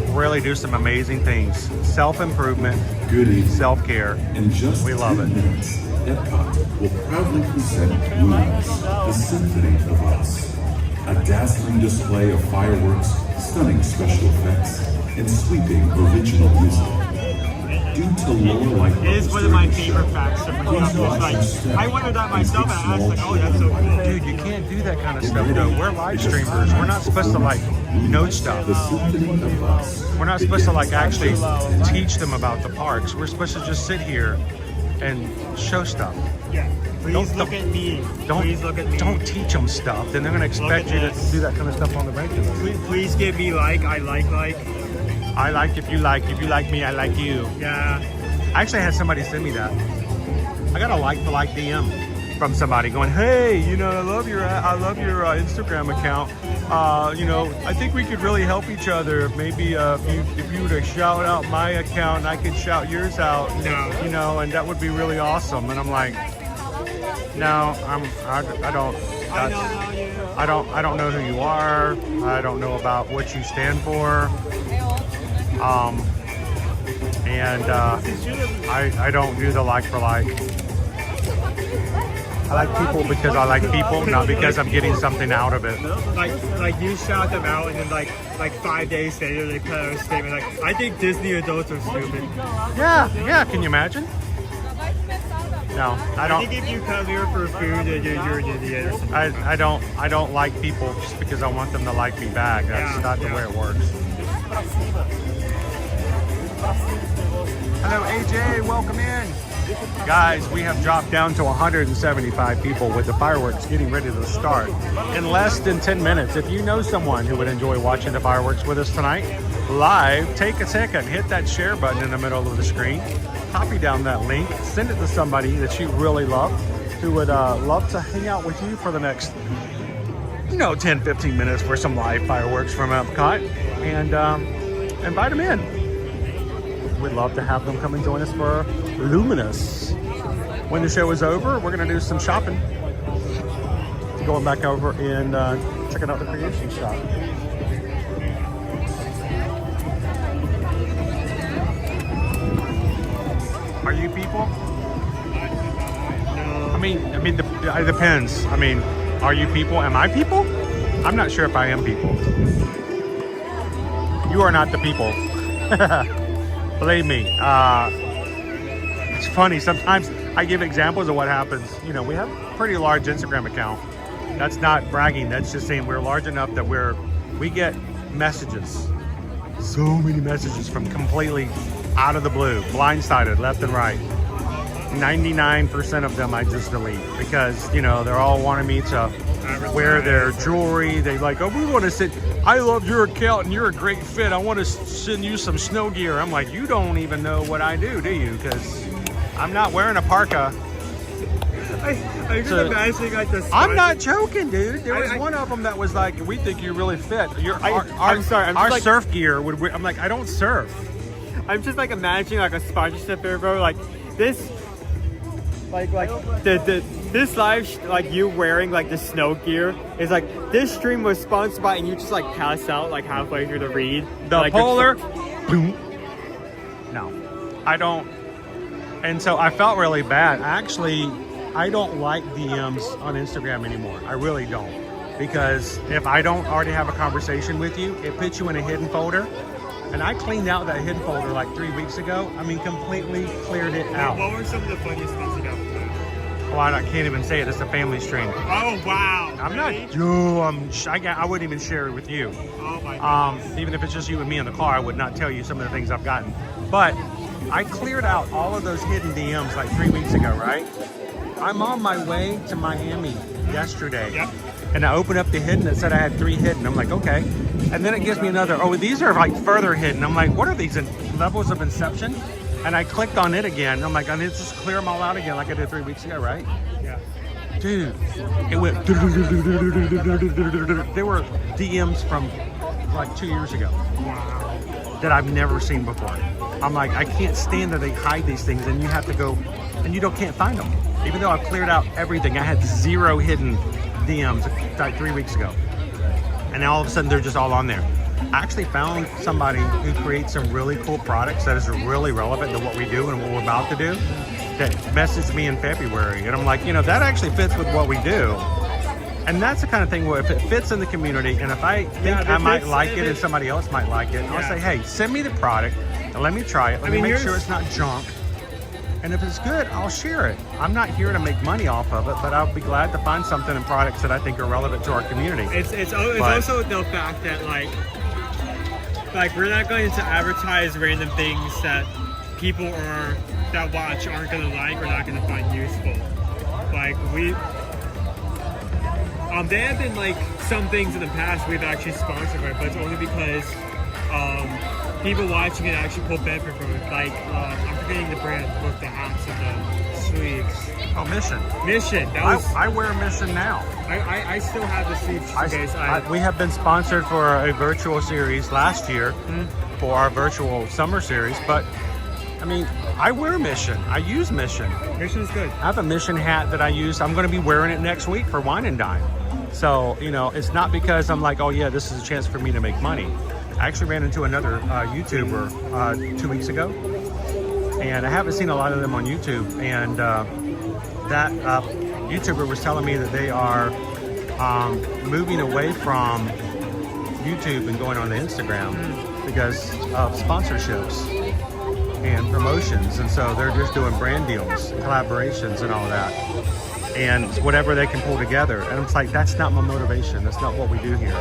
really do some amazing things. Self-improvement, Good evening. self-care. In just We love 10 it. minutes, Epcot will proudly present Luminous, the Symphony of Us. A dazzling display of fireworks, stunning special effects, and sweeping original music. Due to lower light It is one of my favorite facts of like, I wondered that myself and I was like, oh, that's so cool. Dude, you can't do that kind of stuff though. We're live streamers. We're not supposed to like note stuff. The Symphony of Us. We're not supposed to like actually teach them about the parks. We're supposed to just sit here and show stuff. Yeah. Please look at me. Please look at me. Don't teach them stuff. Then they're gonna expect at you to this. do that kind of stuff on the regular. Please give me like. I like. I like if you like. If you like me, I like you. Yeah. I actually had somebody send me that. I got a like DM from somebody going, hey, you know, I love your Instagram account. You know, I think we could really help each other. Maybe if you were to shout out my account, I could shout yours out. No. You know, and that would be really awesome. And I'm like, no, I don't. I don't know who you are. I don't know about what you stand for. I don't do the like for like. I like people because I like people, not because I'm getting something out of it. Like you shout them out, and then like 5 days later they put out a statement like, I think Disney adults are stupid. Yeah. Can you imagine? No, I I don't. think if you come here for food, then you're an idiot or something. I don't like people just because I want them to like me back. That's not the way it works. Hello, AJ. Welcome in. Guys, we have dropped down to 175 people with the fireworks getting ready to start in less than 10 minutes. If you know someone who would enjoy watching the fireworks with us tonight, live, take a second, hit that share button in the middle of the screen, copy down that link, send it to somebody that you really love, who would love to hang out with you for the next, 10, 15 minutes for some live fireworks from Epcot, and invite them in. We'd love to have them come and join us for Luminous. When the show is over, we're going to do some shopping. Going back over and checking out the creation shop. Are you people? No. I mean, it depends. I mean, are you people? Am I people? I'm not sure if I am people. You are not the people. Believe me. It's funny. Sometimes I give examples of what happens. We have a pretty large Instagram account. That's not bragging. That's just saying we're large enough that we get messages. So many messages from completely out of the blue, blindsided, left and right. 99% of them I just delete because, they're all wanting me to wear their jewelry. They like, oh, we want to sit. I love your account and you're a great fit. I want to send you some snow gear. I'm like, you don't even know what I do you? Because I'm not wearing a parka. I'm just imagining like this. I'm not joking, dude. There was one of them that was like, "We think you really fit." I'm sorry. I'm our just like, surf gear would. I'm like, I don't surf. I'm just like imagining like a sponsorship here, bro. Like this, like this like you wearing like the snow gear is like this stream was sponsored by, and you just like pass out like halfway through the read. The like, polar. No, I don't. And so I felt really bad. Actually, I don't like DMs on Instagram anymore. I really don't. Because if I don't already have a conversation with you, it puts you in a hidden folder. And I cleaned out that hidden folder like 3 weeks ago. I mean, completely cleared it out. What were some of the funniest things you got from that? Well, I can't even say it. It's a family stream. Oh, wow. I'm really? not. I wouldn't even share it with you. Oh my God. Even if it's just you and me in the car, I would not tell you some of the things I've gotten. But I cleared out all of those hidden DMs like 3 weeks ago, right? I'm on my way to Miami yesterday. Yep. And I opened up the hidden that said I had 3 hidden. I'm like, okay. And then it gives me another, oh, these are like further hidden. I'm like, what are these levels of inception? And I clicked on it again. I'm like, I need to just clear them all out again like I did 3 weeks ago, right? Yeah. Dude, it went, there were DMs from like 2 years ago that I've never seen before. I'm like, I can't stand that they hide these things and you have to go, and you can't find them. Even though I've cleared out everything, I had 0 hidden DMs like 3 weeks ago. And now all of a sudden they're just all on there. I actually found somebody who creates some really cool products that is really relevant to what we do and what we're about to do, that messaged me in February. And I'm like, that actually fits with what we do. And that's the kind of thing where if it fits in the community, and if I think I might like it and somebody else might like it, I'll say, hey, send me the product and let me try it. Let me make sure it's not junk. And if it's good, I'll share it. I'm not here to make money off of it, but I'll be glad to find something in products that I think are relevant to our community. It's also the fact that like we're not going to advertise random things that people that watch aren't going to like or not going to find useful. Like there have been like some things in the past we've actually sponsored, right? But it's only because people watching it actually pull benefit from it. Like I'm forgetting the brand with the hats and the sleeves. Oh, Mission. I wear Mission now. I still have the sleeves. We have been sponsored for a virtual series last year for our virtual summer series, but I mean, I wear Mission. I use Mission. Mission's good. I have a Mission hat that I use. I'm going to be wearing it next week for Wine and Dine. So, it's not because I'm like, oh yeah, this is a chance for me to make money. I actually ran into another YouTuber 2 weeks ago, and I haven't seen a lot of them on YouTube. And that YouTuber was telling me that they are moving away from YouTube and going on to Instagram because of sponsorships and promotions. And so they're just doing brand deals, collaborations and all that, and whatever they can pull together. And it's like, that's not my motivation. That's not what we do here.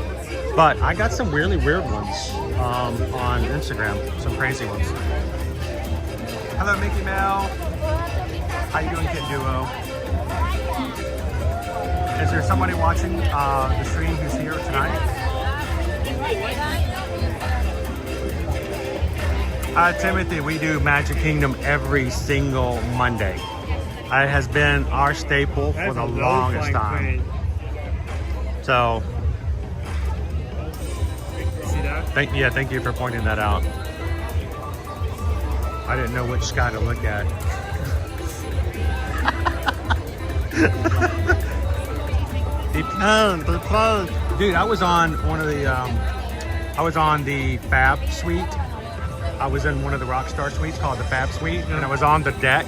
But I got some really weird ones on Instagram, some crazy ones. Hello, Mickey Mel. How you doing, Kid Duo? Is there somebody watching the stream who's here tonight? Timothy, we do Magic Kingdom every single Monday. It has been our staple for the longest time. So, see that? Thank you for pointing that out. I didn't know which sky to look at. Dude, I was on one of the I was on the Fab Suite. I was in one of the Rockstar suites called the Fab Suite, and I was on the deck,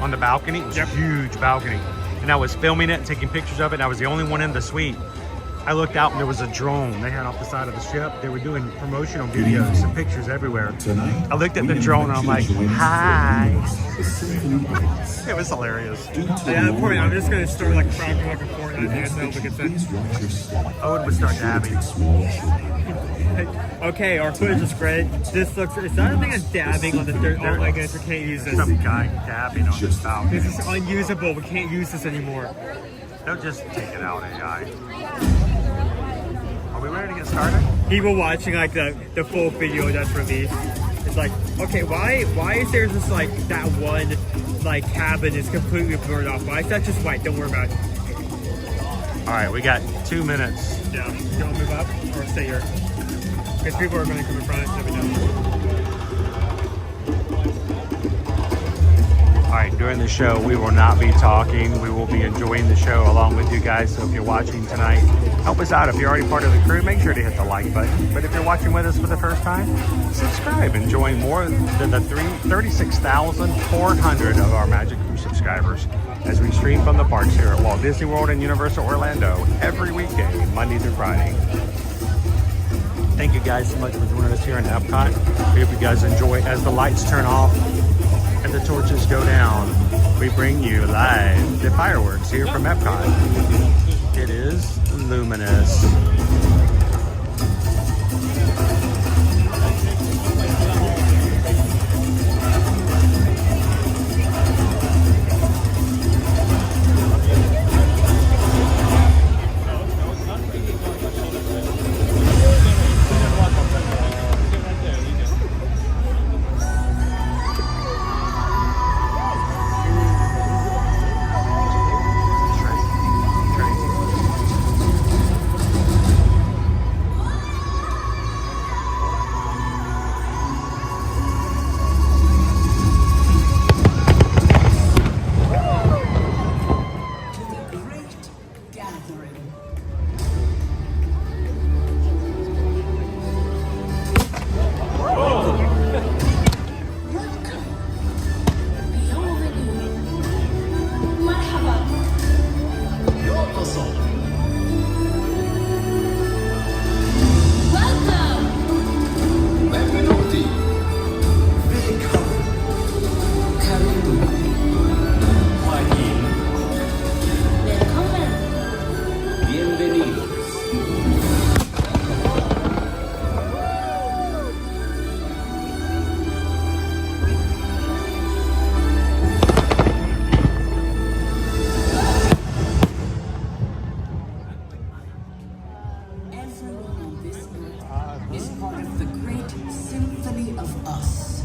on the balcony. It was a huge balcony. And I was filming it and taking pictures of it, and I was the only one in the suite. I looked out and there was a drone they had off the side of the ship. They were doing promotional videos and pictures everywhere. I looked at the drone and I'm like, hi. It was hilarious. Yeah, I'm just going to start like cracking like a Fortnite dance now because Owen would start dabbing. Okay, our footage is great. This looks, is that a thing of dabbing on the dirt? Oh my goodness, we can't use this. Some guy dabbing on this balcony. This is unusable, we can't use this anymore. They'll just take it out, AI. Are we ready to get started? People watching like the full video that's released. It's like, okay, why is there just like that one like cabin is completely blurred off? Why is that just white? Don't worry about it. All right, we got 2 minutes. Yeah, you want to move up or stay here? Because people are going to come in front of us. All right, during the show, we will not be talking. We will be enjoying the show along with you guys. So if you're watching tonight, help us out. If you're already part of the crew, make sure to hit the like button. But if you're watching with us for the first time, subscribe and join more than the 36,400 of our Magic Crew subscribers as we stream from the parks here at Walt Disney World and Universal Orlando every weekday, Monday through Friday. Thank you guys so much for joining us here in Epcot. We hope you guys enjoy as the lights turn off and the torches go down. We bring you live the fireworks here from Epcot. It is luminous. Symphony of us.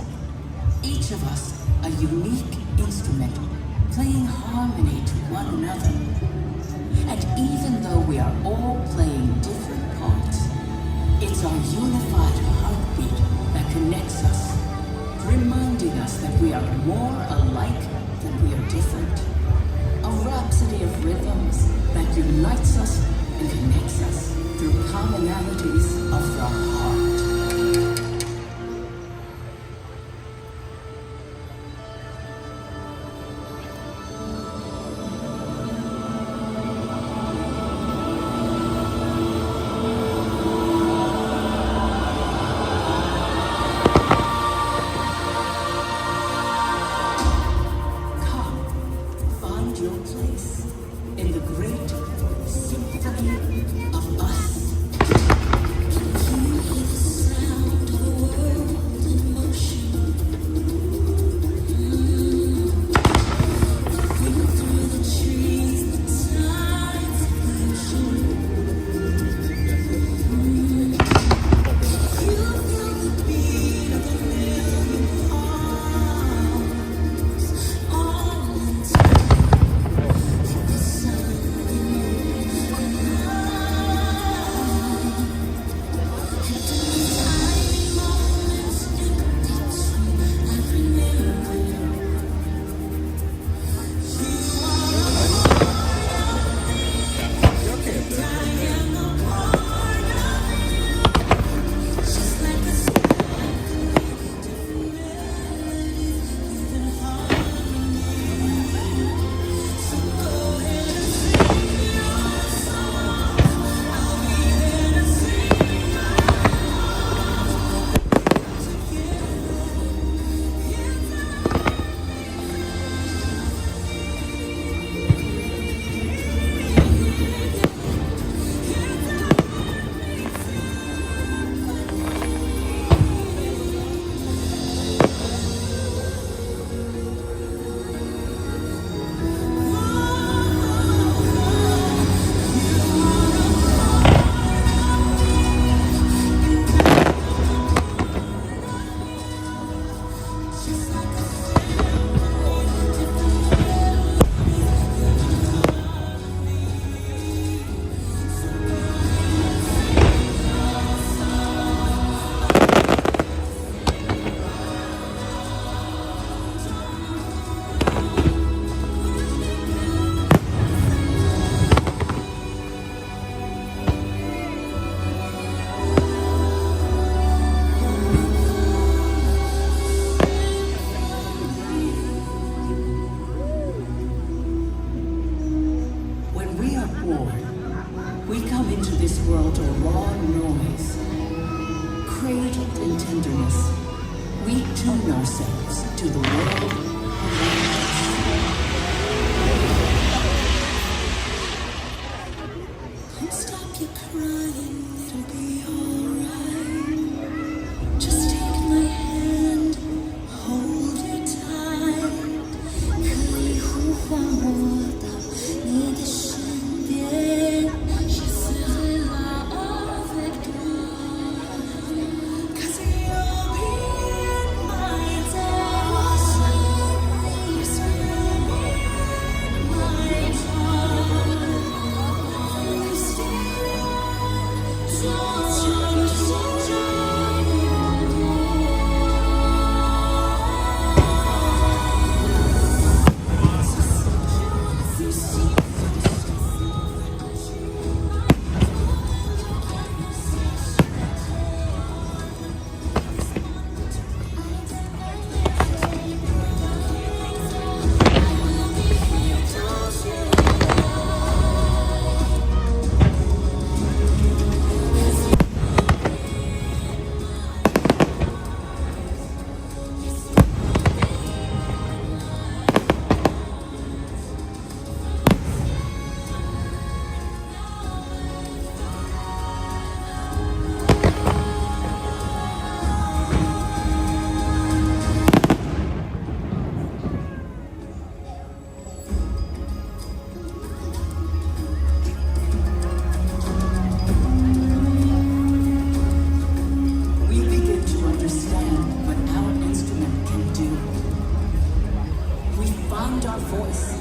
find our voice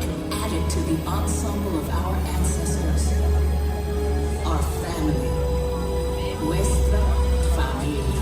and add it to the ensemble of our ancestors. Our family. Nuestra familia.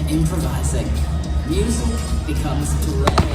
Improvising. Music becomes playing.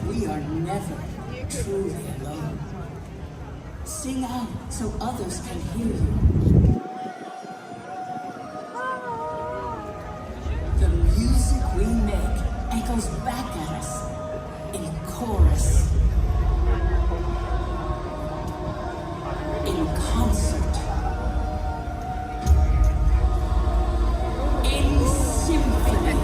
we are never truly alone. Sing out so others can hear you. The music we make echoes back at us in chorus, in concert, in symphony.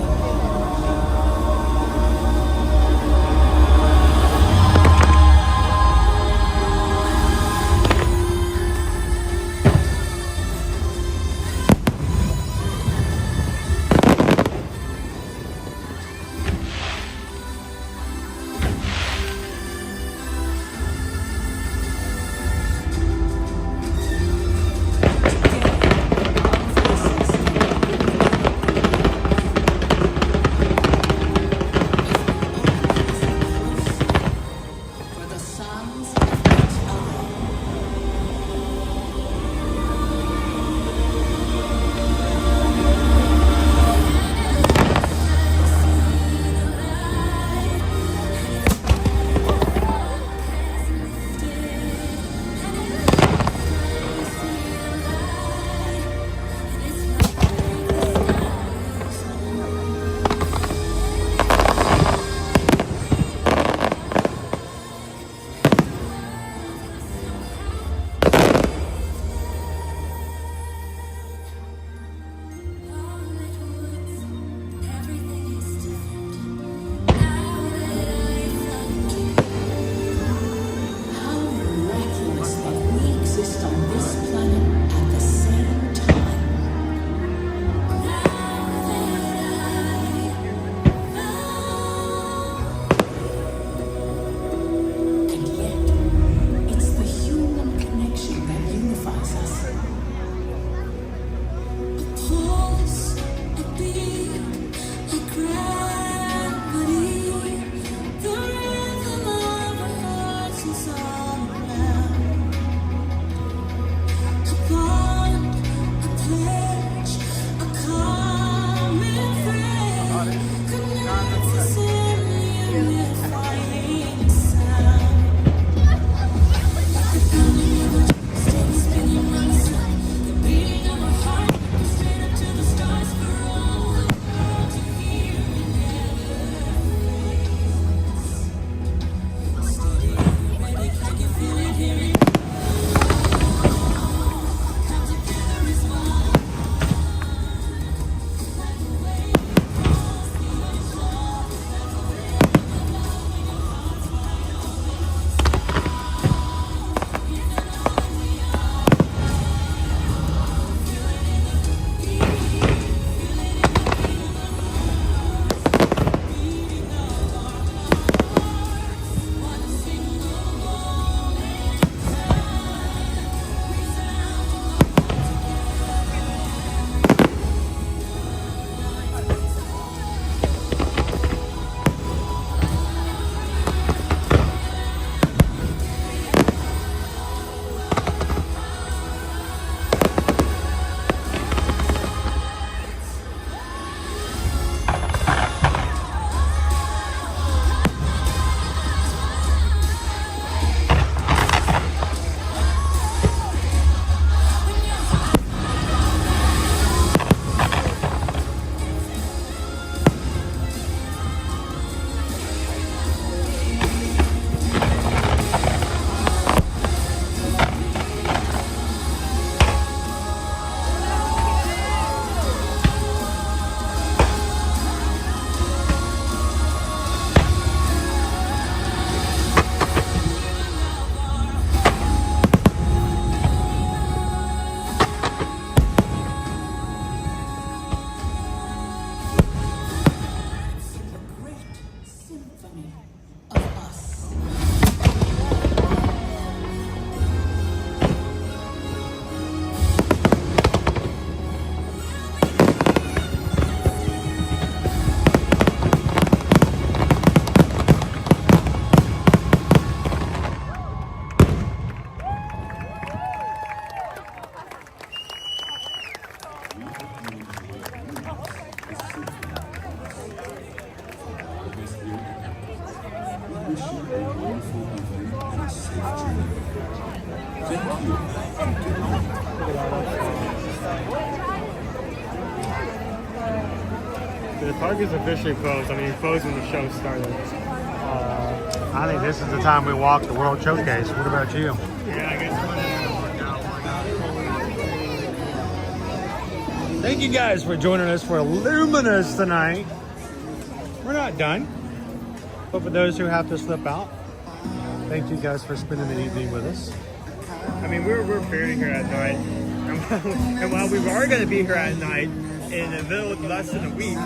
For the sounds of each other. How miraculous that we exist on this planet at the same time. And yet, it's the human connection that unifies us. A pulse, a beat, a gravity, the rhythm of our hearts is all around. A bond, a pledge, a common thread connects us in a unifying sound. The pounding of our chest stays spinning on the sun. The beating of our heart goes straight up to the stars for all the world to hear and never fade. Steady, ready, can you feel it here? Come together as one. Like a wave across the ocean. Like a wave of love in your heart's wide open. Even all that we are. Feel it in the beat. Feel it in the beat of our hearts. Beating of our hearts. One single moment in time. The great symphony of us. We wish you a wonderful evening and a safe journey. Thank you and good night. The park is officially closed. I mean, closed when the show started. I think this is the time we walk the World Showcase. What about you? Yeah, I guess. Thank you guys for joining us for Luminous tonight. We're not done, but for those who have to slip out, thank you guys for spending the evening with us. I mean, we're barely here at night. And while we are going to be here at night in a little less than a week,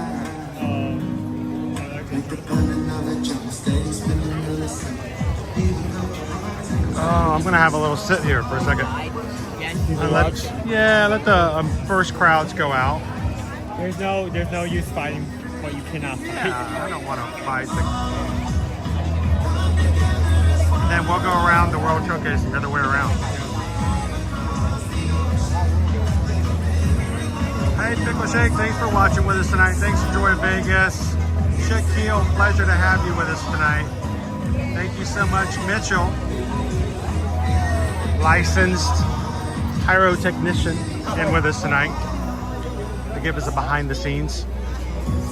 I'm gonna have a little sit here for a second. Let the first crowds go out. there's no use fighting what you cannot fight. Yeah, I don't want to fight. Then we'll go around the World Showcase the other way around. Hey, Pickle Shake, thanks for watching with us tonight. Thanks for Joy Vegas. Shaquille, pleasure to have you with us tonight. Thank you so much, Mitchell. Licensed pyrotechnician in with us tonight to give us a behind the scenes.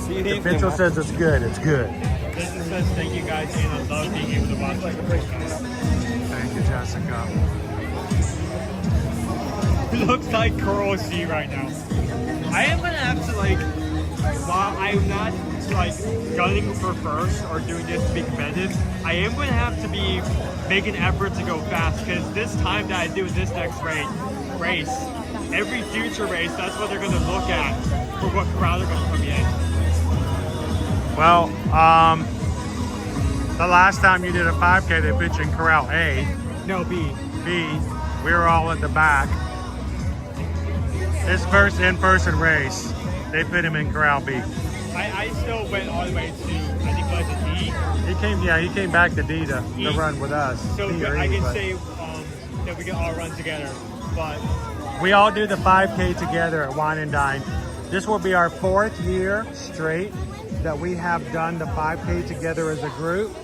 If Mitchell says it's good, it's good. Business says thank you guys, and I love being able to watch it. Thank you, Jessica. It looks like Coral Sea right now. I am gonna have to while I'm not gunning for first or doing this to be competitive, I am gonna have to be making effort to go fast, because this time that I do this next race, every future race, that's what they're gonna look at for what crowd they're gonna put me in. Well, the last time you did a 5K, they put you in Corral A. No, B. B. We were all at the back. His first in-person race, they put him in Corral B. I still went all the way to, I think it was a D. He came back to D to E. run with us. So D or I E, can but say that we can all run together, but we all do the 5K together at Wine and Dine. This will be our 4th year straight that we have done the 5K together as a group.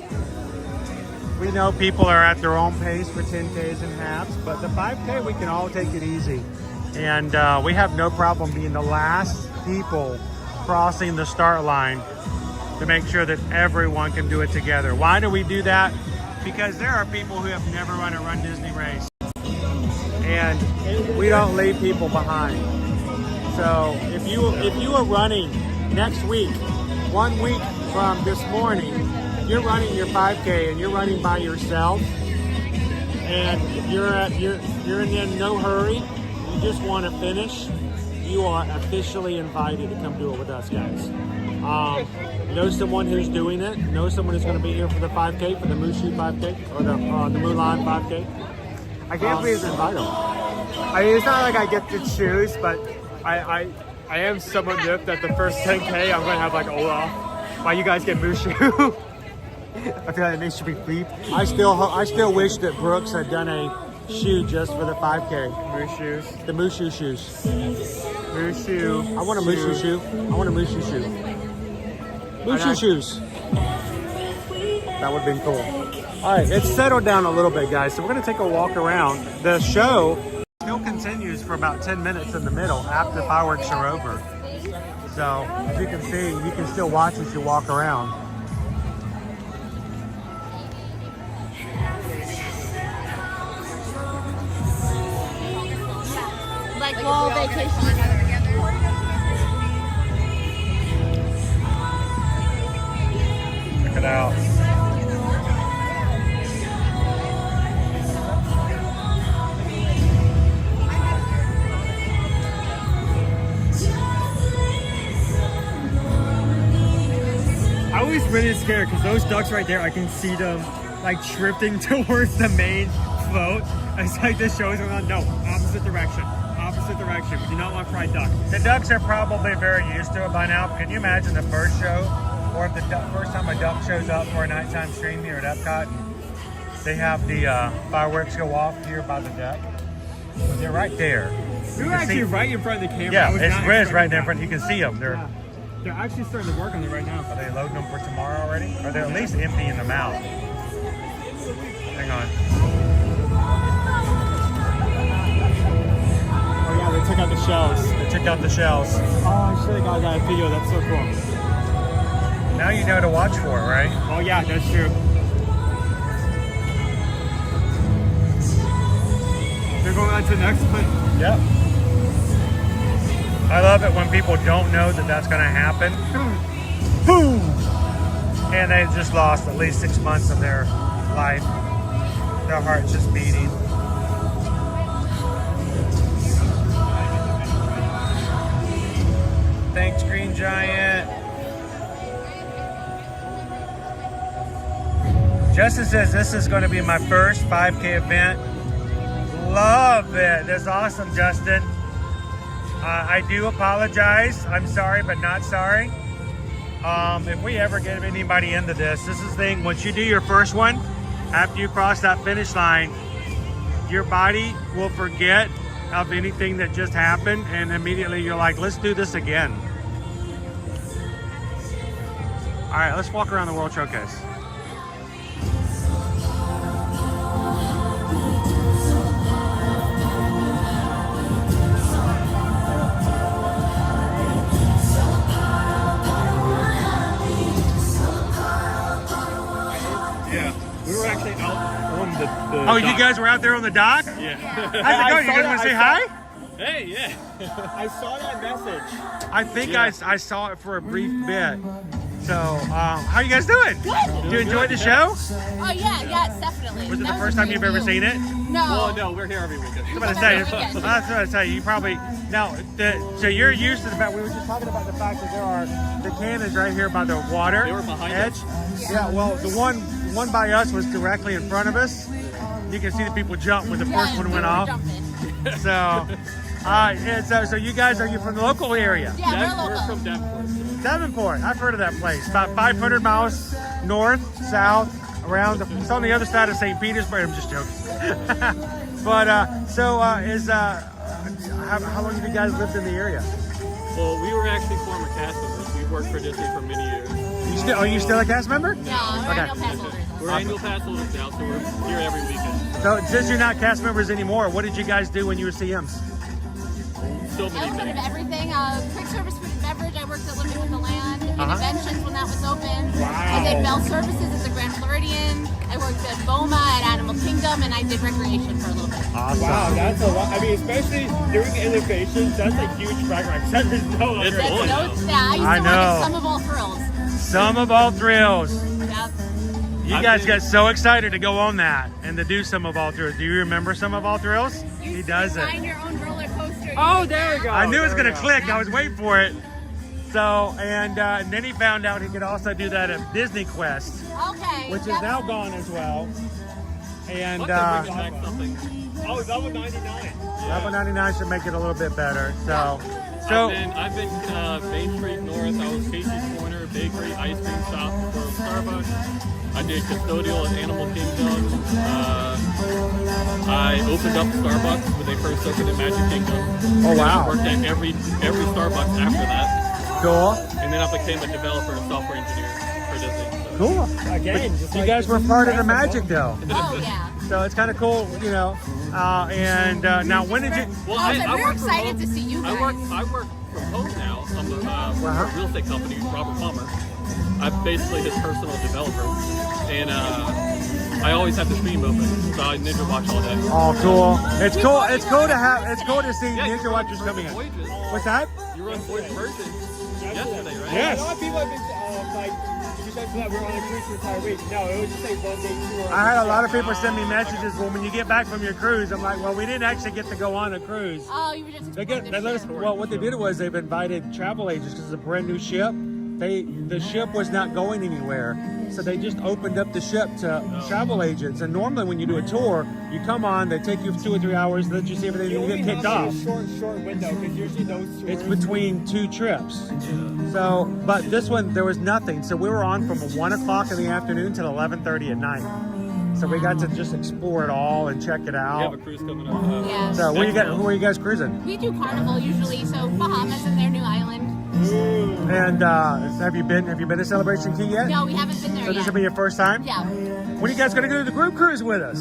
We know people are at their own pace for 10Ks and halves, but the 5K, we can all take it easy. And we have no problem being the last people crossing the start line to make sure that everyone can do it together. Why do we do that? Because there are people who have never run a Run Disney race, and we don't leave people behind. So if you are running next week, 1 week from this morning, you're running your 5K and you're running by yourself, and if you're in no hurry, you just want to finish, you are officially invited to come do it with us, guys. Know someone who's doing it. Know someone who's going to be here for the 5K, for the Mushu 5K, or the Mulan 5K. I can't please invite them. I mean, it's not like I get to choose, but I am somewhat miffed that the first 10K I'm going to have Olaf, while you guys get Mushu. I feel like it makes you be bleep. I still wish that Brooks had done a shoe just for the 5K. Mushu. The Mushu shoes. Mushu. I want a Mushu shoe. I want a Mushu shoe. Mushu shoes. That would have been cool. All right, it's settled down a little bit, guys. So we're going to take a walk around. The show still continues for about 10 minutes in the middle after the fireworks are over. So as you can see, you can still watch as you walk around. Like fall vacation. Check it out. I was really scared because those ducks right there, I can see them drifting towards the main float. It's like this show is going on. No, opposite direction. Opposite direction. We do not want fried duck. The ducks are probably very used to it by now. Can you imagine the first show, or if the first time a duck shows up for a nighttime stream here at Epcot, they have the fireworks go off here by the deck. They're right there. We were actually right in front of the camera. Yeah, it's right there in front. You can see them. They're They're actually starting to work on it right now. Are they loading them for tomorrow already? Or they're at least emptying them out? Hang on. Oh yeah, they took out the shells. They took out the shells. Oh, I should have got that video. That's so cool. Now you know to watch for it, right? Oh yeah, that's true. They're going on to the next one. Yep. I love it when people don't know that that's going to happen. Boom! And they just lost at least 6 months of their life. Their heart's just beating. Thanks, Green Giant. Justin says this is going to be my first 5K event. Love it. That's awesome, Justin. I do apologize. I'm sorry, but not sorry. If we ever get anybody into this is the thing. Once you do your first one, after you cross that finish line, your body will forget of anything that just happened, and immediately you're like, let's do this again. All right, let's walk around the World Showcase. We were actually out on the Oh, you guys were out there on the dock? Yeah. How's it going? You guys want to say hi? Hey, yeah. I saw that message. I think I saw it for a brief bit. So, how you guys doing? Good. Do you enjoy the show? Oh yeah, yes, definitely. Was it the first time you've ever seen it? No. Well, no, we're here every weekend. I was about to say, that's what I say. You probably now. So you're used to the fact we were just talking about the fact that there are the cannons right here by the water They were behind edge. us. Yeah. Well, the one by us was directly in front of us. You can see the people jump when the first one went off. So, so you guys, are you from the local area? Yeah, we're local. from Davenport. Davenport, I've heard of that place. About 500 miles north, south, around. It's on the other side of St. Petersburg. I'm just joking. But how long have you guys lived in the area? Well, we were actually former cast members. We worked for Disney for many years. Are you still a cast member? Yeah, we're annual pass holders. We're annual pass holders now, so we're here every weekend. So since you're not cast members anymore, what did you guys do when you were CMs? So A many little bit things. of everything. Quick service food and beverage. I worked at Living with the Land. Interventions when that was open. I did Bell Services at the Grand Floridian. I worked at BOMA at Animal Kingdom, and I did recreation for a little bit. Awesome. Wow, that's a lot. I mean, especially during innovations, that's a huge background. There's no other That's one. I used to I work know. at Some of All Thrills. Some of all thrills. Yep. You guys get so excited to go on that and to do Some of All Thrills. Do you remember Some of All Thrills? He does it. Design your own roller coaster. Oh, there we go. I knew it was There going we to go. click. I was waiting for it. So, and then he found out he could also do that at Disney Quest, Okay. which is Yep. now gone as well. And Let's bring back something. Oh, level 99. level 99 should make it a little bit better. So, I've been Main Street North. I was Casey's Corner, bakery, ice cream shop for Starbucks. I did custodial at Animal Kingdom. I opened up Starbucks when they first opened in Magic Kingdom. Oh, wow. I worked at every Starbucks after that. cool. And then I became a developer and software engineer for Disney. So. Cool. Again, You guys were part of the magic though. Oh yeah. So it's kind of cool, you know. Now when did you? Well, I was like, we're work from excited home. to see you guys. I work from home now. I'm a real estate company, Robert Palmer. I'm basically his personal developer, and I always have the stream open, so I ninja watch all day. Oh, cool! It's cool. It's cool to have. It's cool to see Yeah, Ninja Watchers coming in. Voyages. What's that? You run Voyage version yesterday, right? Yes. A lot of people have been like, you said that we're on a cruise for the entire week. No, it was just like 1 day tour. I had a lot of people send me messages. Well, when you get back from your cruise, I'm like, well, we didn't actually get to go on a cruise. Oh, you were just. They let us. Well, what they did was they've invited travel agents because it's a brand new ship. The ship was not going anywhere, so they just opened up the ship to travel agents. And normally, when you do a tour, you come on, they take you for 2 or 3 hours, let you see everything, and you get kicked off. Short window, because usually those tours. It's between 2 trips. So, but this one there was nothing. So we were on from 1 o'clock in the afternoon till 11:30 at night. So we got to just explore it all and check it We out. have a cruise coming up. Yeah. So who are you guys cruising? We do Carnival usually, so Bahamas and their new island. And have you been to Celebration Key yet? No, we haven't been there So yet. this will be your first time? Yeah. When are you guys going to go to the group cruise with us?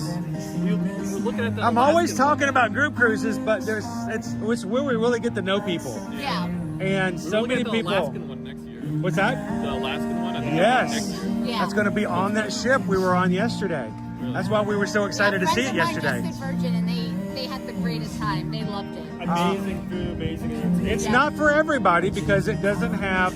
We were looking at the I'm always talking about group cruises, but it's where we really get to know people. Yeah. And so many the people. Alaskan one next year. What's that? The Alaskan one. I think Yes. next year. Yeah. That's going to be on that ship we were on yesterday. That's why we were so excited to see it yesterday. Friends of mine just did Virgin, and they had the greatest time. They loved it. Amazing food, amazing entertainment. It's not for everybody because it doesn't have,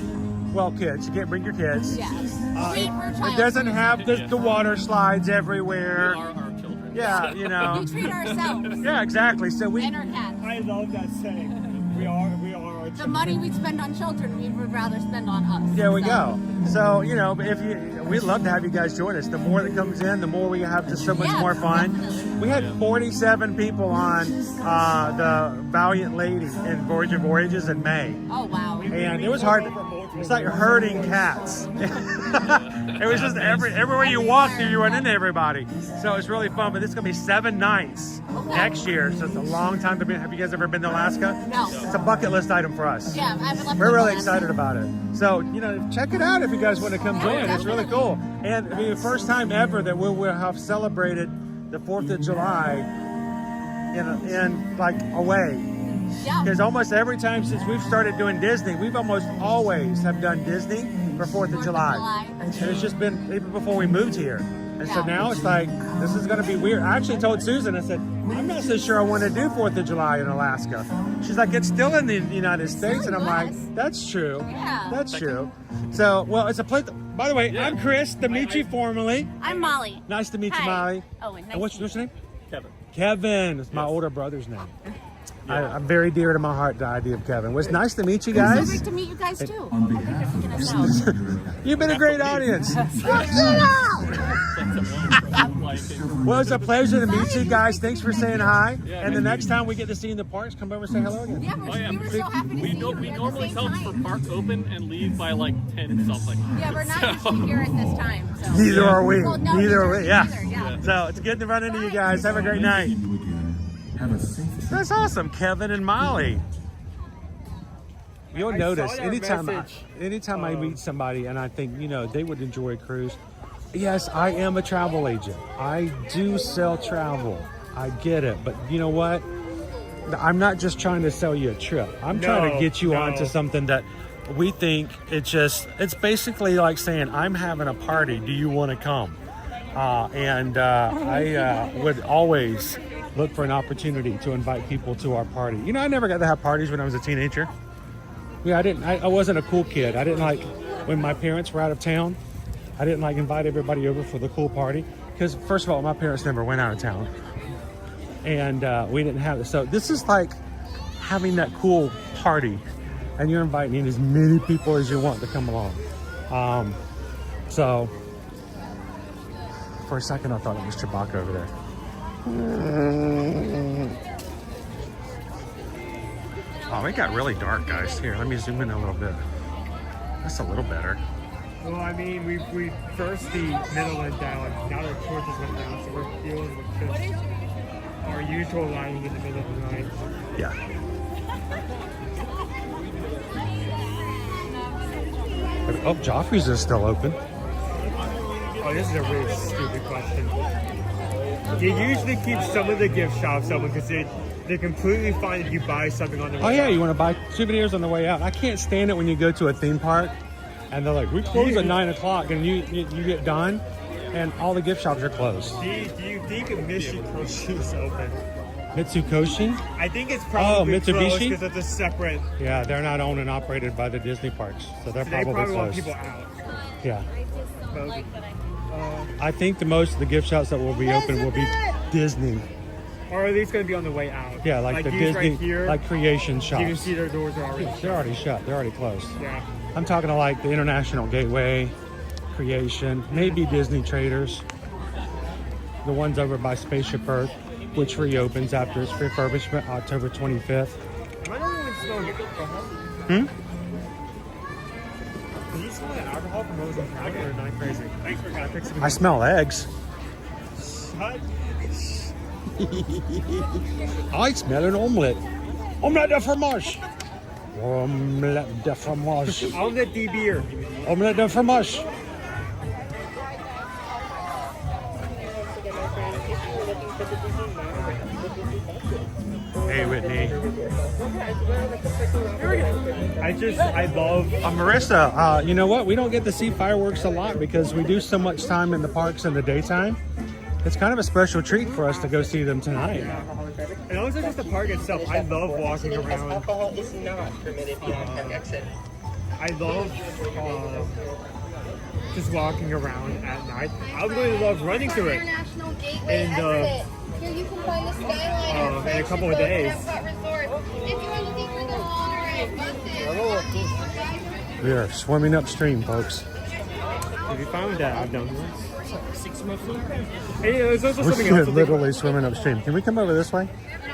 well, kids. You can't bring your kids. Yeah. It doesn't have the water slides everywhere. Our children. Yeah, you know. We treat ourselves. Yeah, exactly. So we. And our cats. I love that saying. We are our The money we spend on children, we would rather spend on us. There we go. So you know, we'd love to have you guys join us. The more that comes in, the more we have just so much more fun. Definitely. We had 47 people on the Valiant Lady in Voyager Voyages in May. Oh wow. And it was hard. It's like herding cats. It was just everywhere you walked through, you run into everybody. So it's really fun. But this is gonna be 7 nights next year. So it's a long time to be. Have you guys ever been to Alaska? No. It's a bucket list item for us. Yeah, I would love to We're go really to excited about it. So you know, check it out if you guys want to come join. It's really cool. And it'll be the first time ever that we will have celebrated the 4th of July in like away. Yeah. Because almost every time since we've started doing Disney, we've almost always have done Disney for 4th of July. And it's just been even before we moved here. And so now it's like, this is going to be weird. I actually told Susan, I said, I'm not so sure I want to do 4th of July in Alaska. She's like, it's still in the United States. And I'm like, that's true. Yeah. That's true. So, well, it's a place. By the way, I'm Chris, to meet you formally. I'm Molly. Nice to meet you, Hi. Molly. Owen, nice And what's your name? Kevin. Kevin. It's my older brother's name. I'm very dear to my heart, the idea of Kevin. It was nice to meet you It's so guys. great to meet you guys too. On behalf of the You've been a great audience. Well, it's a pleasure to meet you guys. Thanks for saying hi. And the next time we get to see you in the parks, come over and say hello again. Yeah, we were so happy to see you. We normally tell for park open and leave by like 10 something. Yeah, we're not usually here at this time. So. Neither are we. Well, no, Neither are we. Yeah. either, yeah. So it's good to run into you guys. Have a great night. Have a safe That's awesome, Kevin and Molly. You'll I notice saw your anytime message. I meet somebody and I think, you know, they would enjoy a cruise. Yes, I am a travel agent. I do sell travel. I get it. But you know what? I'm not just trying to sell you a trip. I'm trying to get you onto something that we think it's basically like saying, I'm having a party. Do you want to come? I would always look for an opportunity to invite people to our party. You know, I never got to have parties when I was a teenager. Yeah, I wasn't a cool kid. I didn't like when my parents were out of town. I didn't like invite everybody over for the cool party because first of all, my parents never went out of town, and we didn't have it. So this is like having that cool party, and you're inviting in as many people as you want to come along. So for a second, I thought it was Chewbacca over there. Oh, it got really dark, guys. Here, let me zoom in a little bit. That's a little better. Well, I mean, we first the middle went down, now the torches went down, so we're dealing with just our usual lighting in the middle of the night. Yeah. Oh, Joffrey's is still open. Oh, this is a really stupid question. You usually keep some of the gift shops open because they're completely fine if you buy something on the way Oh yeah, out. you want to buy souvenirs on the way out. I can't stand it when you go to a theme park and they're like, we close at 9 o'clock and you get done and all the gift shops are closed. Do you think Mitsubishi is open? Mitsukoshi? I think it's probably Mitsubishi? because it's a separate. Yeah, they're not owned and operated by the Disney parks, so they're So they probably probably want closed. people out. Yeah. But, I think the most of the gift shops that will be open will be Disney. or at least going to be on the way out. Yeah, like the these Disney, right here, like creation shops. you can see their doors are already They're already shut. They're already closed. Yeah. I'm talking to like the International Gateway, Creation, maybe Disney Traders. The ones over by Spaceship Earth, which reopens after its refurbishment October 25th. Am I the only one smelling alcohol? Hmm? Can you smell that alcohol from Rose and County or not crazy? Thanks for fixing I smell eggs. What? I smell an omelette. Omelette de fromage. Omelette de fromage. Omelette de beer. Omelette de fromage. Hey, Whitney. I love. Marissa, you know what? We don't get to see fireworks a lot because we do so much time in the parks in the daytime. It's kind of a special treat for us to go see them tonight. And also just the park itself. I love walking around. Alcohol is not permitted beyond park exit. I love just walking around at night. I really love running through it. International Gateway And exit. Here you can find the skyline. in a couple of days. If you are looking for the monorail, buses, We are swimming upstream, folks. Have you found that? I've done this. Hey, there's also something We're else. to think literally about. swimming upstream. Can we come over this way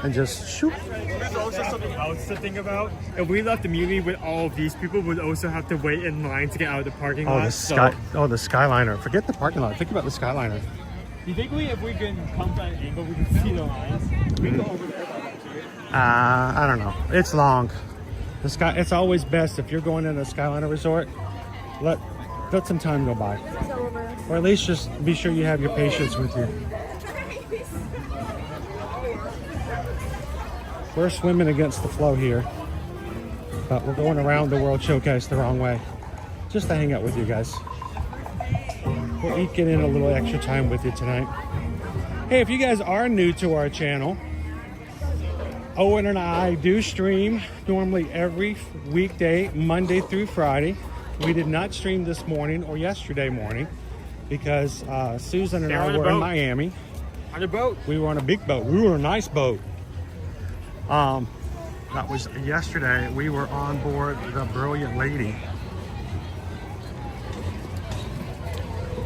and just shoot? There's also something else to think about. If we left immediately with all of these people, would also have to wait in line to get out of the parking lot. The Skyliner. Forget the parking lot. Think about the Skyliner. You think if we can come from an angle, we can see the lines? We can go over there. I don't know. It's long. It's always best if you're going in a Skyliner resort. Let some time go by, or at least just be sure you have your patience with you. We're swimming against the flow here, but we're going around the World Showcase the wrong way, just to hang out with you guys. We'll get in a little extra time with you tonight. Hey, if you guys are new to our channel, Owen and I do stream normally every weekday, Monday through Friday. We did not stream this morning or yesterday morning because Susan and I were in Miami. On a boat. We were on a big boat. We were on a nice boat. That was yesterday. We were on board the Brilliant Lady.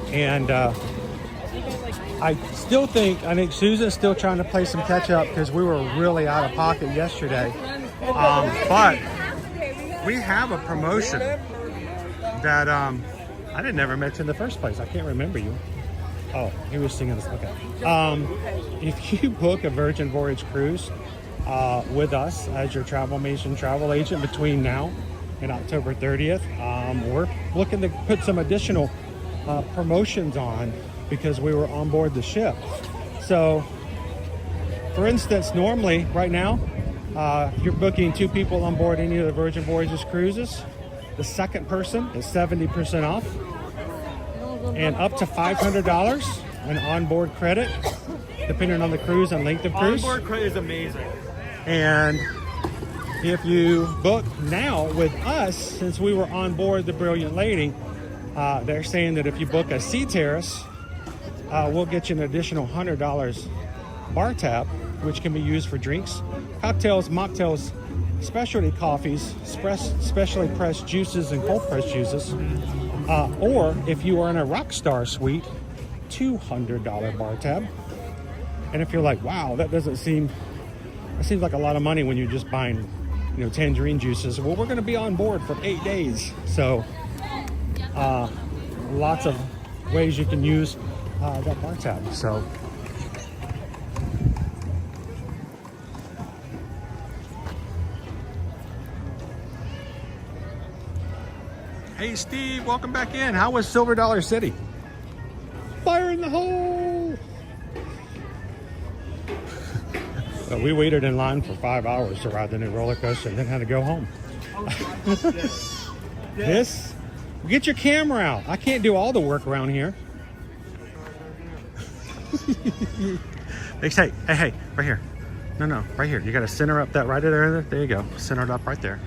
And I think Susan's still trying to play some catch up because we were really out of pocket yesterday. But we have a promotion that I didn't ever mention in the first place. I can't remember you. Oh, he was singing this. Okay. If you book a Virgin Voyage cruise with us as your Travelmation travel agent between now and October 30th, we're looking to put some additional promotions on because we were on board the ship. So, for instance, normally right now, if you're booking 2 people on board any of the Virgin Voyages cruises, the second person is 70% off and up to $500 in onboard credit, depending on the cruise and length of cruise. Onboard credit is amazing. And if you book now with us, since we were on board the Brilliant Lady, they're saying that if you book a Sea Terrace, we'll get you an additional $100 bar tab, which can be used for drinks, cocktails, mocktails, specialty coffees, specially pressed juices and cold pressed juices. Or if you are in a Rockstar suite, $200 bar tab. And if you're like, wow, that seems like a lot of money when you're just buying, tangerine juices. Well, we're going to be on board for 8 days. So lots of ways you can use that bar tab. So hey Steve, welcome back in. How was Silver Dollar City? Fire in the hole. Well, we waited in line for 5 hours to ride the new roller coaster and then had to go home. This? Get your camera out. I can't do all the work around here. They say, hey, right here. No, right here. You got to center up that right there. There you go. Center it up right there.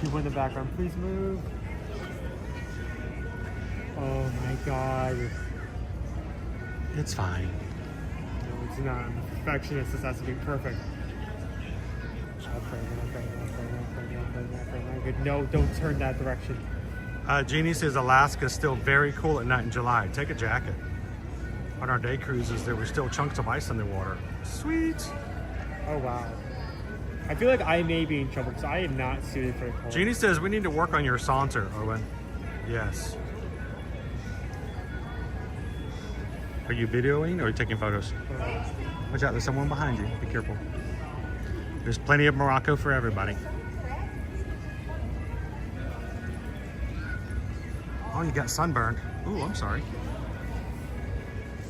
You in the background, please move. Oh my God. It's fine. No, it's not. I'm a perfectionist. This has to be perfect. No, don't turn that direction. Jeannie says Alaska's still very cool at night in July. Take a jacket. On our day cruises, there were still chunks of ice in the water. Sweet. Oh wow. I feel like I may be in trouble because I am not suited for the cold. Jeannie says we need to work on your saunter, Owen. Yes. Are you videoing or are you taking photos? Watch out, there's someone behind you. Be careful. There's plenty of Morocco for everybody. Oh, you got sunburned. Ooh, I'm sorry.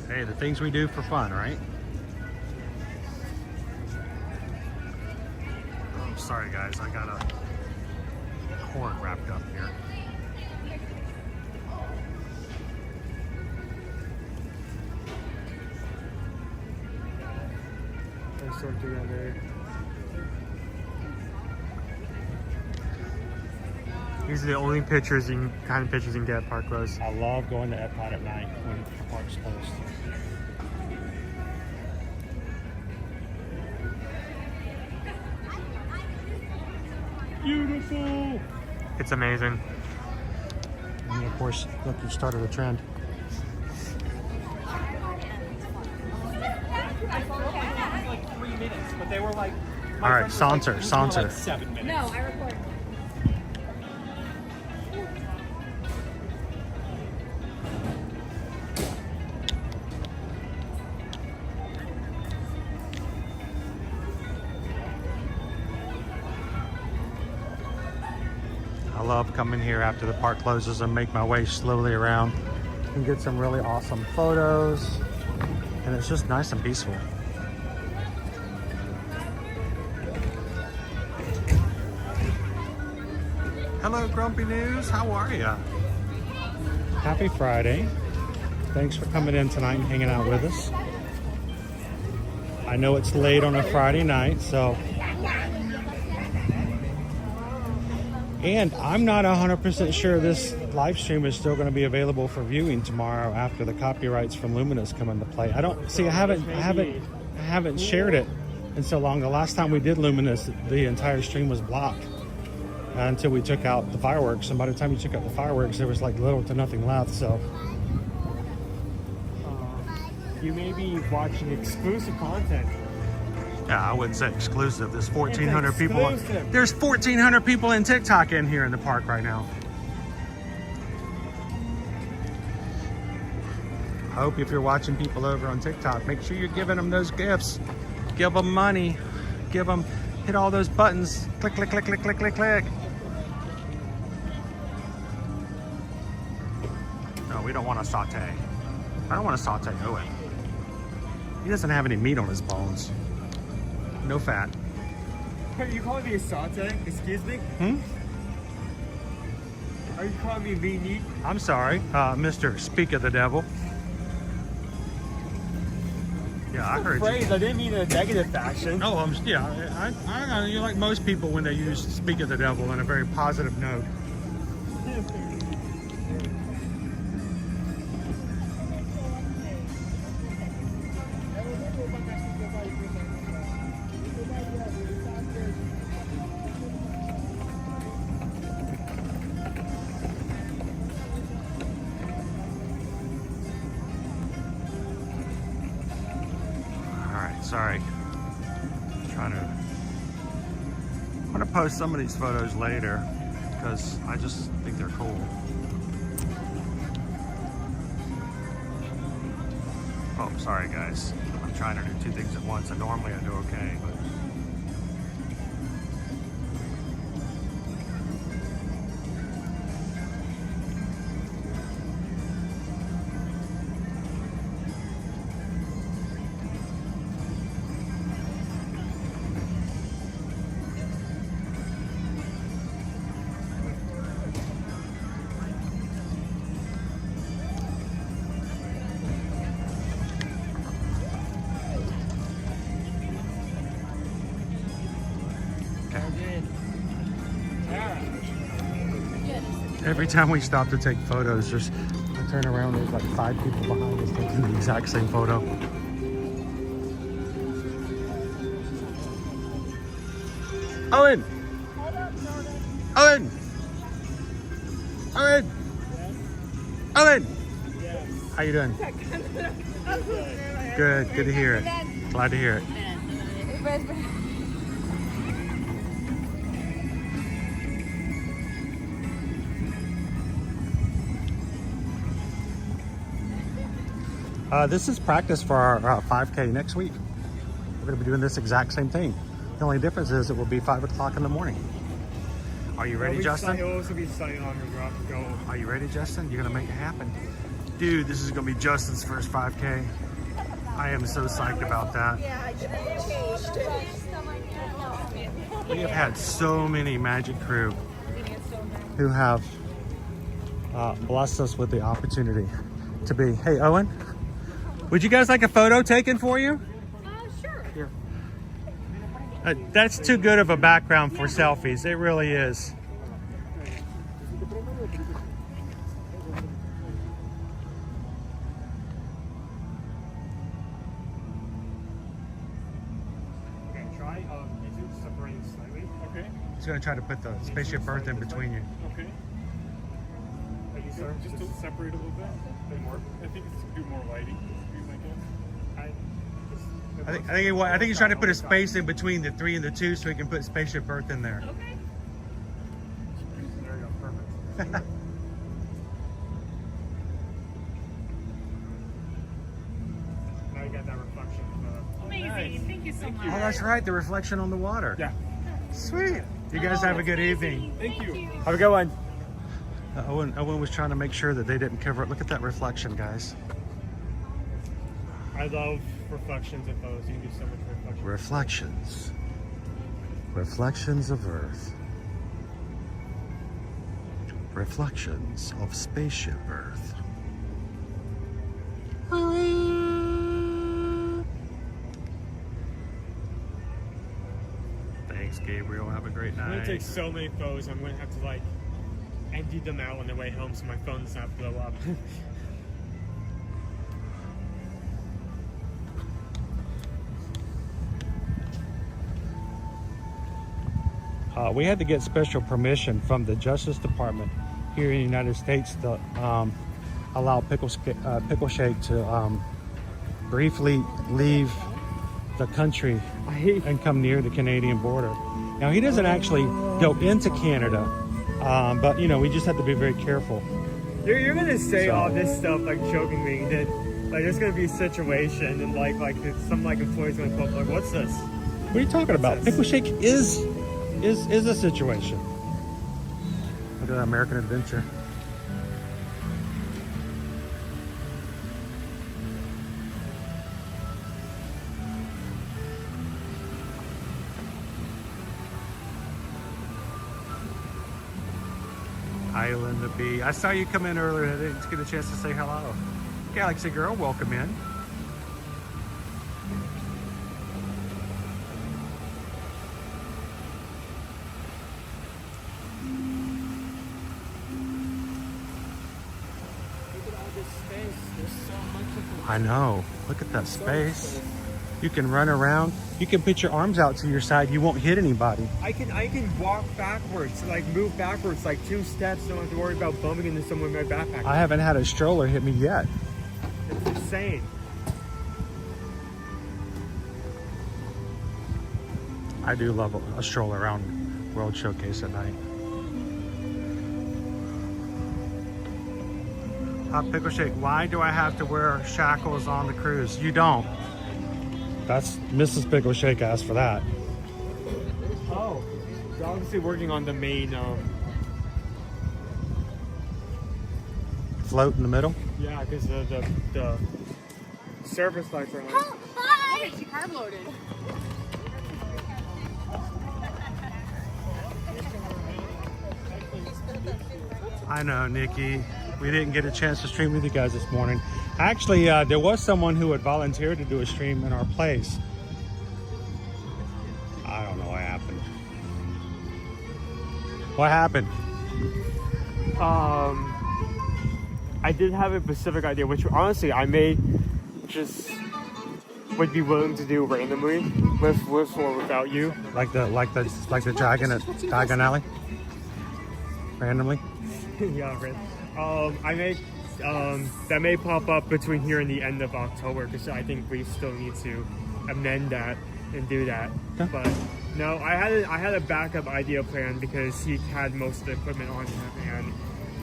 Hey, the things we do for fun, right? Oh, sorry guys, I got a cord wrapped up here. They're sort together. These are the only pictures kind of pictures you can get at Park Rose. I love going to Epcot at night when the park's closed. Beautiful! It's amazing. And of course, look, you started a trend. Like 3 minutes, but they were like. All right, saunter, saunter. 7 minutes. No, I record. I love coming here after the park closes and make my way slowly around and get some really awesome photos. And it's just nice and peaceful. Hello, Grumpy News. How are ya? Happy Friday. Thanks for coming in tonight and hanging out with us. I know it's late on a Friday night, so... And I'm not 100% sure this live stream is still going to be available for viewing tomorrow after the copyrights from Luminous come into play. I haven't shared it in so long. The last time we did Luminous, the entire stream was blocked until we took out the fireworks. And by the time you took out the fireworks, there was like little to nothing left. So You may be watching exclusive content. yeah, I wouldn't say exclusive. There's 1,400 It's people. exclusive. There's 1,400 people in TikTok in here in the park right now. I hope if you're watching people over on TikTok, make sure you're giving them those gifts. Give them money. Give them, hit all those buttons. Click, click, click, click, click, click, click. No, we don't want to saute. I don't want to saute Owen. He doesn't have any meat on his bones. No fat. Are you calling me a saute? Excuse me? Are you calling me meat? I'm sorry, Mr. Speak of the Devil. Yeah, I heard Phrase, you. I didn't mean in a negative fashion. No, I know you're like most people when they use Speak of the Devil in a very positive note. Sorry. I'm gonna post some of these photos later because I just think they're cool. Oh, sorry guys. I'm trying to do two things at once and normally I do okay, but every time we stop to take photos, I turn around, there's like 5 people behind us taking the exact same photo. Owen! Owen! Owen! Owen! How you doing? Good, good to hear it. Glad to hear it. This is practice for our 5K next week. We're going to be doing this exact same thing. The only difference is it will be 5 o'clock in the morning. Are you ready, Justin? It'll also be slightly longer drop to go. Are you ready, Justin? You're gonna make it happen. Dude, this is gonna be Justin's first 5K. I am so psyched about that. We have had so many Magic Crew who have blessed us with the opportunity to be. Hey, Owen, would you guys like a photo taken for you? Sure. Here. That's too good of a background for selfies. It really is. Okay, try. Is it separating slightly? Okay. He's gonna try to put the spaceship Earth in between you. Okay. Just to separate a little bit more. I think it's do more lighting. I think he's trying to put a space in between the 3 and the 2 so he can put spaceship Earth in there. Okay. There you go. Perfect. Now you got that reflection. Amazing. Nice. Thank you so much. Oh, that's right, the reflection on the water. Yeah. Sweet. You guys have a good evening. Thank you. Have a good one. Owen was trying to make sure that they didn't cover it. Look at that reflection, guys. I love reflections and photos. You can do so much reflection. Reflections. Reflections of Earth. Reflections of spaceship Earth. Thanks, Gabriel. Have a great night. I'm gonna take so many photos. I'm gonna have to like empty them out on the way home so my phone does not blow up. We had to get special permission from the Justice Department here in the United States to allow Pickle Shake to briefly leave the country and come near the Canadian border. Now, he doesn't actually go into Canada, but, you know, we just have to be very careful. You're gonna say all this stuff like jokingly that like there's gonna be a situation and like some like employees gonna come up like, what's this? What are you talking about? Pickle Shake is a situation. Look at that American Adventure. Island of Bee. I saw you come in earlier and I didn't get a chance to say hello. Galaxy Girl, welcome in. I know. Look at that space. You can run around. You can put your arms out to your side. You won't hit anybody. I can walk backwards, like move backwards like 2 steps. Don't have to worry about bumping into someone with my backpack. I haven't had a stroller hit me yet. It's insane. I do love a stroll around World Showcase at night. Pickle Shake, why do I have to wear shackles on the cruise? You don't. That's Mrs. Pickle Shake asked for that. Oh, you're obviously working on the main. Float in the middle? Yeah, because the service lights are on. Hi! She carb loaded. I know, Nikki. We didn't get a chance to stream with you guys this morning. Actually, there was someone who had volunteered to do a stream in our place. I don't know what happened. What happened? I did have a specific idea, which honestly I may just would be willing to do randomly with or without you. Like the dragon at Diagon Alley? Randomly? Yeah, right. I may that may pop up between here and the end of October because I think we still need to amend that and do that. Okay. But no, I had a backup idea plan because he had most of the equipment on him,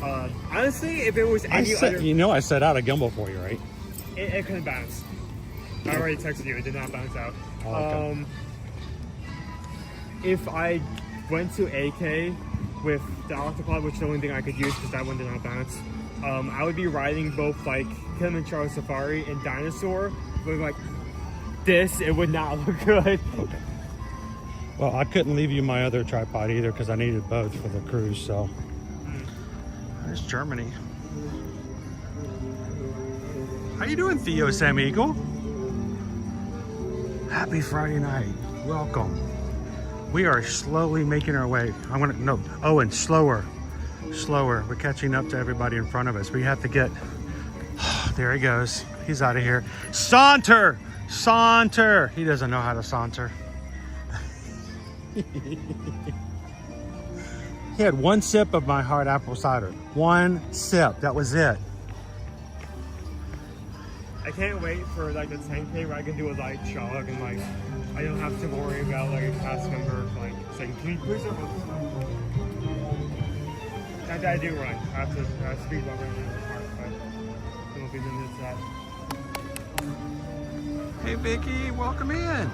and honestly, if it was any other, you know, I set out a gimbal for you, right? it couldn't bounce. I already texted you; it did not bounce out. Oh, okay. if I went to AK with the Octopod, which is the only thing I could use because that one did not bounce, I would be riding both like Kilimanjaro Safari and Dinosaur, but like this, it would not look good. Well, I couldn't leave you my other tripod either because I needed both for the cruise, so. There's Germany. How you doing, Theo Sam Eagle? Happy Friday night. Welcome. We are slowly making our way. Owen, slower. Slower. We're catching up to everybody in front of us. We have to get, there he goes. He's out of here. Saunter! Saunter! He doesn't know how to saunter. He had one sip of my hard apple cider. One sip. That was it. I can't wait for like the 10K where I can do a light jog and like I don't have to worry about like a cast member like saying, "Can you please over this one?" I do run. I have to speed walk around the park, but it won't be limited to that. Hey Vicky, welcome in.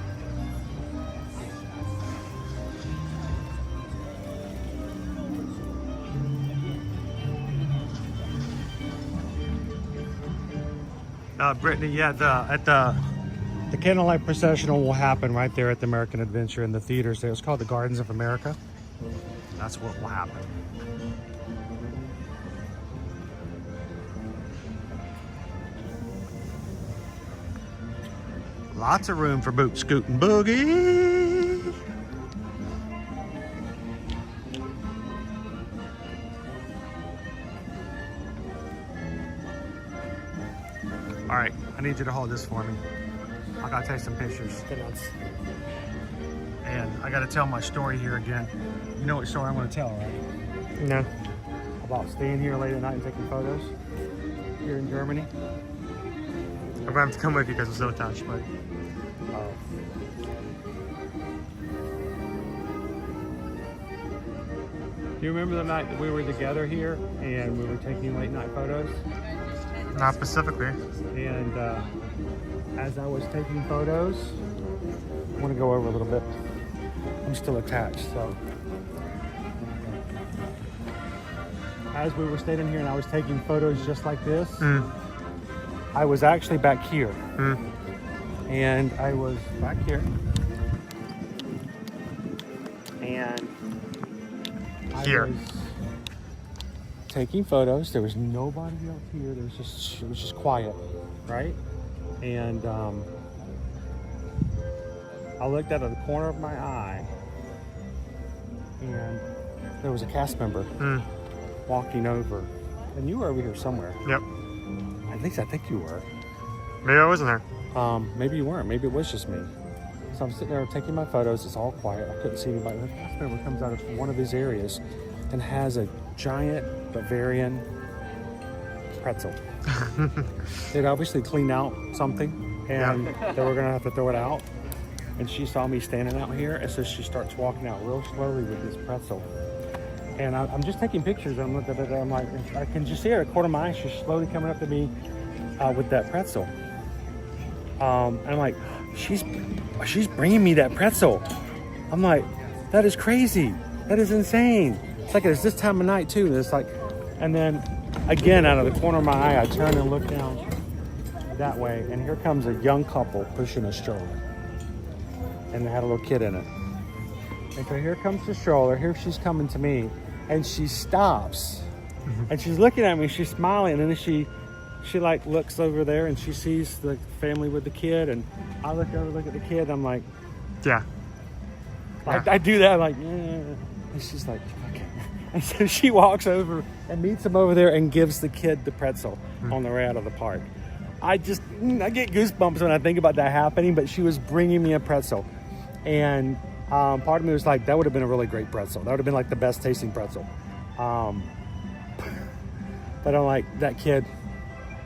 Brittany, yeah, the Candlelight Processional will happen right there at the American Adventure in the theaters there. It's called the Gardens of America. That's what will happen. Lots of room for boot, scoot, and boogie. All right, I need you to hold this for me. I gotta take some pictures. And I gotta tell my story here again. You know what story I'm gonna tell, right? No. About staying here late at night and taking photos here in Germany. I'm gonna have to come with you because I'm so attached, but Do you remember the night that we were together here and we were taking late night photos? not specifically. And as I was taking photos, I want to go over a little bit. I'm still attached, so. As we were standing here and I was taking photos just like this, I was actually back here. And I was back here. And I was taking photos. There was nobody else here. It was just quiet, right? And I looked out of the corner of my eye, and there was a cast member walking over. And you were over here somewhere. Yep. At least I think you were. Maybe I wasn't there. Maybe you weren't. Maybe it was just me. So I'm sitting there taking my photos. It's all quiet. I couldn't see anybody. The cast member comes out of one of these areas and has a giant Bavarian pretzel. They'd obviously cleaned out something and they were going to have to throw it out. And she saw me standing out here, and so she starts walking out real slowly with this pretzel. And I'm just taking pictures. I'm like, I can just see her at a corner of my eye. She's slowly coming up to me with that pretzel. And I'm like, she's bringing me that pretzel. I'm like, that is crazy. That is insane. It's like it's this time of night too. And it's like, and then again, out of the corner of my eye, I turn and look down that way, and here comes a young couple pushing a stroller, and they had a little kid in it. And so here comes the stroller. Here she's coming to me, and she stops, and she's looking at me. She's smiling, and then she like looks over there, and she sees the family with the kid, and I look over, look at the kid. I'm like, yeah. I do that, like, yeah. And she's like, okay. And so she walks over and meets him over there and gives the kid the pretzel on the way out of the park. I get goosebumps when I think about that happening, but she was bringing me a pretzel. And part of me was like, that would have been a really great pretzel. That would have been like the best tasting pretzel. But I'm like, that kid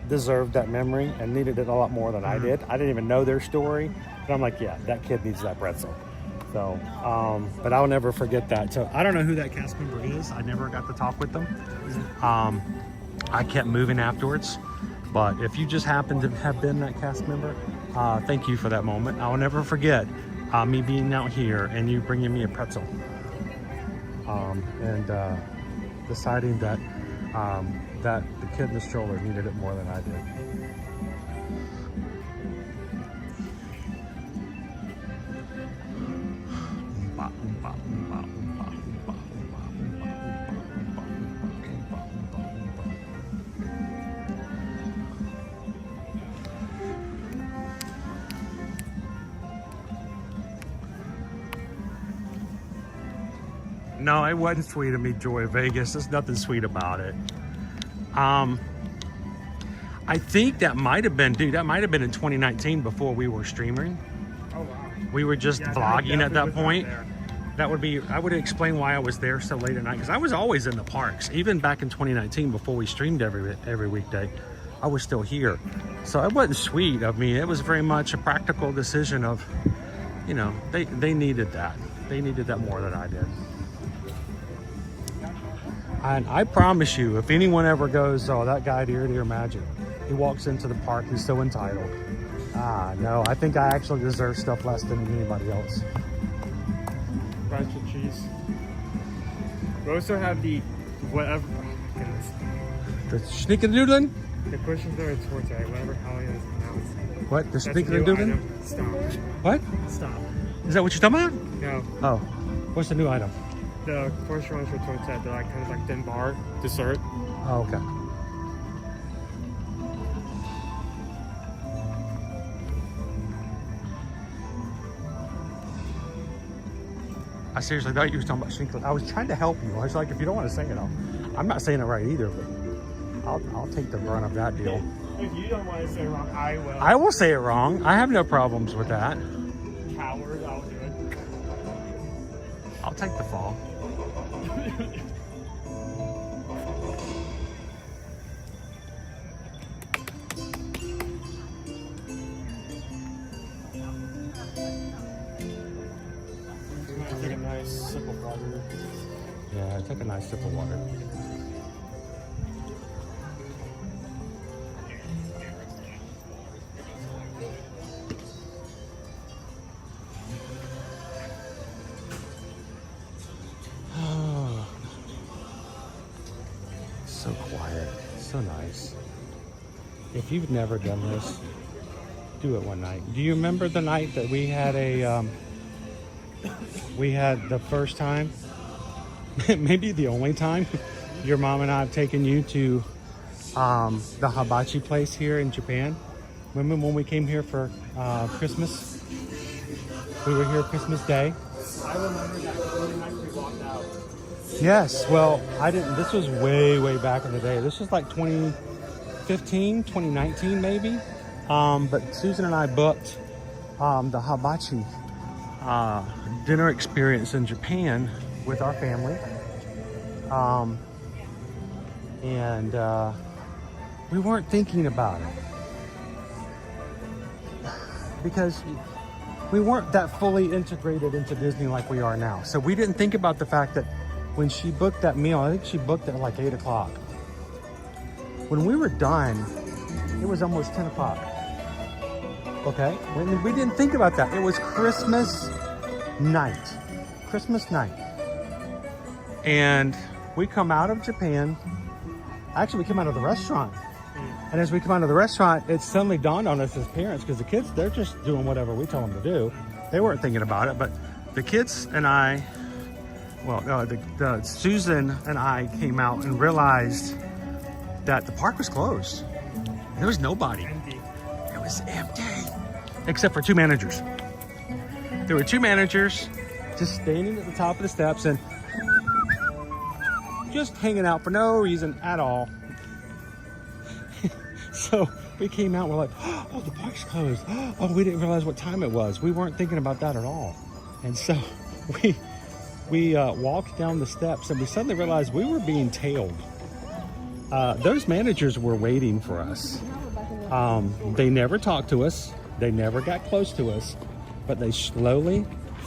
deserved that memory and needed it a lot more than I did. I didn't even know their story. But I'm like, yeah, that kid needs that pretzel. So, but I'll never forget that. So I don't know who that cast member is. I never got to talk with them. I kept moving afterwards. But if you just happen to have been that cast member, thank you for that moment. I'll never forget me being out here and you bringing me a pretzel. And deciding that that the kid in the stroller needed it more than I did. No, it wasn't sweet of me, Joy Vegas. There's nothing sweet about it. I think that might have been, dude, that might have been in 2019 before we were streaming. Oh, wow. We were just Yeah, vlogging at that was point. there. That would be, I would explain why I was there so late at night, because I was always in the parks. Even back in 2019 before we streamed every weekday, I was still here. So it wasn't sweet of me. It was very much a practical decision of, you know, they needed that. They needed that more than I did. And I promise you, if anyone ever goes, oh, that guy Dear Dear Magic, he walks into the park, he's so entitled. No, I think I actually deserve stuff less than anybody else. Fries with cheese. We also have the whatever. Goodness. The snickerdoodlin? The questions there are torte, whatever how it is pronounced. What? The That's a new snickerdoodlin? item. Stop. What? Stop. Is that what you're talking about? No. Oh, what's the new item? The first ones for torte, they're like kind of like thin bar dessert. Oh, okay. I seriously thought you were talking about snickerdoodlin. I was trying to help you. I was like, if you don't want to say it, I'm not saying it right either, but I'll take the brunt of that deal. If you don't want to say it wrong, I will. I will say it wrong. I have no problems with that. Coward, I'll do it. I'll take the fall. Take a nice sip of water. Yeah, take a nice sip of water. So quiet, so nice. If you've never done this, do it one night. Do you remember the night that we had we had the first time, maybe the only time, your mom and I have taken you to the hibachi place here in Japan? Remember when we came here for Christmas? We were here Christmas Day. I remember that really nice we walked out. Yes, well, I didn't, this was way back in the day. This was like 2015, 2019 maybe. But Susan and I booked the hibachi dinner experience in Japan with our family. And we weren't thinking about it because we weren't that fully integrated into Disney like we are now. So we didn't think about the fact that when she booked that meal, I think she booked it at like 8 o'clock. When we were done, it was almost 10 o'clock. Okay, we didn't think about that. It was Christmas night. Christmas night. And we come out of Japan. Actually, we come out of the restaurant. And as we come out of the restaurant, it suddenly dawned on us as parents, because the kids, they're just doing whatever we tell them to do. They weren't thinking about it, but the kids and I, well, the Susan and I came out and realized that the park was closed. There was nobody. It was empty. Except for two managers. There were two managers just standing at the top of the steps and just hanging out for no reason at all. So we came out, we're like, oh, the park's closed. Oh, we didn't realize what time it was. We weren't thinking about that at all. And so we walked down the steps and we suddenly realized we were being tailed. Those managers were waiting for us. They never talked to us. They never got close to us, but they slowly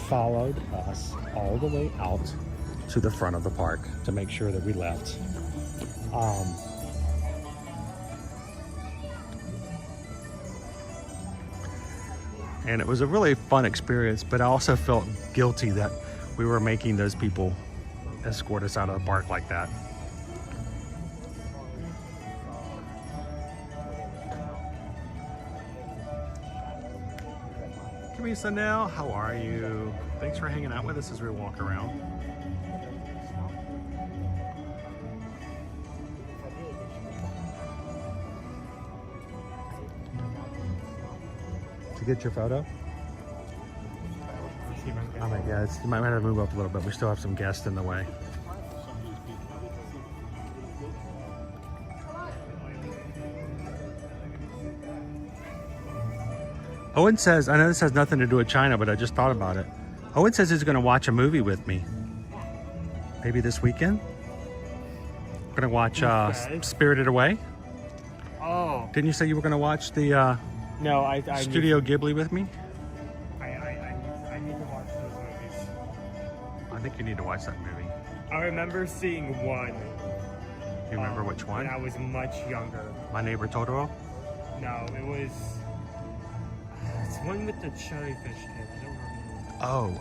followed us all the way out to the front of the park to make sure that we left. And it was a really fun experience, but I also felt guilty that we were making those people escort us out of the park like that. Camisa Nell, how are you? Thanks for hanging out with us as we walk around. Did you get your photo? Oh my God, you might have to move up a little bit. We still have some guests in the way. Owen says, I know this has nothing to do with China, but I just thought about it. Owen says he's going to watch a movie with me. Maybe this weekend? We're going to watch Spirited Away. Oh. Didn't you say you were going to watch the no, I Studio Ghibli with me? I need to watch those movies. I think you need to watch that movie. I remember seeing one. You remember which one? When I was much younger. My Neighbor Totoro? No, it was... It's one with the jellyfish kid. I don't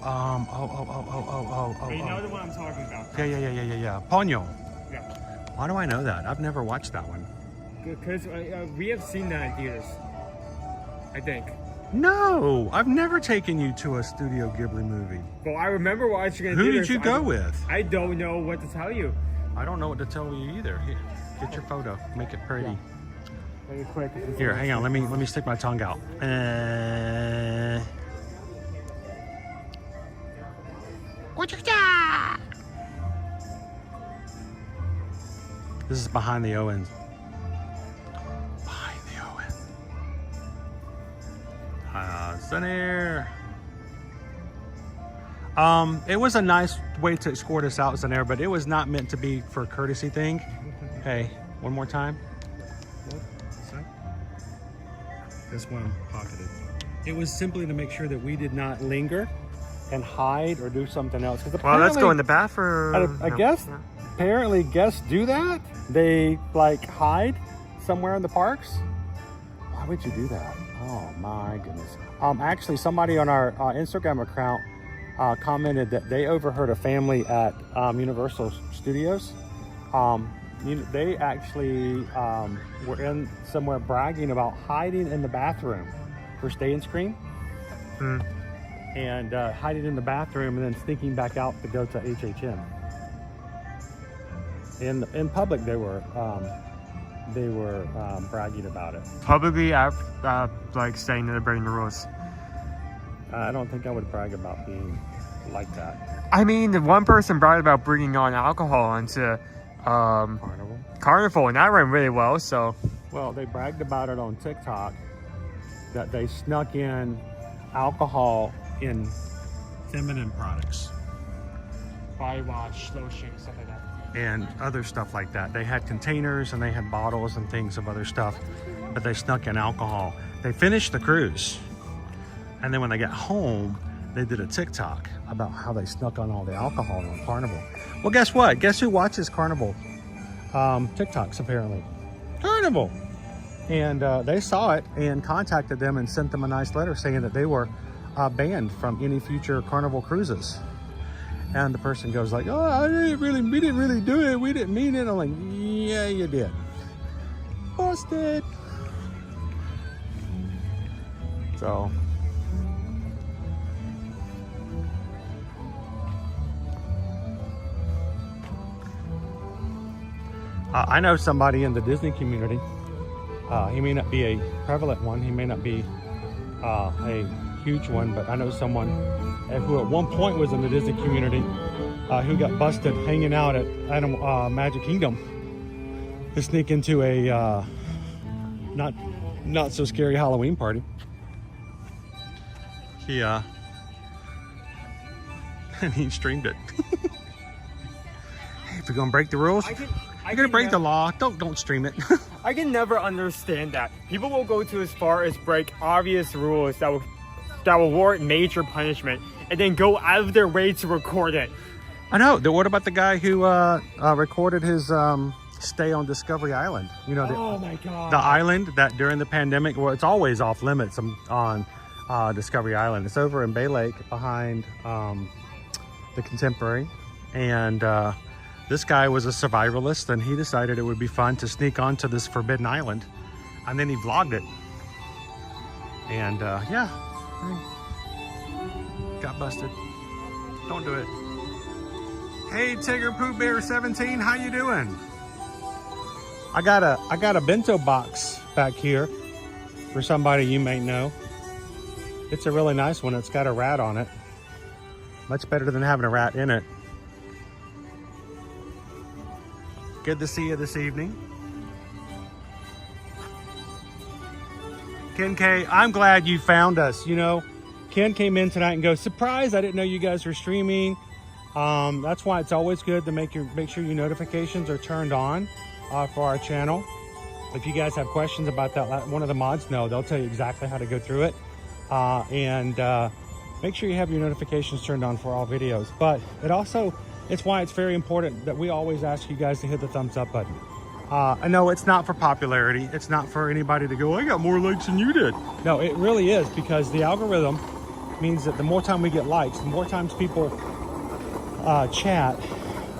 remember. You know the one I'm talking about. Yeah. Ponyo. Yeah. Why do I know that? I've never watched that one. Because we have seen that in theaters. I think. No, I've never taken you to a Studio Ghibli movie. Well, I remember watching it in Who theaters. did you go with? I don't know what to tell you. I don't know what to tell you either. Here, get your photo. Make it pretty. Yeah. Very quick. Here, hang on. Let me stick my tongue out. This is behind the Owens. Behind the Owen. Zanair. It was a nice way to escort us out, Zanair, but it was not meant to be for a courtesy thing. Hey, one more time. This one pocketed. It was simply to make sure that we did not linger and hide or do something else. Well, let's go in the bathroom. I guess apparently guests do that. They like hide somewhere in the parks. Why would you do that? Oh my goodness. Actually, somebody on our Instagram account commented that they overheard a family at Universal Studios. They actually were in somewhere bragging about hiding in the bathroom for Stay and Scream. And hiding in the bathroom and then sneaking back out to go to HHN. In public, they were bragging about it. Publicly, like saying that they're breaking the rules. I don't think I would brag about being like that. I mean, the one person bragged about bringing on alcohol into Carnival, and that went really well. So, well, they bragged about it on TikTok that they snuck in alcohol in feminine products, body wash, lotion, stuff like that, and other stuff like that. They had containers and they had bottles and things of other stuff, but they snuck in alcohol. They finished the cruise, and then when they got home, they did a TikTok about how they snuck on all the alcohol on Carnival. Well, guess what? Guess who watches Carnival TikToks apparently? Carnival. And they saw it and contacted them and sent them a nice letter saying that they were banned from any future Carnival cruises. And the person goes like, oh, we didn't really do it. We didn't mean it. I'm like, yeah, you did. Busted. So. I know somebody in the Disney community. He may not be a prevalent one. He may not be a huge one, but I know someone who at one point was in the Disney community who got busted hanging out at Magic Kingdom to sneak into a not so scary Halloween party. He and he streamed it. Hey, if you're gonna break the rules, you're gonna break the law. Don't stream it. I can never understand that. People will go to as far as break obvious rules that will warrant major punishment, and then go out of their way to record it. I know. What about the guy who recorded his stay on Discovery Island? You know, oh my God. The island that during the pandemic, well, it's always off limits on Discovery Island. It's over in Bay Lake behind the Contemporary. And this guy was a survivalist, and he decided it would be fun to sneak onto this forbidden island. And then he vlogged it. And yeah, got busted. Don't do it. Hey, Tigger Pooh Bear 17, how you doing? I got a bento box back here for somebody you may know. It's a really nice one. It's got a rat on it. Much better than having a rat in it. Good to see you this evening. Ken K, I'm glad you found us. You know, Ken came in tonight and goes, surprise, I didn't know you guys were streaming. That's why it's always good to make sure your notifications are turned on for our channel. If you guys have questions about that, one of the mods know, they'll tell you exactly how to go through it. And make sure you have your notifications turned on for all videos. But it's why it's very important that we always ask you guys to hit the thumbs up button. I know it's not for popularity. It's not for anybody to go, I got more likes than you did. No, it really is, because the algorithm means that the more time we get likes, the more times people chat,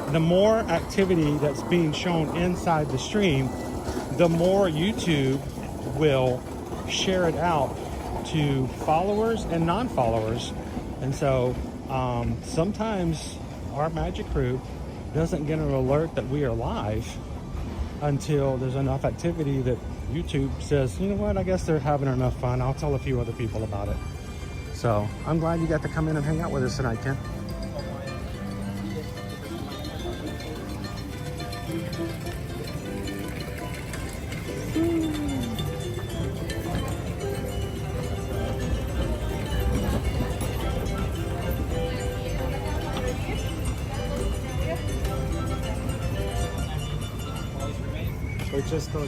the more activity that's being shown inside the stream, the more YouTube will share it out to followers and non-followers. And so sometimes our magic crew doesn't get an alert that we are live until there's enough activity that YouTube says, you know what, I guess they're having enough fun. I'll tell a few other people about it. So I'm glad you got to come in and hang out with us tonight, Ken. Just go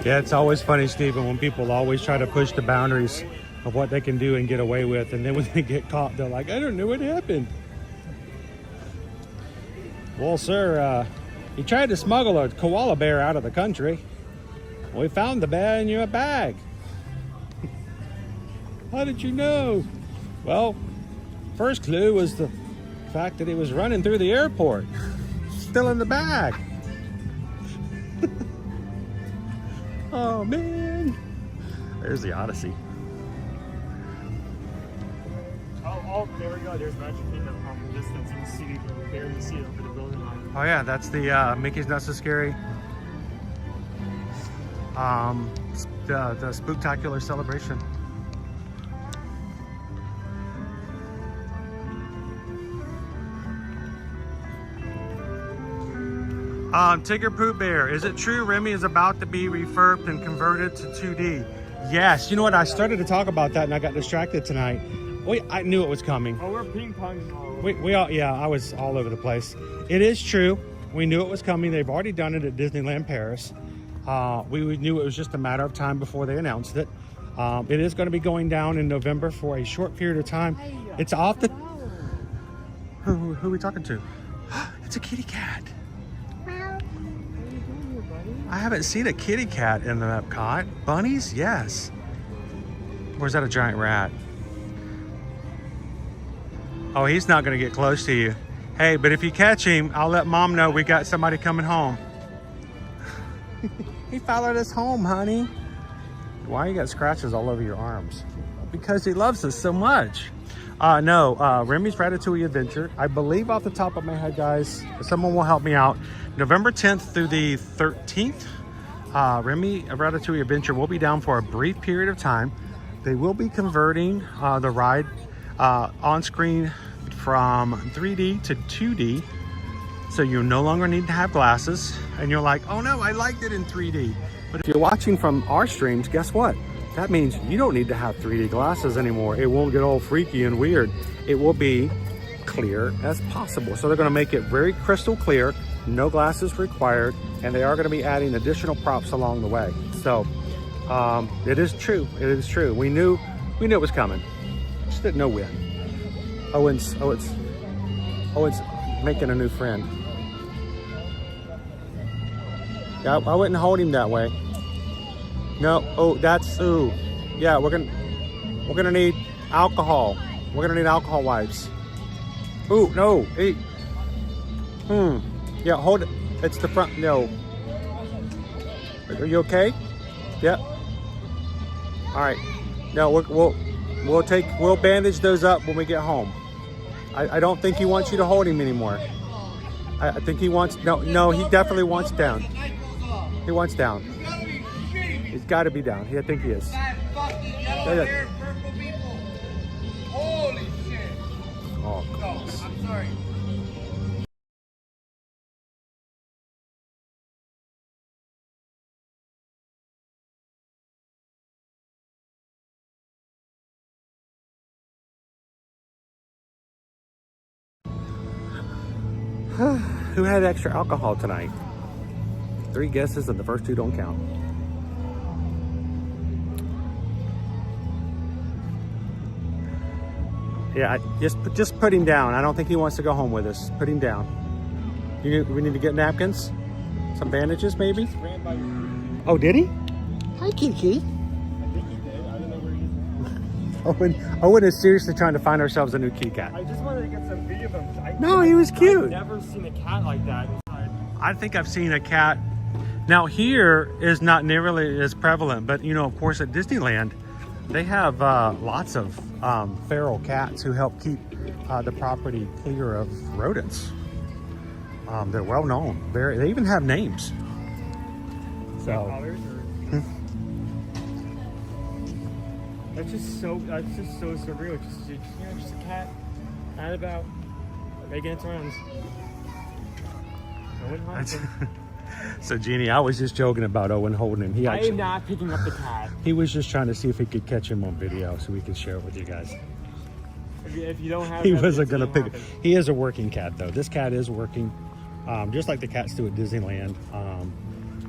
Yeah, it's always funny, Stephen, when people always try to push the boundaries of what they can do and get away with, and then when they get caught, they're like, I don't know what happened. Well, sir, you tried to smuggle a koala bear out of the country. We found the bear in your bag. How did you know? Well, first clue was the fact that he was running through the airport, still in the bag. Oh man, there's the Odyssey. Oh, there we go. There's Magic Kingdom from the distance. You can see, barely see it over the building line. Oh yeah, that's the Mickey's Not So Scary. The Spooktacular Celebration. Tigger Pooh Bear, is it true Remy is about to be refurbed and converted to 2D? Yes. You know what? I started to talk about that and I got distracted tonight. I knew it was coming. Oh, we're ping-ponging all over. We all, yeah, I was all over the place. It is true. We knew it was coming. They've already done it at Disneyland Paris. We knew it was just a matter of time before they announced it. It is going to be going down in November for a short period of time. It's off the... Who are we talking to? It's a kitty cat. I haven't seen a kitty cat in the Epcot. Bunnies? Yes. Or is that a giant rat? Oh, he's not going to get close to you. Hey, but if you catch him, I'll let Mom know we got somebody coming home. He followed us home, honey. Why you got scratches all over your arms? Because he loves us so much. No, Remy's Ratatouille Adventure. I believe off the top of my head, guys, someone will help me out. November 10th through the 13th, Remy Ratatouille Adventure will be down for a brief period of time. They will be converting the ride on screen from 3D to 2D. So you no longer need to have glasses. And you're like, oh no, I liked it in 3D. But if you're watching from our streams, guess what? That means you don't need to have 3D glasses anymore. It won't get all freaky and weird. It will be clear as possible. So they're going to make it very crystal clear, no glasses required, and they are going to be adding additional props along the way. So it is true. It is true. We knew it was coming. Just didn't know when. Owen's making a new friend. Yeah, I wouldn't hold him that way. No. Oh, that's ooh. Yeah, we're gonna need alcohol. We're gonna need alcohol wipes. Ooh, no. Hey. Yeah, hold it. It's the front. No. Are you okay? Yep. All right. No, we'll bandage those up when we get home. I don't think he wants you to hold him anymore. I think he wants no. He definitely wants down. He wants down. He's got to be down. I think he is. Holy shit. Oh, I'm sorry. Who had extra alcohol tonight? 3 guesses and the first 2 don't count. Yeah, just put him down. I don't think he wants to go home with us. Put him down. We need to get napkins? Some bandages maybe? Oh, did he? Hi, Kiki. I think he did. I don't know where he is. Owen is seriously trying to find ourselves a new kitty cat. I just wanted to get some video of him. No, he was cute. I've never seen a cat like that inside. I think I've seen a cat. Now here is not nearly as prevalent, but you know, of course, at Disneyland, they have lots of feral cats who help keep the property clear of rodents. They're well known. They even have names. So. That's just so surreal. Just a cat out about making its rounds. No one haunts him. So Jeannie, I was just joking about Owen holding him. I am not picking up the cat. He was just trying to see if he could catch him on video so we could share it with you guys. If you don't have, he wasn't gonna pick it. He is a working cat though. This cat is working, just like the cats do at Disneyland.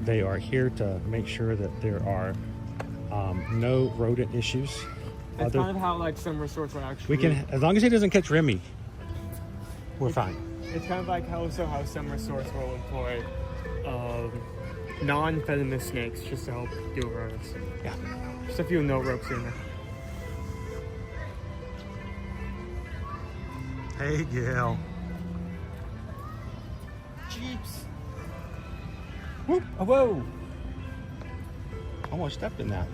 They are here to make sure that there are no rodent issues. It's kind of how like some resorts will actually. We can, as long as he doesn't catch Remy, we're fine. It's kind of like how some resorts will employ non-venomous snakes just to help deal with rodents. Yeah. Just a few no ropes in there. Hey, Gail. Jeeps. Whoop! Oh, whoa! Almost stepped in that.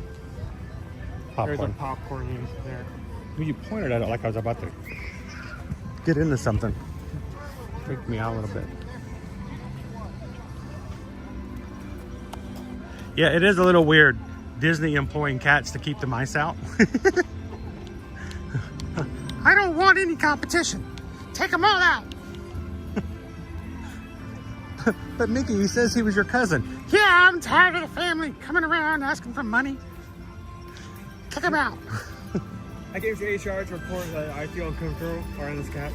Popcorn. There's a popcorn in there. You pointed at it like I was about to get into something. Freaked me out a little bit. Yeah, it is a little weird. Disney employing cats to keep the mice out. I don't want any competition. Take them all out. But Mickey, he says he was your cousin. Yeah, I'm tired of the family coming around asking for money. Kick him out. I gave HR to report that I feel uncomfortable around this cat.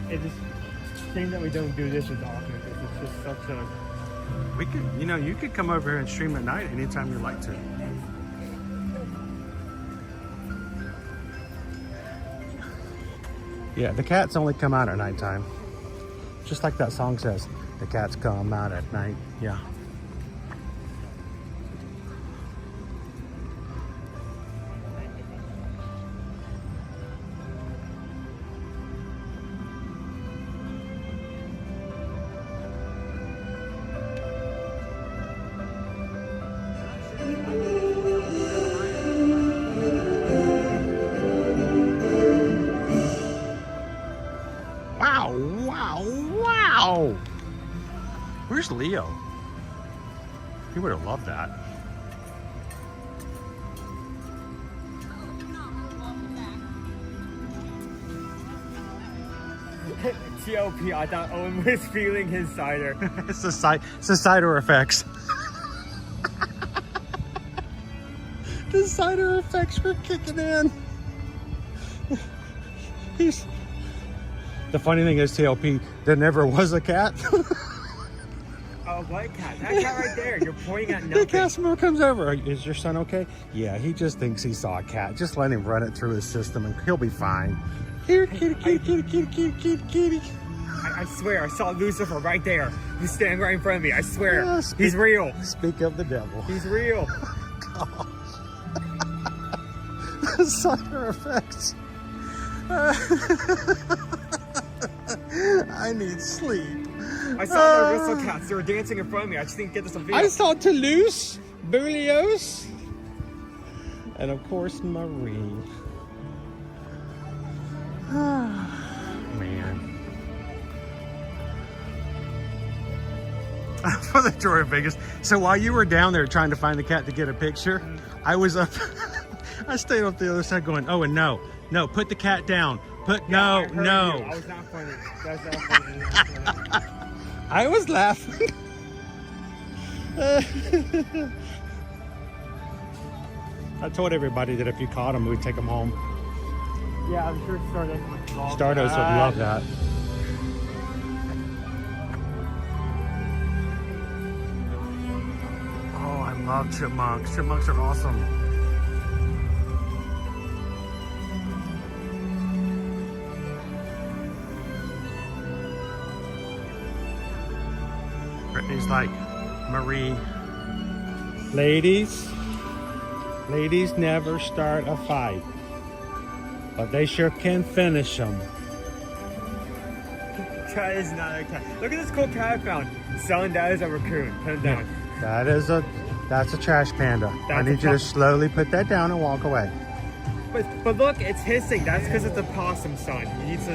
It's just shame that we don't do this as often because it's just such a. We could, you could come over here and stream at night anytime you'd like to. Yeah, the cats only come out at nighttime. Just like that song says, the cats come out at night. Yeah. Wow. Where's Leo? He would have loved that. TOP, I thought Owen was feeling his cider. It's the cider effects. The cider effects were kicking in. The funny thing is, TLP, there never was a cat. Oh, what cat? That cat right there. You're pointing at nothing. The customer comes over. Is your son okay? Yeah, he just thinks he saw a cat. Just let him run it through his system and he'll be fine. Here, kitty, kitty, kitty, kitty, kitty, kitty, kitty. I swear, I saw Lucifer right there. He's standing right in front of me. I swear. Yeah, he's real. Speak of the devil. He's real. Cider effects. I need sleep. I saw the whistle cats. They were dancing in front of me. I just didn't get this on video. I saw Toulouse, Berlioz, and of course Marie. Man. For the tour of Vegas. So while you were down there trying to find the cat to get a picture, I was up. I stayed up the other side going, oh, and no, put the cat down. No. I was not funny. That was not funny. I was laughing. I told everybody that if you caught them, we'd take them home. Yeah, I'm sure Stardust would love Stardust would love that. Oh, I love chipmunks. Chipmunks are awesome. Brittany's like, Marie, ladies never start a fight, but they sure can finish them. Cat is not a cat. Look at this cool cat I found. Selling that is a raccoon. Put it down. That's a trash panda. I need you to slowly put that down and walk away. But look, it's hissing. That's because it's a possum, son. He's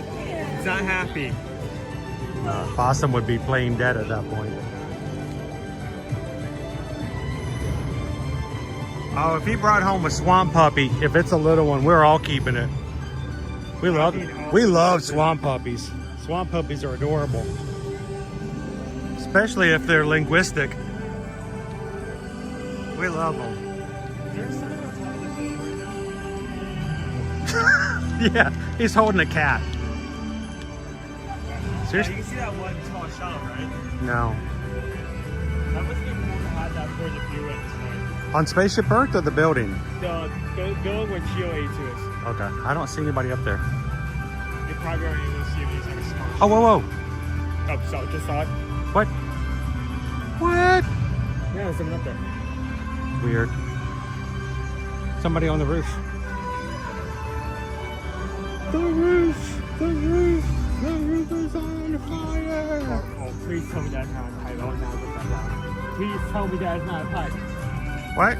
not happy. Possum would be plain dead at that point. Oh, if he brought home a swamp puppy, if it's a little one, we're all keeping it. We love swamp puppies. Swamp puppies are adorable. Especially if they're linguistic. We love them. Yeah, he's holding a cat. Seriously? You can see that one tall shop, right? No. That must be cool to have that for the view at this point. On Spaceship Earth or the building? The building when Chio ate to us. Okay, I don't see anybody up there. You probably aren't even see if he's like a small. Oh, whoa. Oh, so just saw it. What? Yeah, there's someone up there. Weird. Somebody on the roof. The roof is on fire. Oh, please tell me that's not a pipe. I would not look that down. Please tell me that is not a pipe. What?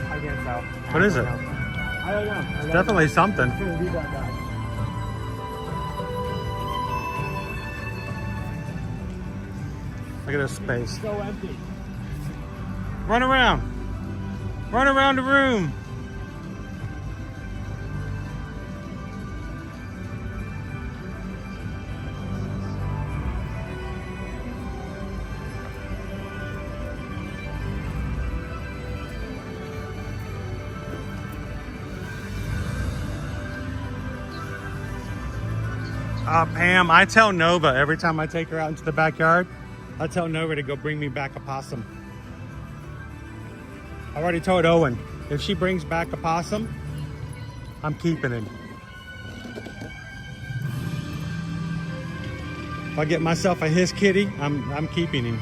I can't tell. What is it? I don't know. It's definitely something. It's gonna be that guy. Look at this space. So empty. Run around. Run around the room. Pam, I tell Nova every time I take her out into the backyard, I tell Nova to go bring me back a possum. I already told Owen, if she brings back a possum, I'm keeping him. If I get myself a his kitty, I'm keeping him.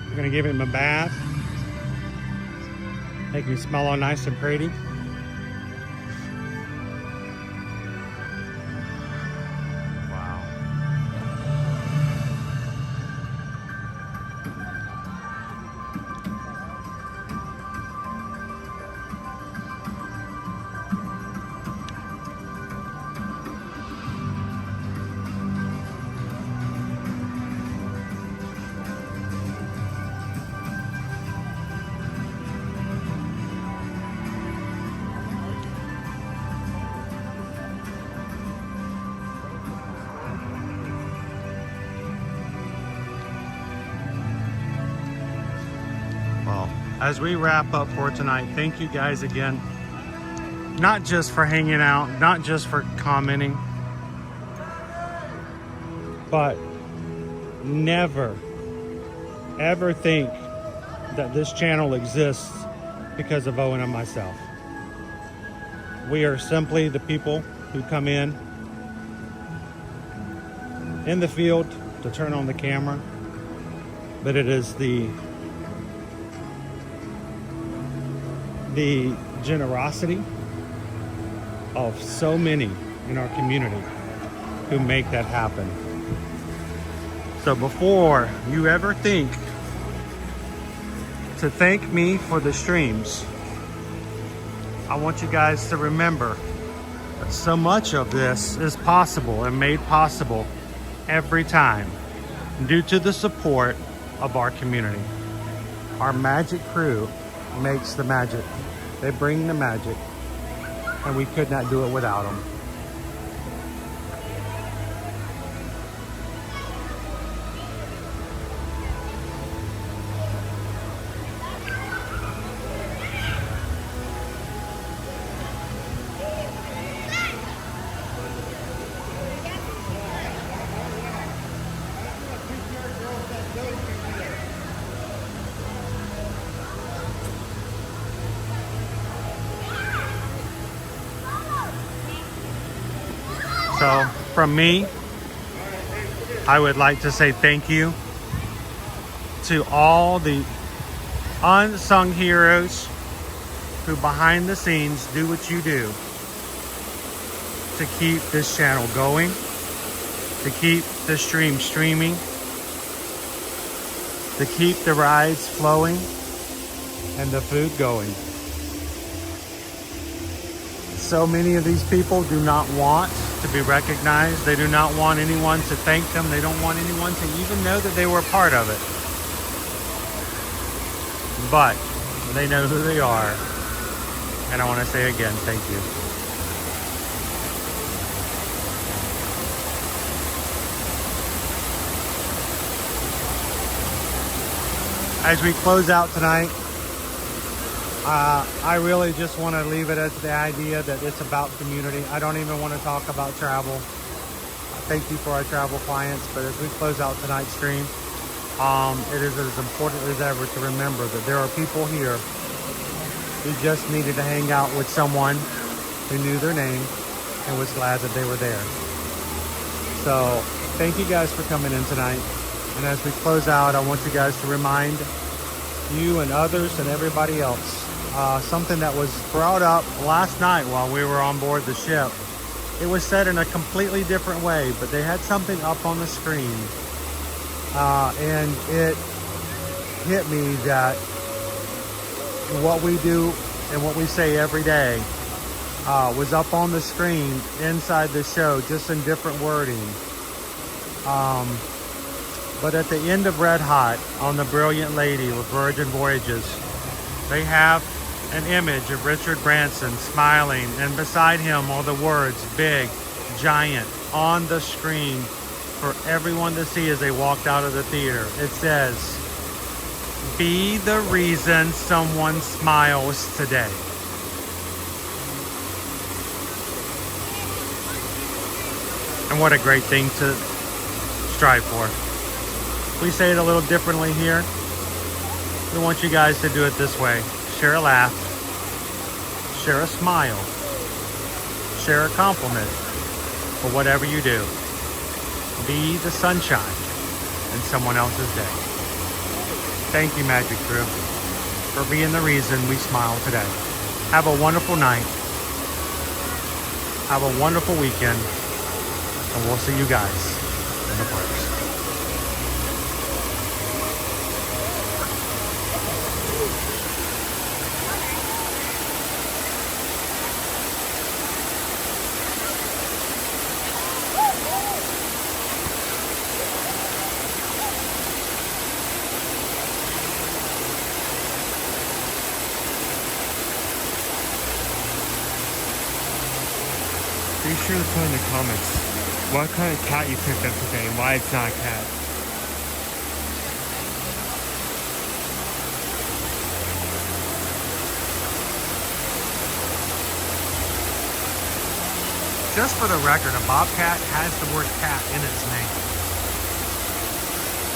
I'm gonna give him a bath, make him smell all nice and pretty. as we wrap up for tonight, thank you guys again. Not just for hanging out, not just for commenting, but never, ever think that this channel exists because of Owen and myself. We are simply the people who come in the field to turn on the camera, but it is the generosity of so many in our community who make that happen. So before you ever think to thank me for the streams, I want you guys to remember that so much of this is possible and made possible every time due to the support of our community. Our magic crew makes the magic. They bring the magic, and we could not do it without them. So from me, I would like to say thank you to all the unsung heroes who behind the scenes do what you do to keep this channel going, to keep the stream streaming, to keep the rides flowing and the food going. So many of these people do not want to be recognized. They do not want anyone to thank them. They don't want anyone to even know that they were a part of it. But they know who they are. And I want to say again, thank you. As we close out tonight, I really just want to leave it as the idea that it's about community. I don't even want to talk about travel. Thank you for our travel clients, but as we close out tonight's stream, it is as important as ever to remember that there are people here who just needed to hang out with someone who knew their name and was glad that they were there. So thank you guys for coming in tonight. And as we close out, I want you guys to remind you and others and everybody else something that was brought up last night while we were on board the ship. It was said in a completely different way, but they had something up on the screen, and it hit me that what we do and what we say every day was up on the screen inside the show, just in different wording. But at the end of Red Hot, on the Brilliant Lady with Virgin Voyages, they have an image of Richard Branson smiling, and beside him are the words, big, giant, on the screen for everyone to see as they walked out of the theater. It says, "Be the reason someone smiles today." And what a great thing to strive for. We say it a little differently here. We want you guys to do it this way. Share a laugh, share a smile, share a compliment, for whatever you do. Be the sunshine in someone else's day. Thank you, Magic Crew, for being the reason we smile today. Have a wonderful night. Have a wonderful weekend. And we'll see you guys in the parks. Be sure to put in the comments what kind of cat you picked up today and why it's not a cat. Just for the record, a bobcat has the word cat in its name.